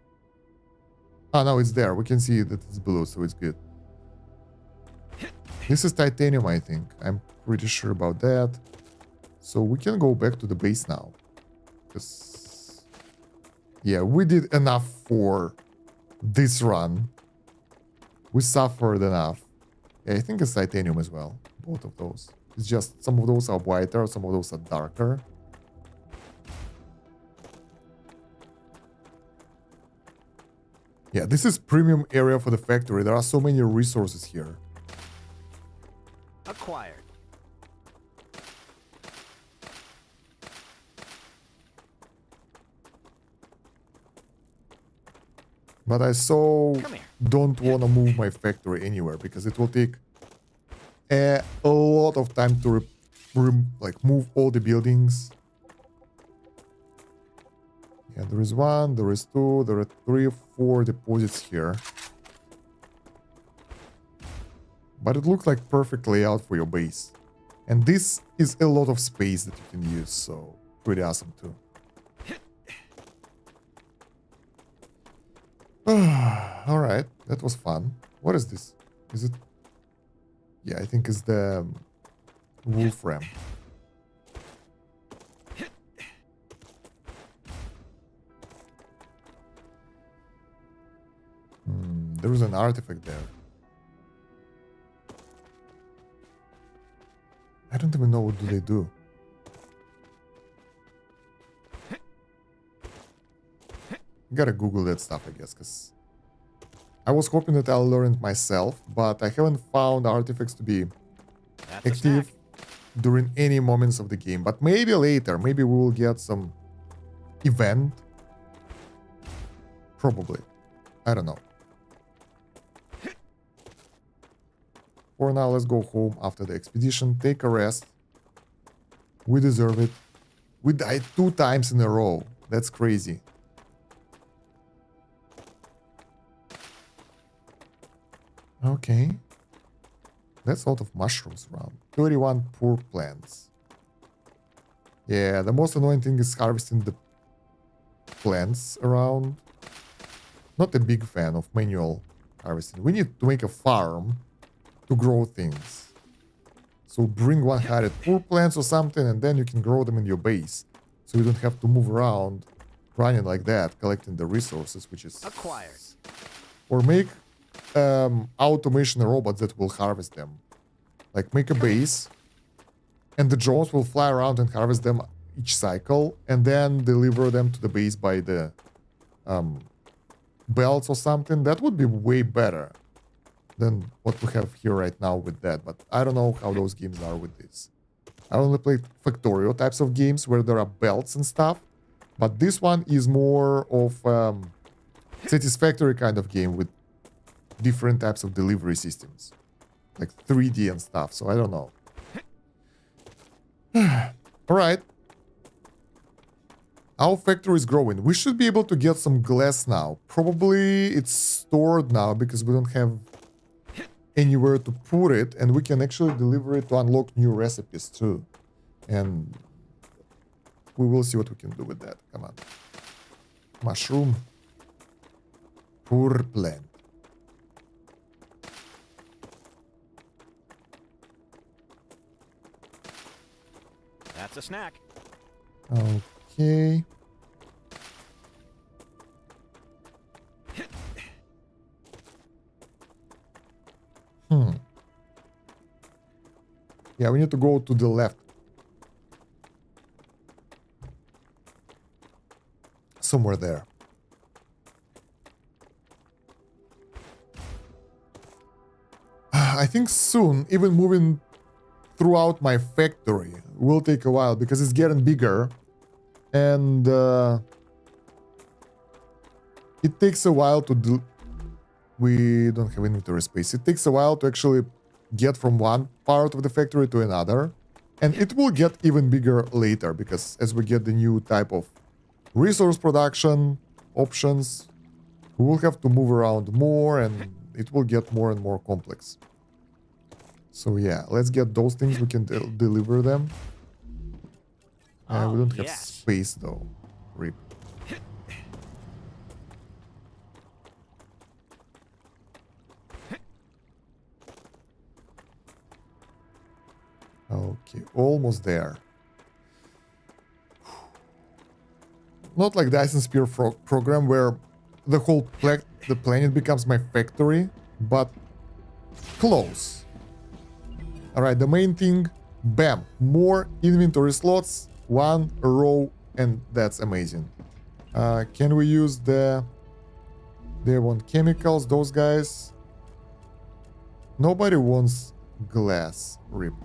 Ah, no, it's there. We can see that it's blue, so it's good. This is titanium, I think. I'm pretty sure about that. So we can go back to the base now. Because... yeah, we did enough for this run. We suffered enough. Yeah, I think it's titanium as well. Both of those. It's just some of those are whiter, some of those are darker. Yeah, this is premium area for the factory. There are so many resources here. Acquired. But I don't want to move my factory anywhere because it will take a lot of time to move all the buildings. Yeah, there is one, there is two, there are 3 or 4 deposits here. But it looks like perfect layout for your base. And this is a lot of space that you can use, so pretty awesome too. Alright, that was fun. What is this? Is it... yeah, I think it's the wolf ram. There is an artifact there. I don't even know what do they do. Gotta Google that stuff, I guess, because I was hoping that I'll learn it myself, but I haven't found artifacts to be active during any moments of the game. But maybe later, maybe we will get some event. Probably. I don't know. For now, let's go home after the expedition, take a rest. We deserve it. We died 2 times in a row. That's crazy. Okay. That's a lot of mushrooms around. 31 poor plants. Yeah, the most annoying thing is harvesting the plants around. Not a big fan of manual harvesting. We need to make a farm to grow things. So bring 100 poor plants or something, and then you can grow them in your base. So you don't have to move around running like that, collecting the resources, which is... Acquired. Or make automation robots that will harvest them. Like make a base, and the drones will fly around and harvest them each cycle, and then deliver them to the base by the belts or something. That would be way better than what we have here right now with that. But I don't know how those games are with this. I only played Factorio types of games where there are belts and stuff. But this one is more of satisfactory kind of game with different types of delivery systems. Like 3D and stuff, so I don't know. Alright. Our factory is growing. We should be able to get some glass now. Probably it's stored now because we don't have anywhere to put it. And we can actually deliver it to unlock new recipes too. And we will see what we can do with that. Come on. Mushroom. Poor plant. That's a snack. Okay. Yeah, we need to go to the left. Somewhere there. I think soon, even moving throughout my factory will take a while because it's getting bigger. And it takes a while to do. We don't have inventory space. It takes a while to actually get from one part of the factory to another. And it will get even bigger later because as we get the new type of resource production options, we will have to move around more and it will get more and more complex. So yeah, let's get those things. We can deliver them. We don't have space though. RIP. Okay, almost there. Not like Dyson Sphere program where the whole the planet becomes my factory, but close. Alright, the main thing, bam, more inventory slots, one row, and that's amazing. Can we use they want chemicals, those guys? Nobody wants glass, RIP.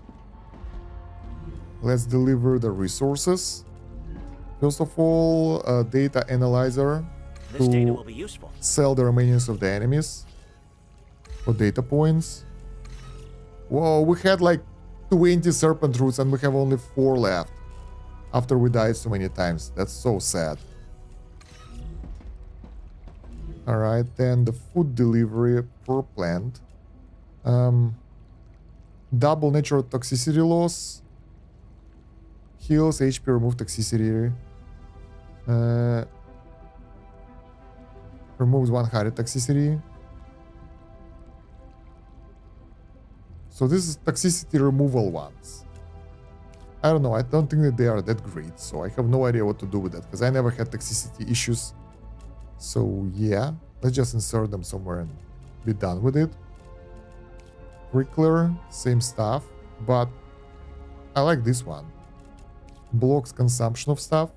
Let's deliver the resources. First of all, a data analyzer This data will be useful. Sell the remains of the enemies for data points. Whoa, we had like 20 serpent roots and we have only 4 left after we died so many times. That's so sad. Alright, then the food delivery per plant. Double natural toxicity loss. Heals HP, remove toxicity. Removes 100 toxicity. So this is toxicity removal ones. I don't know, I don't think that they are that great, so I have no idea what to do with that, because I never had toxicity issues. So yeah, let's just insert them somewhere and be done with it. Prickler, same stuff, but I like this one. Blocks consumption of stuff.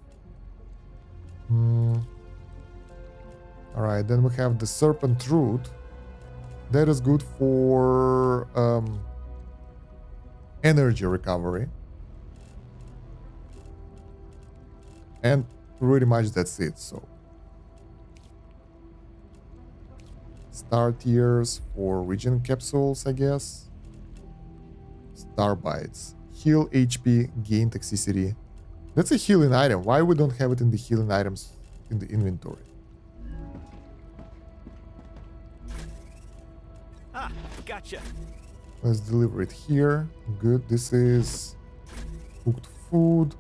Alright, then we have the serpent root. That is good for energy recovery. And pretty much that's it, so. Star tiers for regen capsules, I guess. Star bites. Heal HP, gain toxicity. That's a healing item. Why we don't have it in the healing items in the inventory? Ah, gotcha. Let's deliver it here. Good. This is cooked food.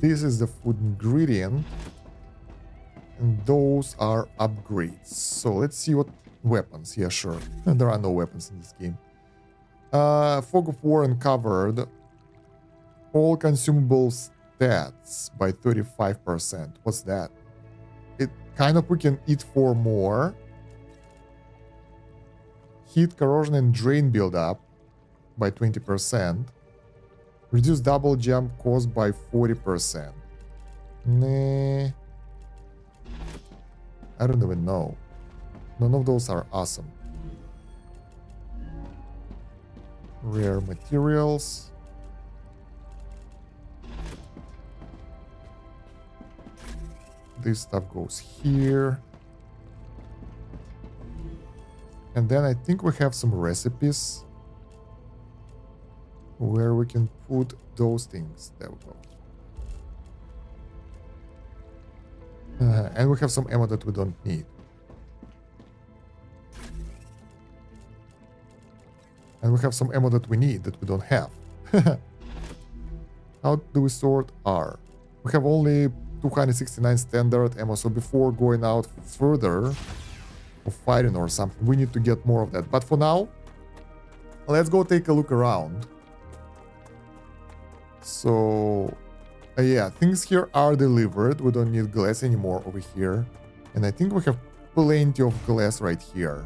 This is the food ingredient. And those are upgrades. So let's see what Weapons, yeah, sure. There are no weapons in this game. Fog of War uncovered all consumable stats by 35%. What's that? It kind of we can eat 4 more. Heat, corrosion, and drain buildup by 20%. Reduce double jump cost by 40%. Nah. I don't even know. None of those are awesome. Rare materials. This stuff goes here. And then I think we have some recipes where we can put those things. There we go. And we have some ammo that we don't need. And we have some ammo that we need that we don't have. How do we sort R? We have only 269 standard ammo, so before going out further or fighting or something, we need to get more of that. But for now, let's go take a look around. So, yeah, things here are delivered. We don't need glass anymore over here. And I think we have plenty of glass right here.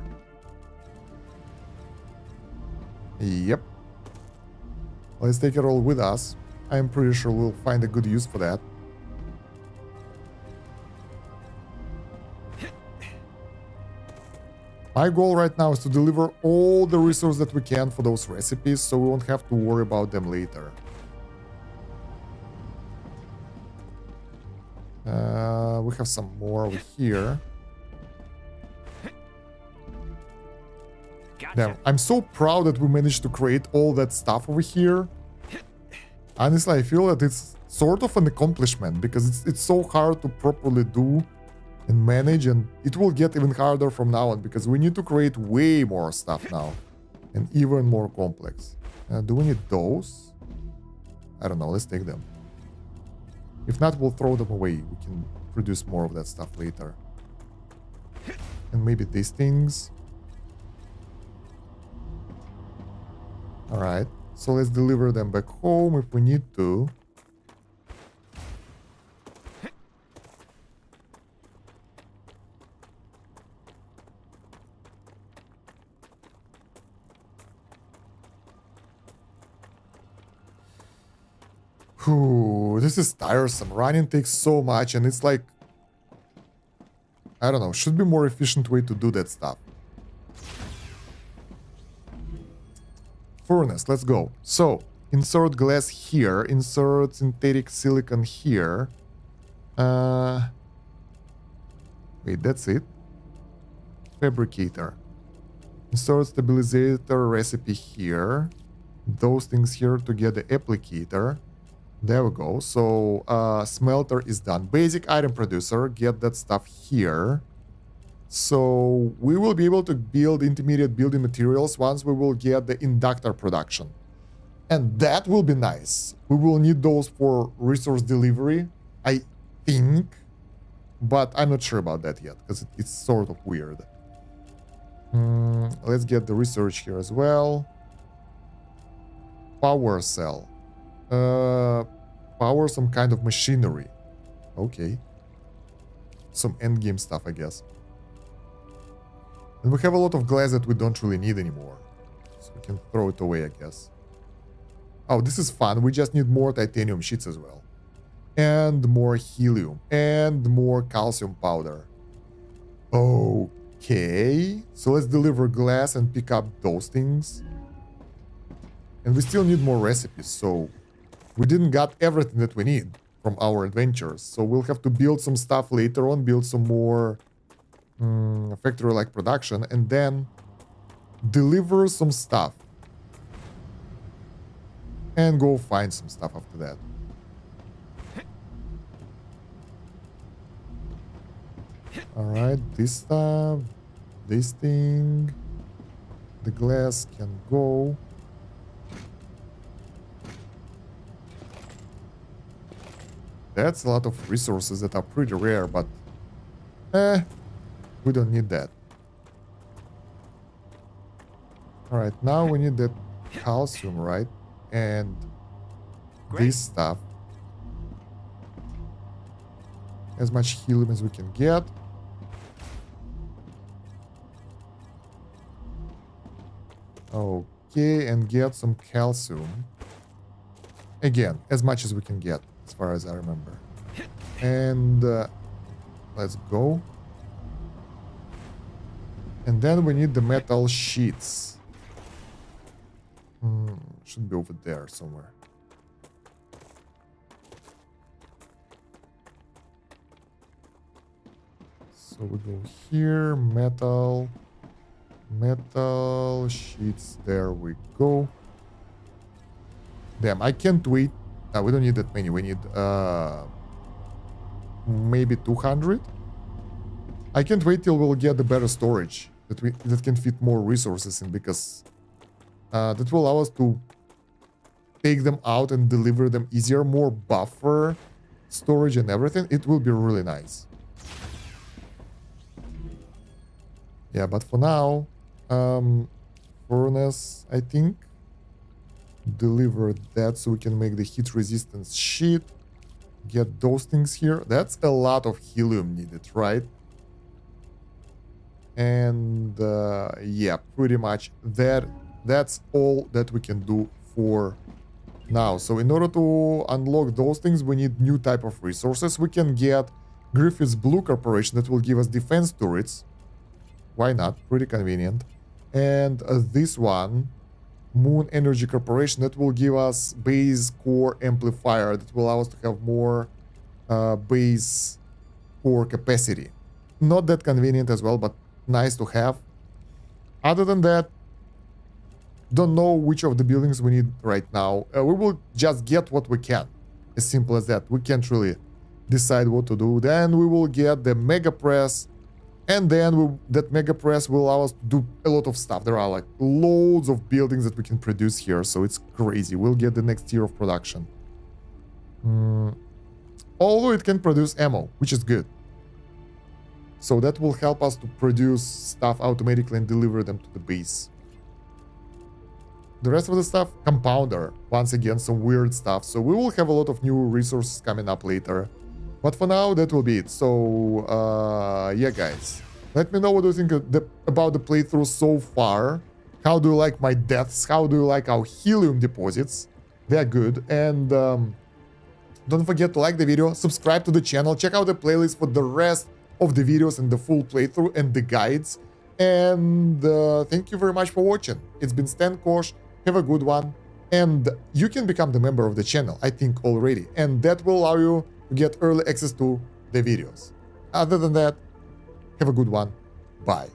Yep. Let's take it all with us. I'm pretty sure we'll find a good use for that. My goal right now is to deliver all the resources that we can for those recipes, so we won't have to worry about them later. We have some more over here. Damn, I'm so proud that we managed to create all that stuff over here. Honestly, I feel that it's sort of an accomplishment because it's so hard to properly do and manage, and it will get even harder from now on because we need to create way more stuff now and even more complex. Do we need those? I don't know, let's take them. If not, we'll throw them away. We can produce more of that stuff later. And maybe these things. Alright, so let's deliver them back home if we need to. Whew, this is tiresome. Running takes so much, and it's like, I don't know, should be more efficient way to do that stuff. Furnace, let's go. So, insert glass here, insert synthetic silicon here. Wait, that's it. Fabricator. Insert stabilizer recipe here. Those things here to get the applicator. There we go. So, smelter is done. Basic item producer, get that stuff here. So, we will be able to build intermediate building materials once we will get the inductor production. And that will be nice. We will need those for resource delivery, I think. But I'm not sure about that yet, because it's sort of weird. Let's get the research here as well. Power cell. Power some kind of machinery. Okay. Some endgame stuff, I guess. And we have a lot of glass that we don't really need anymore. So we can throw it away, I guess. Oh, this is fun. We just need more titanium sheets as well. And more helium. And more calcium powder. Okay. So let's deliver glass and pick up those things. And we still need more recipes, so we didn't got everything that we need from our adventures. So we'll have to build some stuff later on, build some more factory-like production, and then deliver some stuff. And go find some stuff after that. Alright, this stuff, this thing, the glass can go. That's a lot of resources that are pretty rare, but we don't need that. All right, now we need that calcium, right? And Great. this stuff. As much helium as we can get. Okay, and get some calcium. Again, as much as we can get, as far as I remember. And let's go. And then we need the metal sheets. Should be over there somewhere. So we go here, metal sheets, there we go. Damn, I can't wait. No, we don't need that many. We need maybe 200. I can't wait till we'll get the better storage that can fit more resources in, because that will allow us to take them out and deliver them easier, more buffer storage and everything. It will be really nice. Yeah, but for now, furnace, I think, deliver that so we can make the heat resistance sheet. Get those things here. That's a lot of helium needed, right? And yeah, pretty much that's all that we can do for now. So in order to unlock those things, we need new type of resources. We can get Griffith's Blue Corporation that will give us defense turrets. Why not? Pretty convenient. And this one, Moon Energy Corporation, that will give us base core amplifier that will allow us to have more base core capacity. Not that convenient as well, but nice to have. Other than that, don't know which of the buildings we need right now. We will just get what we can. As simple as that. We can't really decide what to do. Then we will get the Mega Press. And then that Mega Press will allow us to do a lot of stuff. There are like loads of buildings that we can produce here, so it's crazy. We'll get the next tier of production. Although it can produce ammo, which is good. So that will help us to produce stuff automatically and deliver them to the base. The rest of the stuff, compounder. Once again, some weird stuff. So we will have a lot of new resources coming up later. But for now, that will be it. So, yeah, guys. Let me know what you think about the playthrough so far. How do you like my deaths? How do you like our helium deposits? They're good. And don't forget to like the video, subscribe to the channel, check out the playlist for the rest of the videos and the full playthrough and the guides. And thank you very much for watching. It's been Stan Kosh. Have a good one. And you can become the member of the channel, I think, already. And that will allow you to get early access to the videos. Other than that, have a good one. Bye.